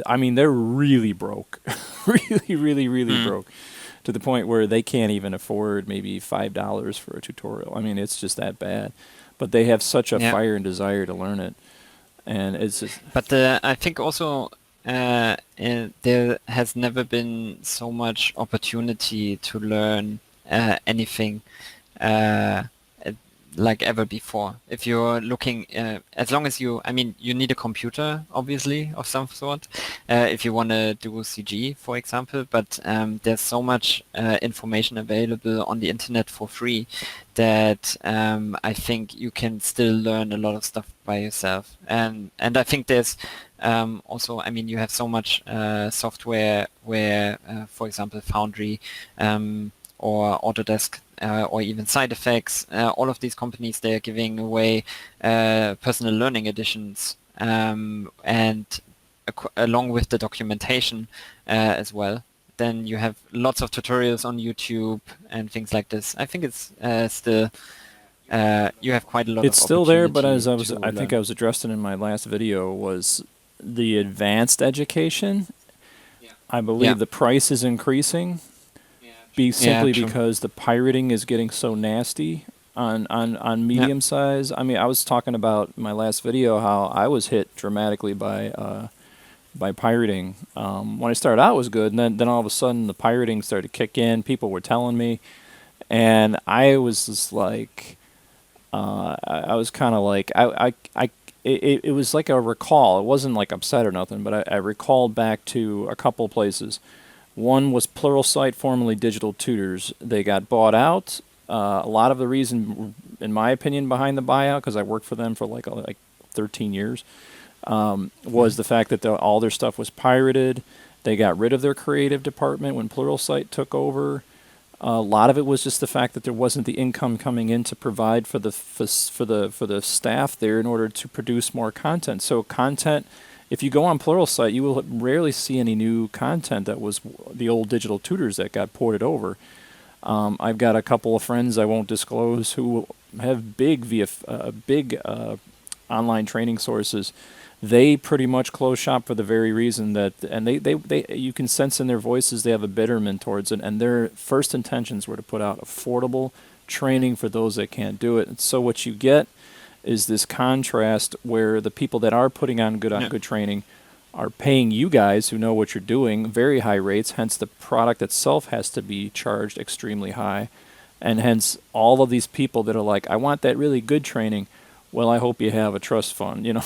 I mean, they're really broke, really broke, to the point where they can't even afford maybe $5 for a tutorial. I mean, it's just that bad. But they have such a fire and desire to learn it, and it's just. But I think also there has never been so much opportunity to learn anything like ever before. If you're looking, as long as you, I mean, you need a computer, obviously, of some sort, if you want to do CG, for example, but there's so much information available on the internet for free that I think you can still learn a lot of stuff by yourself. And I think there's also, I mean, you have so much software where, for example, Foundry or Autodesk or even Side Effects, all of these companies, they're giving away personal learning editions and along with the documentation as well. Then you have lots of tutorials on YouTube and things like this. I think it's still, you have quite a lot of It's still there, but as opportunity I to think learn. I was addressing in my last video, was the advanced education. I believe the price is increasing, simply true. because the pirating is getting so nasty on medium size. I mean, I was talking about in my last video how I was hit dramatically by pirating. When I started out, it was good, and then all of a sudden the pirating started to kick in. People were telling me, and I was just like, I was kind of like, it was like a recall. It wasn't like upset or nothing, but I recalled back to a couple places. One was Pluralsight, formerly Digital Tutors. They got bought out. A lot of the reason, in my opinion, behind the buyout, because I worked for them for like 13 years, was the fact that all their stuff was pirated. They got rid of their creative department when Pluralsight took over. A lot of it was just the fact that there wasn't the income coming in to provide for the staff there in order to produce more content. So content, if you go on Pluralsight, you will rarely see any new content that was the old Digital Tutors that got ported over. I've got a couple of friends I won't disclose who have big online training sources. They pretty much close shop for the very reason that, and they you can sense in their voices they have a bitterment towards it, and their first intentions were to put out affordable training for those that can't do it. And so what you get is this contrast where the people that are putting on good training are paying you guys who know what you're doing very high rates, hence the product itself has to be charged extremely high, and hence all of these people that are like, I want that really good training. Well, I hope you have a trust fund, you know.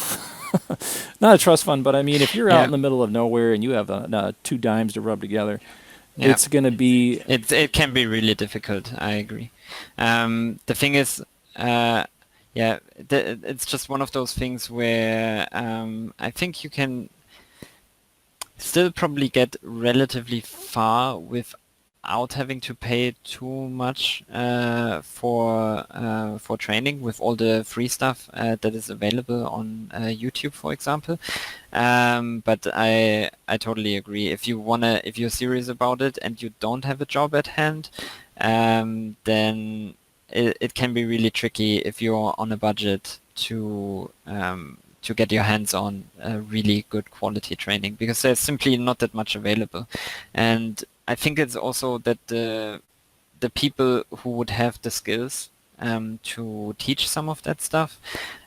Not a trust fund, but I mean, if you're out in the middle of nowhere and you have 2 dimes to rub together, it's going to be... It can be really difficult, I agree. The thing is, it's just one of those things where I think you can still probably get relatively far without having to pay too much for training with all the free stuff that is available on YouTube, for example. But I totally agree. If you're serious about it and you don't have a job at hand, then it can be really tricky if you're on a budget to get your hands on really good quality training, because there's simply not that much available. And I think it's also that the people who would have the skills to teach some of that stuff,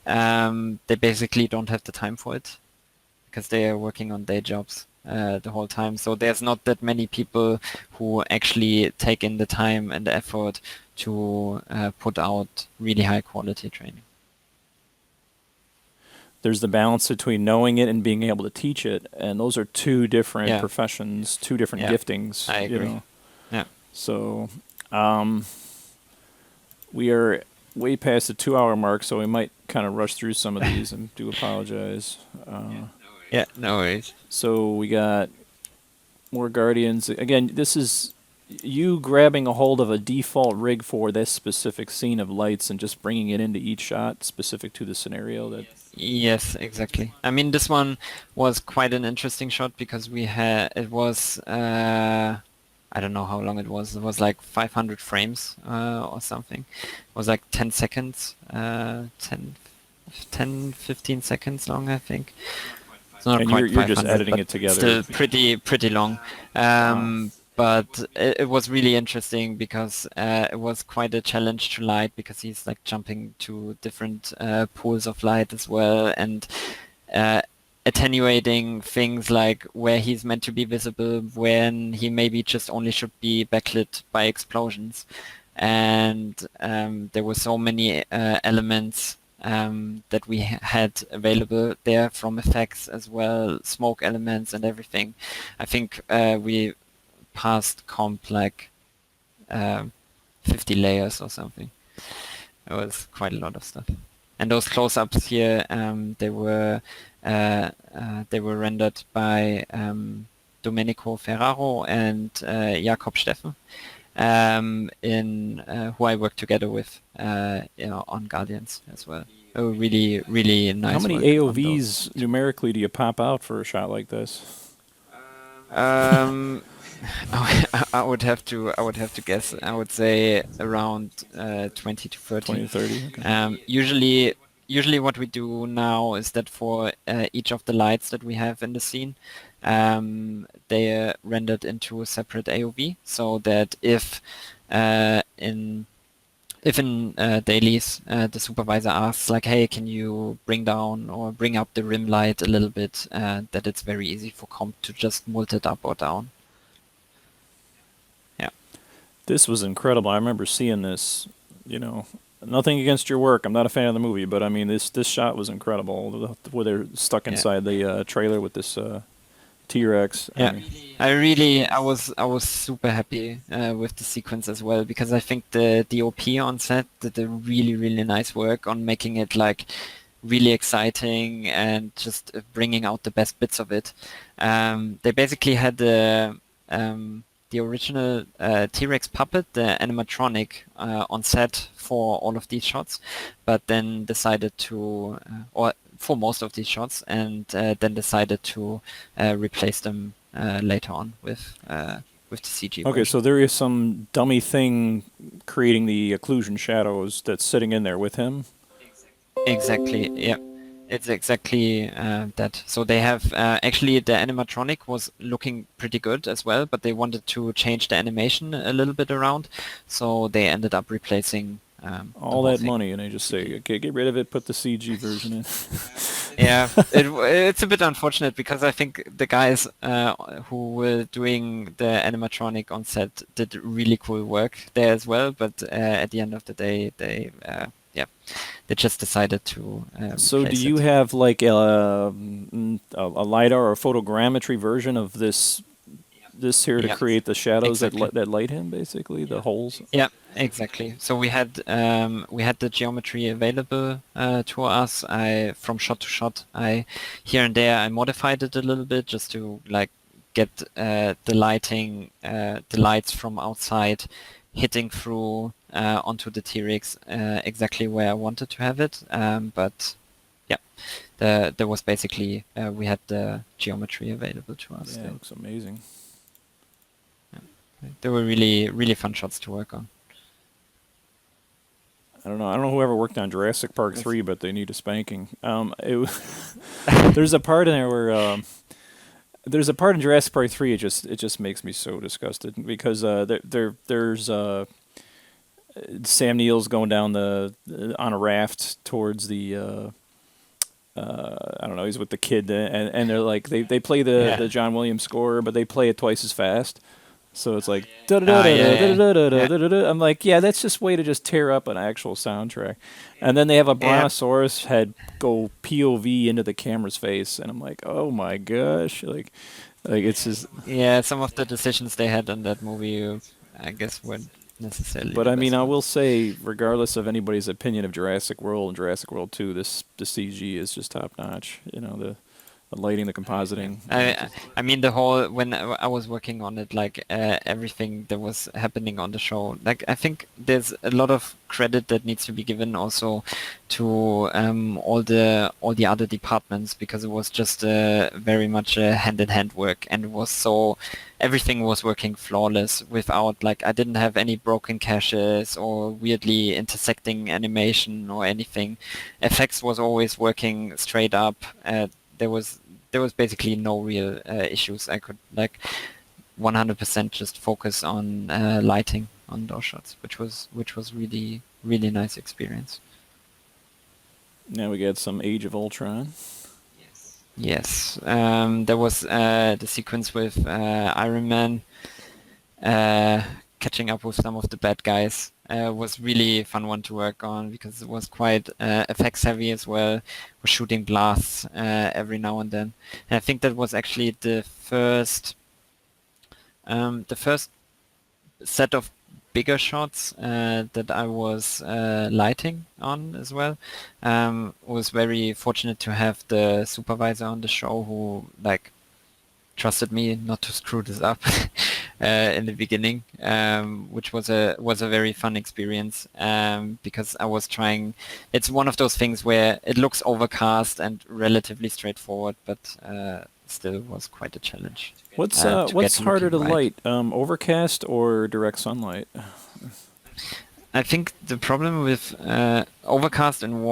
they basically don't have the time for it because they are working on day jobs the whole time. So there's not that many people who actually take in the time and the effort to put out really high quality training. There's the balance between knowing it and being able to teach it, and those are 2 different professions, 2 different giftings. I agree. You know? Yeah. So we are way past the 2-hour mark, so we might kind of rush through some of these and do apologize. Yeah, no worries. So we got more Guardians. Again, this is you grabbing a hold of a default rig for this specific scene of lights and just bringing it into each shot specific to the scenario. That Yes, exactly. I mean, this one was quite an interesting shot because we had it was I don't know how long it was. It was like 500 frames or something. It was like 10 seconds, 15 seconds long, I think. It's not and quite you're just 500, editing but it together. still pretty long. But it was really interesting because it was quite a challenge to light because he's like jumping to different pools of light as well, and attenuating things like where he's meant to be visible when he maybe just only should be backlit by explosions. And there were so many elements that we had available there from effects as well, smoke elements and everything. I think we passed comp like 50 layers or something. It was quite a lot of stuff. And those close-ups here, they were rendered by Domenico Ferraro and Jakob Steffen, who I worked together with on Guardians as well. They were really, really nice. How many work on AOVs numerically do you pop out for a shot like this? I would have to guess. I would say around 20 to 30. 20 to 30. Okay. Usually what we do now is that for each of the lights that we have in the scene, they are rendered into a separate AOV, so that if in dailies the supervisor asks like, hey, can you bring down or bring up the rim light a little bit, that it's very easy for comp to just mult it up or down. Yeah. This was incredible. I remember seeing this, nothing against your work. I'm not a fan of the movie, but I mean, this shot was incredible. Where they're stuck inside the trailer with this T-Rex. Yeah, I was super happy with the sequence as well, because I think the DOP on set did a really, really nice work on making it like really exciting and just bringing out the best bits of it. They basically had the original T-Rex puppet, the animatronic, on set for all of these shots, but then decided to, or for most of these shots, and then decided to replace them later on with the CG. Okay, version. so there is some dummy thing creating the occlusion shadows that's sitting in there with him. Exactly, yeah. It's exactly that. So they have actually the animatronic was looking pretty good as well, but they wanted to change the animation a little bit around, so they ended up replacing all that money, and they just say, okay, get rid of it, put the CG version in. Yeah, it's a bit unfortunate because I think the guys who were doing the animatronic on set did really cool work there as well, but at the end of the day, they just decided to. So do you have like a LiDAR or a photogrammetry version of this here to create the shadows that light him, basically, the holes? Yeah, exactly. So we had the geometry available to us. From shot to shot, here and there I modified it a little bit just to like get the lights from outside hitting through onto the T-Rex exactly where I wanted to have it. But yeah, there was basically we had the geometry available to us. Yeah, it looks amazing. They were really, really fun shots to work on. I don't know whoever worked on Jurassic Park 3, but they need a spanking. There's a part in there where there's a part in Jurassic Park 3. It just makes me so disgusted because there's Sam Neill's going down on a raft towards the I don't know, he's with the kid, and they're like they play the John Williams score, but they play it twice as fast. So it's like I'm like, yeah, that's just way to just tear up an actual soundtrack. And then they have a brontosaurus head go POV into the camera's face, and I'm like, oh my gosh, like it's just some of the decisions they had on that movie, I guess, were necessarily. But the I mean, best I one. will say, regardless of anybody's opinion of Jurassic World and Jurassic World 2, the CG is just top notch. You know, the lighting, the Yeah. compositing. I mean the whole when I was working on it, like everything that was happening on the show, like I think there's a lot of credit that needs to be given also to all the other departments, because it was just very much a hand-in-hand work, and it was so everything was working flawless without, like, I didn't have any broken caches or weirdly intersecting animation or anything. FX was always working straight up. There was basically no real issues. I could, like, 100% just focus on lighting on those shots, which was really nice experience. Now we got some Age of Ultron. Yes, there was the sequence with Iron Man catching up with some of the bad guys. Was really a fun one to work on because it was quite effects heavy as well. We're shooting blasts every now and then. And I think that was actually the first set of bigger shots that I was lighting on as well. Was very fortunate to have the supervisor on the show who, like, trusted me not to screw this up in the beginning, which was a very fun experience, because I was trying. It's one of those things where it looks overcast and relatively straightforward, but still was quite a challenge. What's to get what's harder to looking right. light, overcast or direct sunlight? I think the problem with overcast on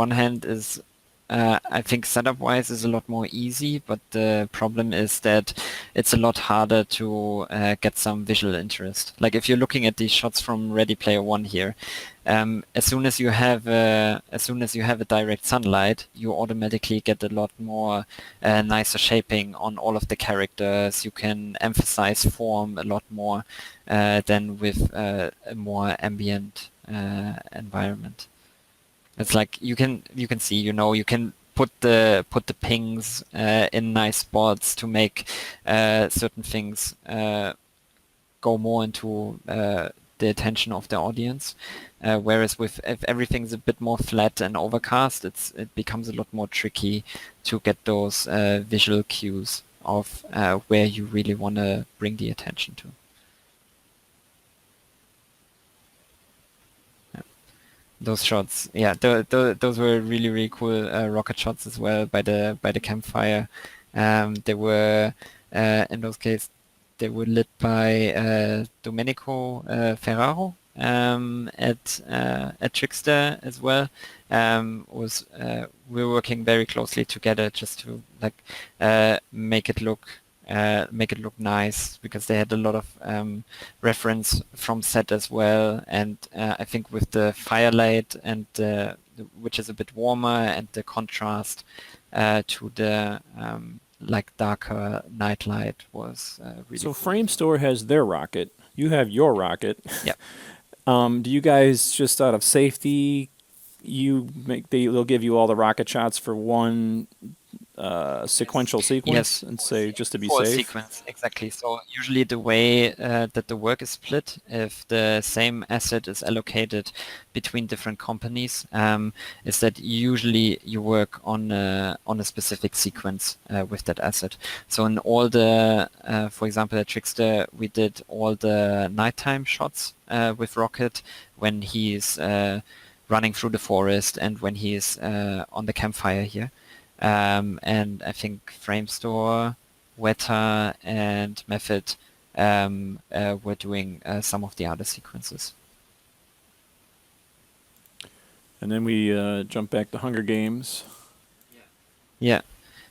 one hand is, I think setup-wise is a lot more easy, but the problem is that it's a lot harder to get some visual interest. Like if you're looking at these shots from Ready Player One here, as soon as you have a direct sunlight, you automatically get a lot more nicer shaping on all of the characters. You can emphasize form a lot more than with a more ambient environment. It's like you can see, you can put the pings in nice spots to make certain things go more into the attention of the audience. Whereas if everything's a bit more flat and overcast, it becomes a lot more tricky to get those visual cues of where you really want to bring the attention to. Those shots, yeah, those were really cool rocket shots as well by the campfire. They were in those cases they were lit by Domenico Ferraro at Trickster as well. We were working very closely together just to, like, make it look nice, because they had a lot of reference from set as well. And I think with the firelight and which is a bit warmer, and the contrast to the like darker nightlight was really So cool. Framestore has their rocket. You have your rocket. Yep. Do you guys, just out of safety, they'll give you all the rocket shots for one sequential sequence, Yes. and say just to be For a safe? sequence, exactly. So usually the way that the work is split, if the same asset is allocated between different companies, is that usually you work on a specific sequence with that asset. So in all the, for example, at Trickster, we did all the nighttime shots with Rocket when he's running through the forest and when he's on the campfire here. And I think Framestore, Weta, and Method were doing some of the other sequences. And then we jump back to Hunger Games. Yeah.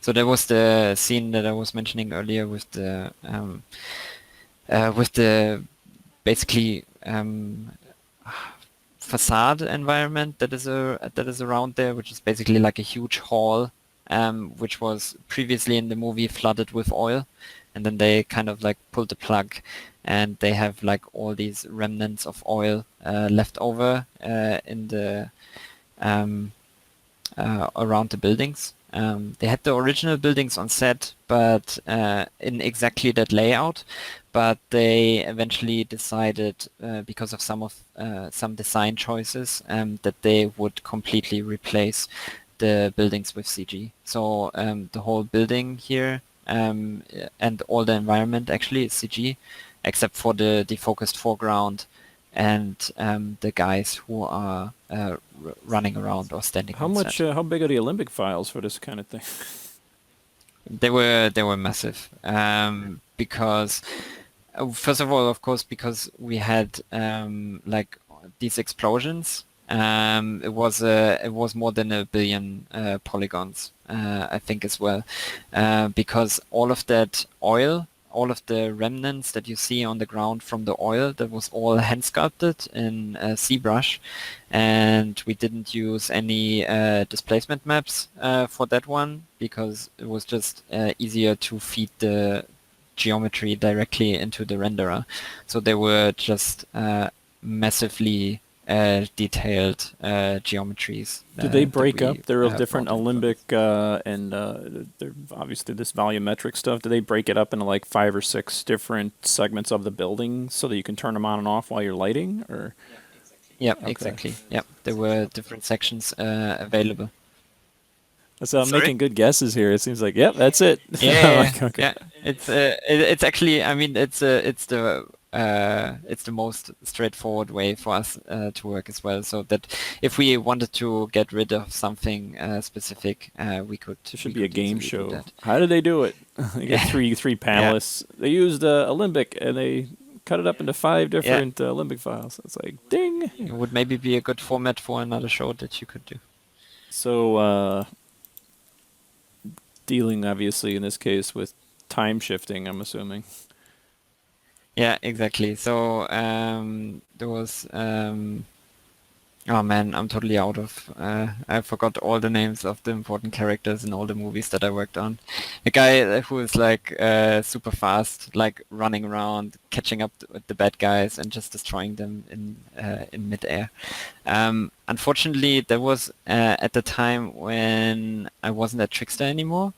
So there was the scene that I was mentioning earlier with the basically facade environment that is around there, which is basically like a huge hall, which was previously in the movie flooded with oil, and then they kind of like pulled the plug, and they have like all these remnants of oil left over in the around the buildings. They had the original buildings on set, but in exactly that layout, but they eventually decided, because of some design choices, that they would completely replace the buildings with CG. So the whole building here and all the environment actually is CG, except for the defocused foreground and the guys who are running around or standing How on much? set. How big are the Olympic files for this kind of thing? They were massive because first of all, of course, because we had like these explosions. It was more than 1 billion polygons, I think, as well, because all of that oil, all of the remnants that you see on the ground from the oil, that was all hand sculpted in ZBrush, and we didn't use any displacement maps for that one because it was just easier to feed the geometry directly into the renderer. So they were just massively detailed geometries. Did they that break we up? They're of different brought in for this. Olympic and they're obviously this volumetric stuff. Do they break it up into like 5 or 6 different segments of the building so that you can turn them on and off while you're lighting? Or Yep, okay, exactly. Yep, there were different sections available. so I'm Sorry? making good guesses here. It seems like, yep, that's it. Yeah, Like, okay. yeah. It's actually, I mean, it's the most straightforward way for us to work as well. So that if we wanted to get rid of something specific, we could. It should we be a could game easily do show. that. How did they do it? They get Yeah, three yeah, panelists. They used Olympic and they cut it up into 5 yeah. different Olympic files. It's like, ding. It would maybe be a good format for another show that you could do. So dealing obviously in this case with time shifting, I'm assuming. Yeah, exactly. So there was oh man, I'm totally out of. I forgot all the names of the important characters in all the movies that I worked on. A guy who is like super fast, like running around, catching up with the bad guys and just destroying them in midair. Unfortunately, that was at the time when I wasn't at Trickster anymore.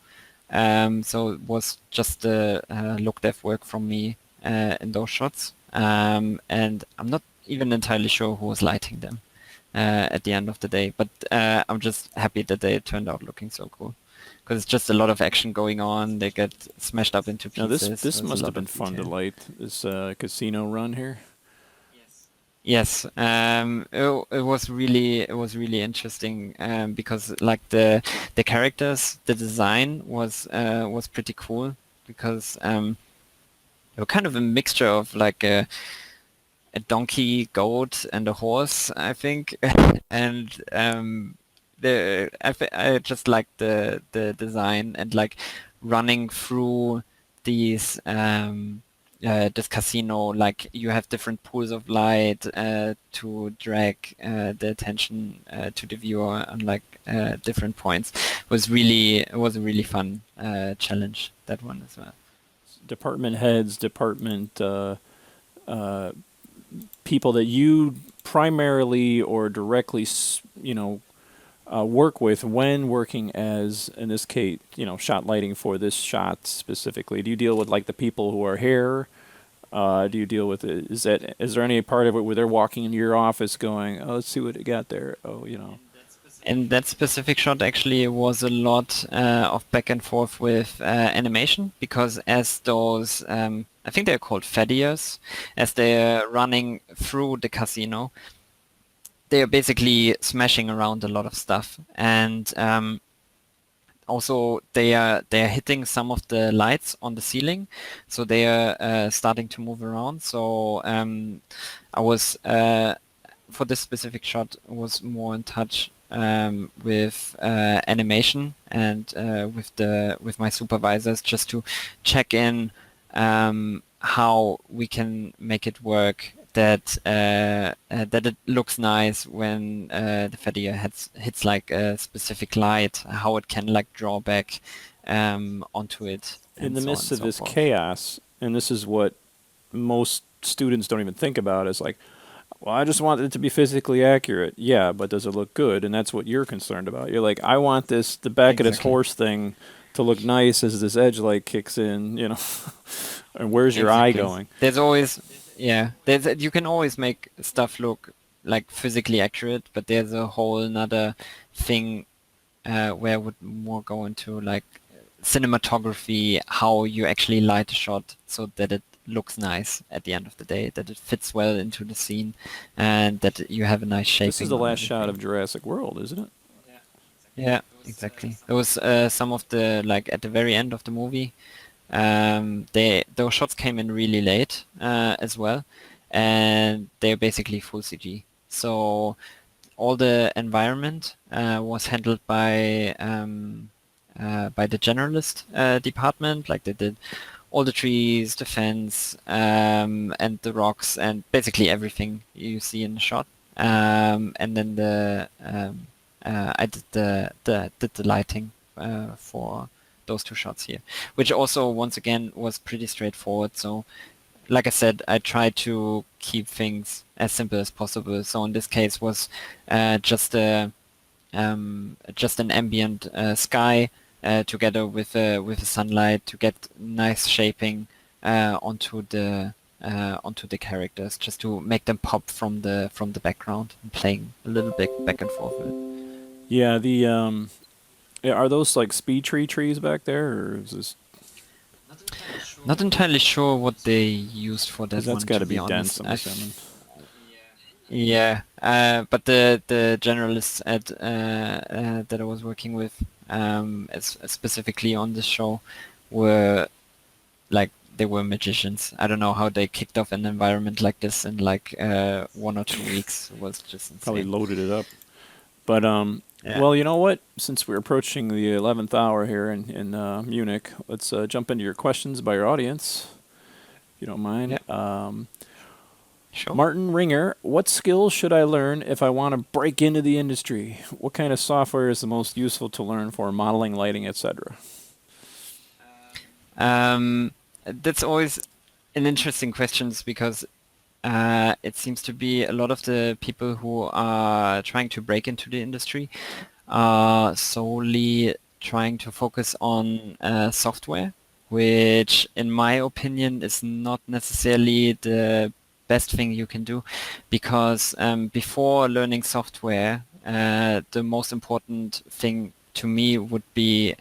So it was just the look dev work from me in those shots, and I'm not even entirely sure who was lighting them at the end of the day. But I'm just happy that they turned out looking so cool because it's just a lot of action going on. They get smashed up into Now pieces. this There's a must have lot been of fun to detail. light, this casino run here. Yes, it was really interesting because like the characters, the design was pretty cool because they were kind of a mixture of like a donkey, goat, and a horse, I think, and I just like the design and like running through these this casino. Like you have different pools of light to drag the attention to the viewer on like different points. It was a really fun challenge, that one as well. Department heads, department people that you primarily or directly, work with when working as, in this case, shot lighting for this shot specifically. Do you deal with like the people who are here? Do you deal with it? Is there any part of it where they're walking into your office going, "Oh, let's see what it got there." Oh, In that specific shot, actually, it was a lot of back and forth with animation because as those, I think they're called fadiers, as they're running through the casino, they are basically smashing around a lot of stuff, and also they are hitting some of the lights on the ceiling, so they are starting to move around. So I was for this specific shot was more in touch with animation and with my supervisors just to check in how we can make it work that that it looks nice when the Fadia hits like a specific light, how it can like draw back onto it. in And the so on midst and of so this forth. chaos, and this is what most students don't even think about, is like, well, I just want it to be physically accurate. Yeah, but does it look good? And that's what you're concerned about. You're like, I want the back of this Exactly. horse thing to look nice as this edge light kicks in, you know. And where's your eye Exactly. going? There's always, yeah, you can always make stuff look like physically accurate, but there's a whole another thing where I would more go into like cinematography, how you actually light a shot so that it looks nice at the end of the day, that it fits well into the scene, and that you have a nice shaping. This is the on last shot of everything. Jurassic World, isn't it? Yeah, exactly. There was some of the like at the very end of the movie. Those shots came in really late as well, and they're basically full CG. So all the environment was handled by the generalist department. Like they did all the trees, the fence, and the rocks, and basically everything you see in the shot. And then I did the lighting for those two shots here, which also once again was pretty straightforward. So like I said, I tried to keep things as simple as possible. So in this case was just an ambient sky together with the sunlight to get nice shaping onto the characters, just to make them pop from the background and playing a little bit back and forth with it. Yeah, are those like speed tree trees back there, or is this? Not entirely sure what they used for that Because that's one, got to to be be dense, honest. I'm assuming. Yeah, but the generalists at that I was working with, specifically on this show, were like they were magicians. I don't know how they kicked off an environment like this in like 1 or 2 weeks. It was just insane. Probably loaded it up. But Yeah. well, you know what? Since we're approaching the 11th hour here in Munich, let's jump into your questions by your audience, if you don't mind. Sure. Martin Ringer, what skills should I learn if I want to break into the industry? What kind of software is the most useful to learn for modeling, lighting, etc.? That's always an interesting question because it seems to be a lot of the people who are trying to break into the industry are solely trying to focus on software, which in my opinion is not necessarily the best thing you can do, because before learning software, the most important thing to me would be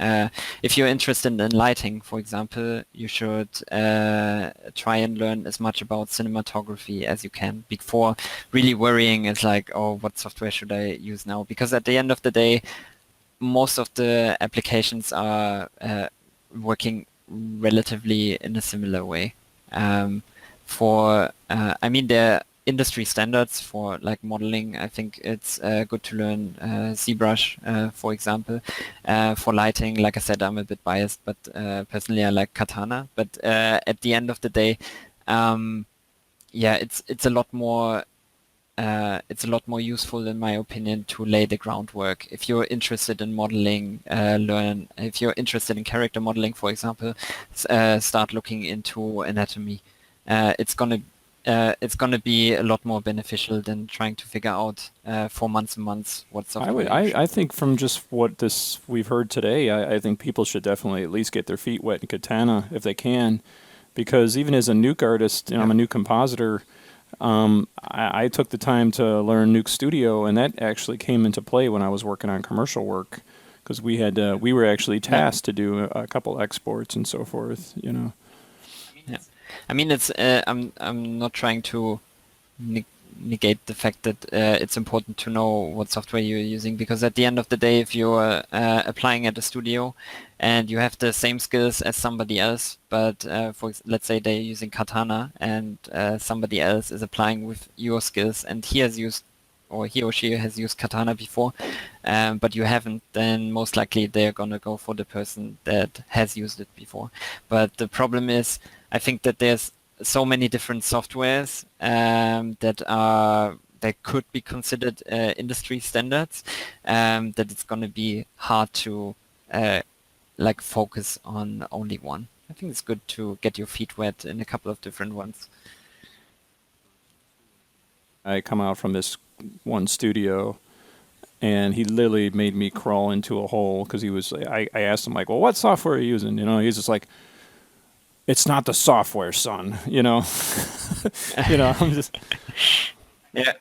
if you're interested in lighting, for example, you should try and learn as much about cinematography as you can before really worrying. It's like, oh, what software should I use now? Because at the end of the day, most of the applications are working relatively in a similar way. I mean, there are industry standards for like modeling. I think it's good to learn ZBrush, for example. For lighting, like I said, I'm a bit biased, but personally I like Katana. But at the end of the day, yeah, it's a lot more. It's a lot more useful, in my opinion, to lay the groundwork. If you're interested in modeling, learn. If you're interested in character modeling, for example, start looking into anatomy. It's gonna be a lot more beneficial than trying to figure out for months and months what software. I think from just what we've heard today, I think people should definitely at least get their feet wet in Katana if they can, because even as a nuke artist, I'm a nuke compositor. I took the time to learn Nuke Studio, and that actually came into play when I was working on commercial work, because we were actually tasked to do a couple exports and so forth. Yeah. I mean, it's I'm not trying to negate the fact that it's important to know what software you're using, because at the end of the day, if you're applying at a studio and you have the same skills as somebody else, but let's say they're using Katana and somebody else is applying with your skills and he or she has used Katana before, but you haven't, then most likely they're gonna go for the person that has used it before. But the problem is, I think that there's so many different softwares that could be considered industry standards, that it's going to be hard to like focus on only one. I think it's good to get your feet wet in a couple of different ones. I come out from this one studio, and he literally made me crawl into a hole because I asked him like, well, what software are you using? He's just like, it's not the software, son. I'm just, Yeah,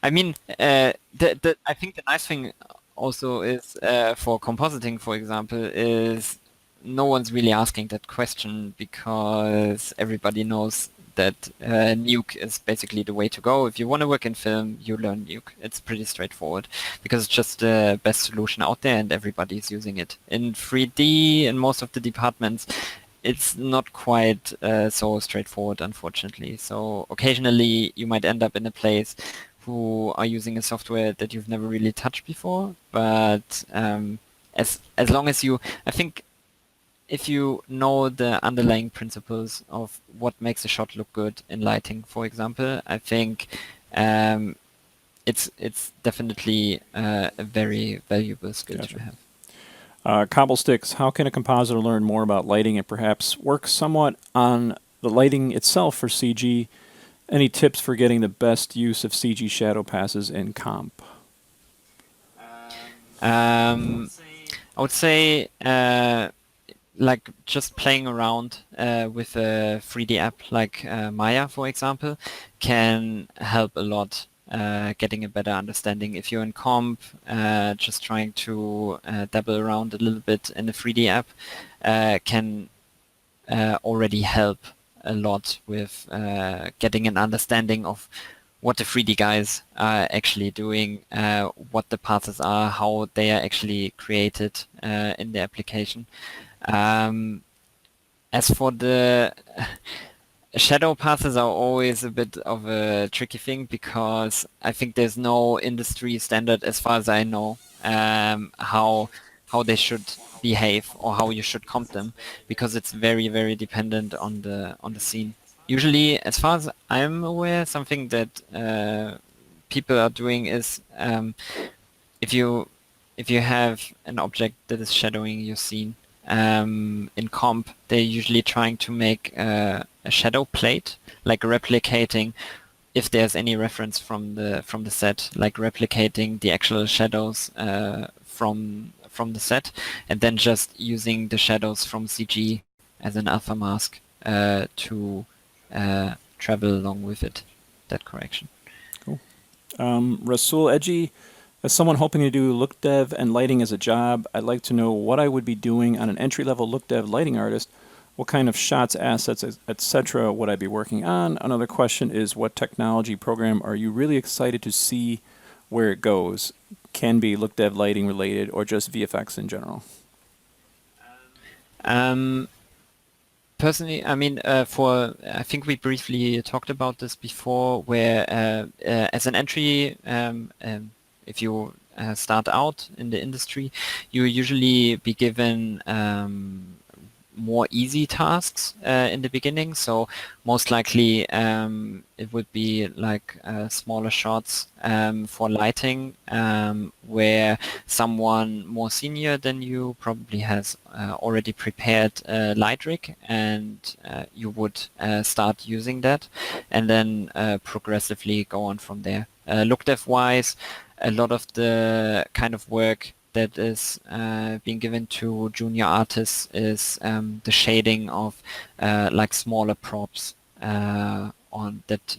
I mean, I think the nice thing also is for compositing, for example, is no one's really asking that question because everybody knows that Nuke is basically the way to go. If you want to work in film, you learn Nuke. It's pretty straightforward because it's just the best solution out there and everybody's using it. In 3D, in most of the departments, it's not quite so straightforward, unfortunately. So occasionally you might end up in a place who are using a software that you've never really touched before. But as long as I think if you know the underlying principles of what makes a shot look good in lighting, for example, I think it's definitely a very valuable skill Gotcha. to have. Cobblesticks, how can a compositor learn more about lighting and perhaps work somewhat on the lighting itself for CG? Any tips for getting the best use of CG shadow passes in comp? I would say like just playing around with a 3D app like Maya, for example, can help a lot getting a better understanding. If you're in comp, just trying to dabble around a little bit in a 3D app can already help a lot with getting an understanding of what the 3D guys are actually doing, what the passes are, how they are actually created in the application. As for the shadow passes are always a bit of a tricky thing because I think there's no industry standard, as far as I know, how they should behave or how you should comp them, because it's very, very dependent on the scene. Usually, as far as I'm aware, something that people are doing is if you have an object that is shadowing your scene in comp, they're usually trying to make a shadow plate, like replicating if there's any reference from the set, like replicating the actual shadows from the set, and then just using the shadows from CG as an alpha mask to travel along with it, that correction. Cool. Rasul Edgy, as someone hoping to do look dev and lighting as a job, I'd like to know what I would be doing on an entry-level look dev lighting artist. What kind of shots, assets, etc. would I be working on? Another question is, what technology program are you really excited to see where it goes? Can be look dev lighting related or just VFX in general. Personally, I mean, I think we briefly talked about this before, where as an entry, if you start out in the industry, you usually be given more easy tasks in the beginning. So most likely it would be like smaller shots for lighting, where someone more senior than you probably has already prepared a light rig, and you would start using that and then progressively go on from there. Look dev wise, a lot of the kind of work that is being given to junior artists is the shading of like smaller props on that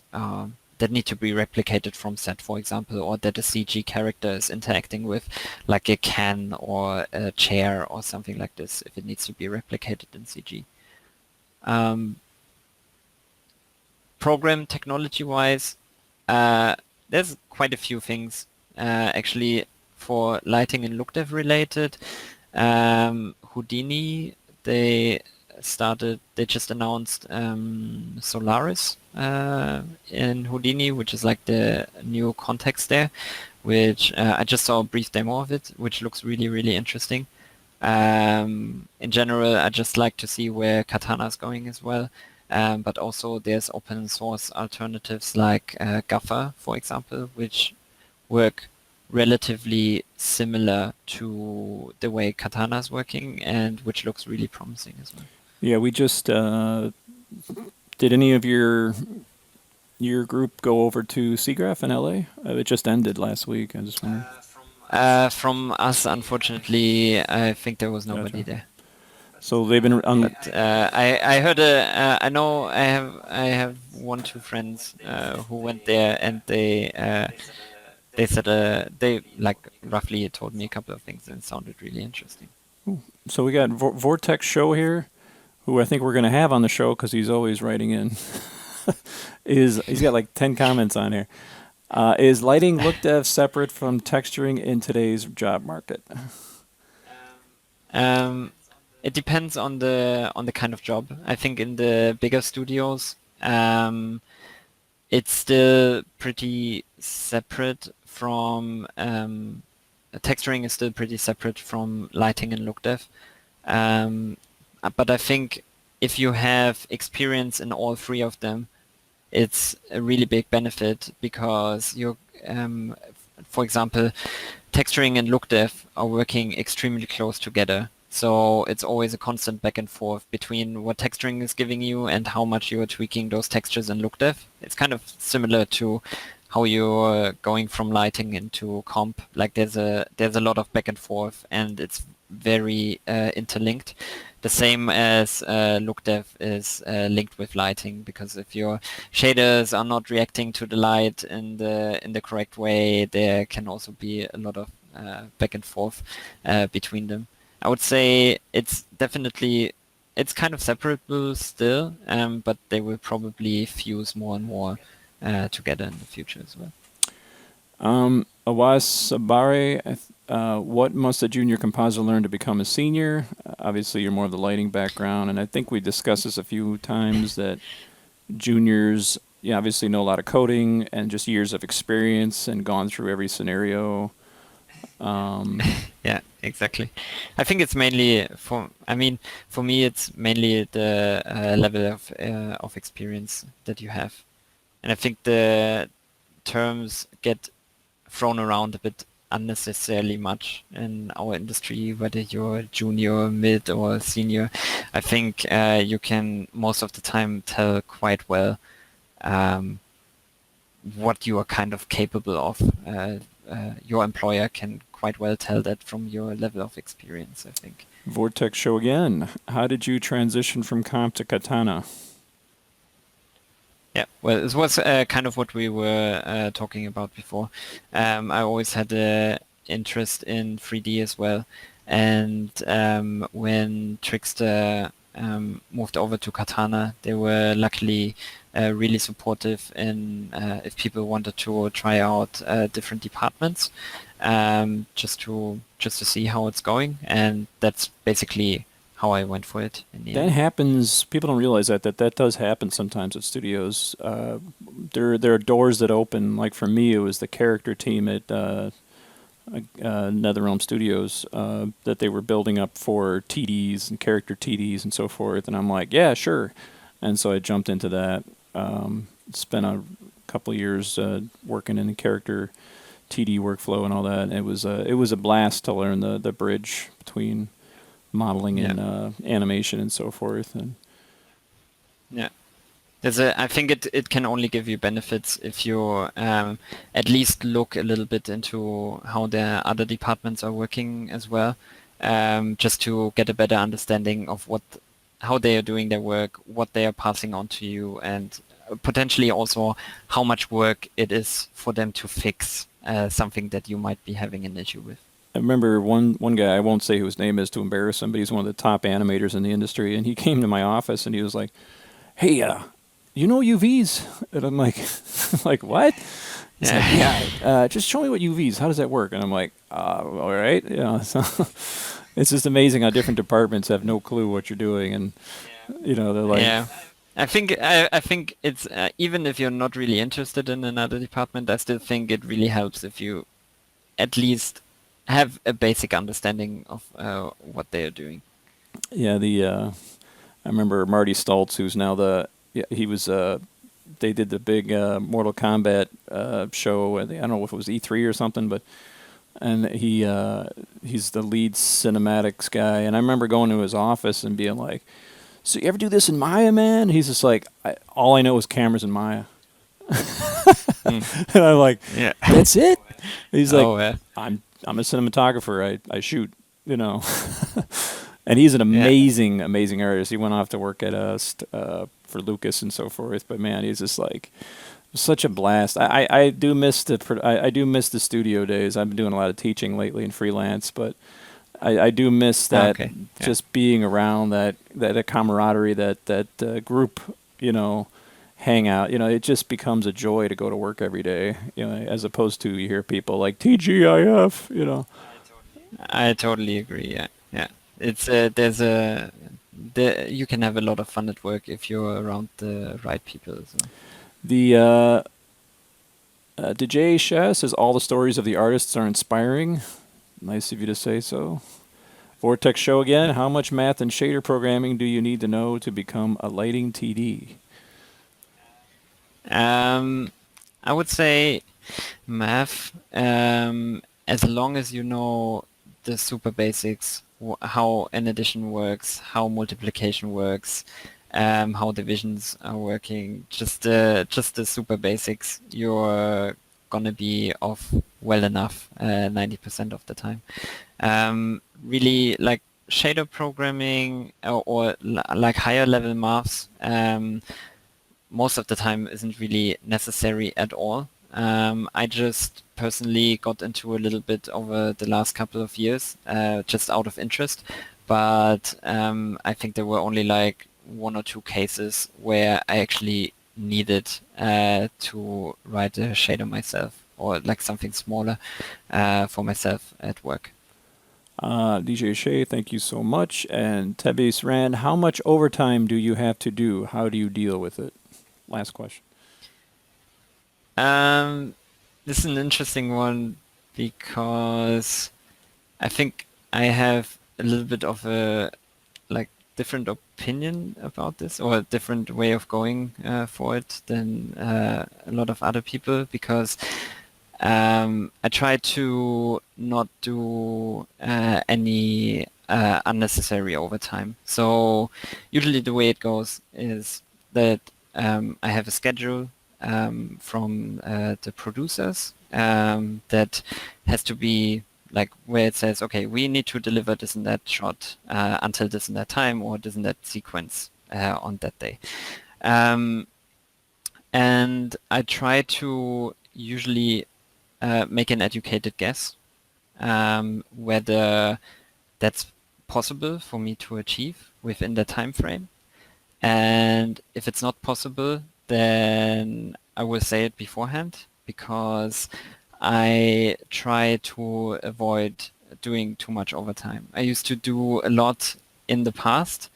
need to be replicated from set, for example, or that a CG character is interacting with, like a can or a chair or something like this, if it needs to be replicated in CG. Program technology-wise, there's quite a few things actually for lighting and look dev related. Houdini, they just announced Solaris in Houdini, which is like the new context there, which I just saw a brief demo of it, which looks really, really interesting. In general, I just like to see where Katana is going as well. But also there's open source alternatives like Gaffer, for example, which work relatively similar to the way Katana is working, and which looks really promising as well. Yeah, we just did any of your group go over to SIGGRAPH in LA? It just ended last week. I just wondered. From us, unfortunately, I think there was nobody Gotcha. there. So they've been But I heard I know I have 1 2 friends who went there, and they said they like roughly told me a couple of things, and it sounded really interesting. so we got Vortex Show here, who I think we're going to have on the show because he's always writing in. He's got like 10 comments on here. Is lighting look dev separate from texturing in today's job market? Um, it depends on the kind of job. I think in the bigger studios, it's still pretty separate from texturing is still pretty separate from lighting and look dev. But I think if you have experience in all 3 of them, it's a really big benefit because for example, texturing and look dev are working extremely close together. So it's always a constant back and forth between what texturing is giving you and how much you're tweaking those textures in look dev. It's kind of similar to how you're going from lighting into comp. Like there's a lot of back and forth, and it's very interlinked. The same as look dev is linked with lighting, because if your shaders are not reacting to the light in the correct way, there can also be a lot of back and forth between them. I would say it's kind of separable still, but they will probably fuse more and more together in the future as well. Awas Sabare, what must a junior compositor learn to become a senior? Obviously, you're more of the lighting background, and I think we discussed this a few times that juniors, obviously know a lot of coding and just years of experience and gone through every scenario. Yeah, exactly. I think it's mainly for me, it's mainly the level of experience that you have. And I think the terms get thrown around a bit unnecessarily much in our industry, whether you're junior, mid, or senior. I think you can most of the time tell quite well what you are kind of capable of. Your employer can quite well tell that from your level of experience, I think. Vortex Show again. How did you transition from comp to Katana? Yeah, well, this was kind of what we were talking about before. I always had an interest in 3D as well, and when Trickster moved over to Katana, they were luckily really supportive in if people wanted to try out different departments, just to see how it's going, and that's basically how I went for it in the That end. happens. People don't realize that does happen sometimes at studios. There are doors that open. Like for me, it was the character team at NetherRealm Studios that they were building up for TDs and character TDs and so forth. And I'm like, yeah, sure. And so I jumped into that. Spent a couple of years working in the character TD workflow and all that. And it was a blast to learn the bridge between modeling and animation and so forth. And yeah, I think it can only give you benefits if you at least look a little bit into how the other departments are working as well, just to get a better understanding of how they are doing their work, what they are passing on to you, and potentially also how much work it is for them to fix something that you might be having an issue with. I remember one guy, I won't say who his name is to embarrass him, but he's one of the top animators in the industry, and he came to my office and he was like, "Hey, you know UVs?" And I'm like, like what? He's like, yeah, just show me what UVs. How does that work? And I'm like, all right, So it's just amazing how different departments have no clue what you're doing, and they're like, yeah. I think it's even if you're not really interested in another department, I still think it really helps if you at least have a basic understanding of what they are doing. Yeah, I remember Marty Stoltz, who's now he was they did the big Mortal Kombat show. I don't know if it was E3 or something, and he's the lead cinematics guy. And I remember going to his office and being like, "So you ever do this in Maya, man?" He's just like, "All I know is cameras in Maya." And I'm like, Yeah. "That's it?" He's like, Oh, yeah. I'm a cinematographer. I shoot, you know. And he's an Yeah. amazing artist. He went off to work at for Lucas and so forth. But man, he's just like such a blast. I do miss I do miss the studio days. I've been doing a lot of teaching lately and freelance, but I do miss that Okay. Yeah. just being around that camaraderie, that group, you know, hangout. You know, it just becomes a joy to go to work every day. You know, as opposed to you hear people like TGIF. You know, I totally agree. Yeah. Yeah. It's you can have a lot of fun at work if you're around the right people. So. the DJ Shah says all the stories of the artists are inspiring. Nice of you to say so. Vortex Show again. How much math and shader programming do you need to know to become a lighting TD? I would say math, as long as you know the super basics, how an addition works, how multiplication works, how divisions are working, just the super basics, you're gonna be off well enough 90% of the time. Really like shader programming or like higher level maths, most of the time isn't really necessary at all. I just personally got into a little bit over the last couple of years, just out of interest. But I think there were only like one or two cases where I actually needed to write a shader myself or like something smaller for myself at work. DJ Shea, thank you so much. And Tebis Rand, how much overtime do you have to do? How do you deal with it? Last question. This is an interesting one because I think I have a little bit of a like different opinion about this or a different way of going for it than a lot of other people because I try to not do any unnecessary overtime. So usually the way it goes is that I have a schedule from the producers that has to be like where it says, okay, we need to deliver this and that shot until this and that time or this and that sequence on that day. And I try to usually make an educated guess whether that's possible for me to achieve within the time frame. And if it's not possible, then I will say it beforehand because I try to avoid doing too much overtime. I used to do a lot in the past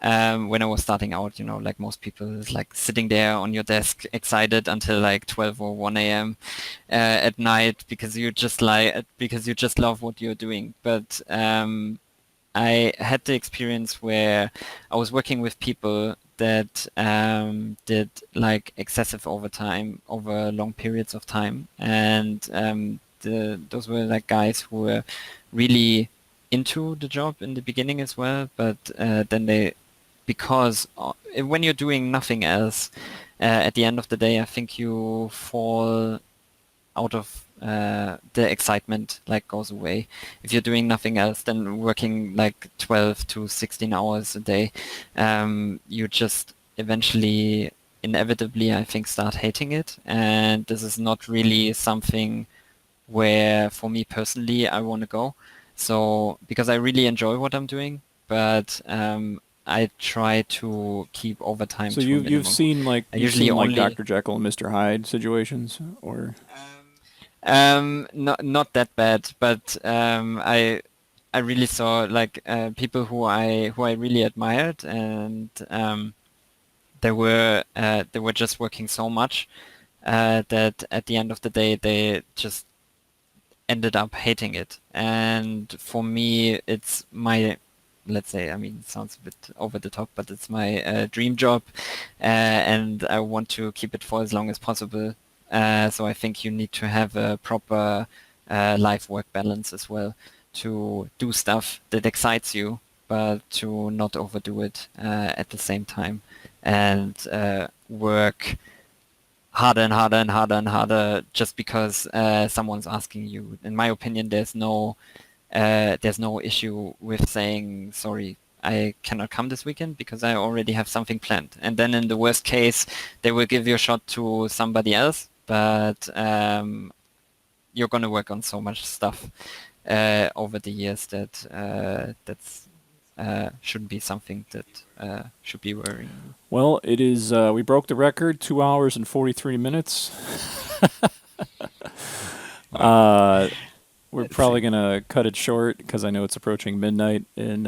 when I was starting out, you know, like most people, is like sitting there on your desk excited until like 12 or 1 a.m. At night because you just love what you're doing. But I had the experience where I was working with people that did like excessive overtime over long periods of time, and those were like guys who were really into the job in the beginning as well, but then because when you're doing nothing else, at the end of the day, I think you fall out of the excitement like goes away. If you're doing nothing else than working like 12 to 16 hours a day, you just eventually, inevitably, I think, start hating it. And this is not really something where, for me personally, I want to go. So, because I really enjoy what I'm doing, but I try to keep overtime So to a minimum. you've seen like I you've usually seen like only Dr. Jekyll and Mr. Hyde situations, or not that bad, but I really saw like people who I really admired, and they were just working so much that at the end of the day they just ended up hating it. And for me, it's my, let's say, I mean, it sounds a bit over the top, but it's my dream job, and I want to keep it for as long as possible. So I think you need to have a proper life-work balance as well to do stuff that excites you, but to not overdo it at the same time and work harder and harder and harder and harder just because someone's asking you. In my opinion, there's no issue with saying, sorry, I cannot come this weekend because I already have something planned. And then in the worst case, they will give you a shot to somebody else, but you're going to work on so much stuff over the years that that's shouldn't be something that should be worrying you. Well, it is. We broke the record, 2 hours and 43 minutes. We're Let's probably see. going to cut it short because I know it's approaching midnight in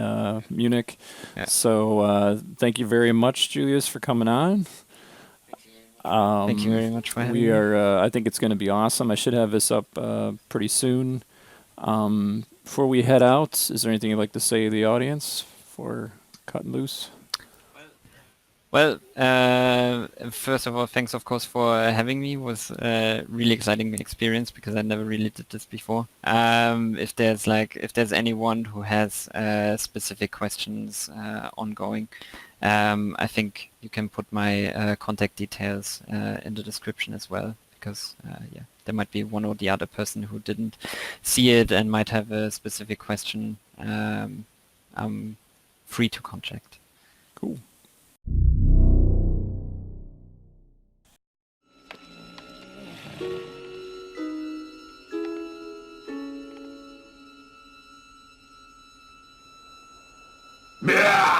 Munich. Yeah. So thank you very much, Julius, for coming on. Thank you very much for having We me. are. I think it's going to be awesome. I should have this up pretty soon. Before we head out, is there anything you'd like to say to the audience for cutting loose? Well, first of all, thanks of course for having me. It was a really exciting experience because I never really did this before. If there's anyone who has specific questions ongoing, I think you can put my contact details in the description as well, because yeah, there might be one or the other person who didn't see it and might have a specific question. I'm free to contact. Cool. Yeah!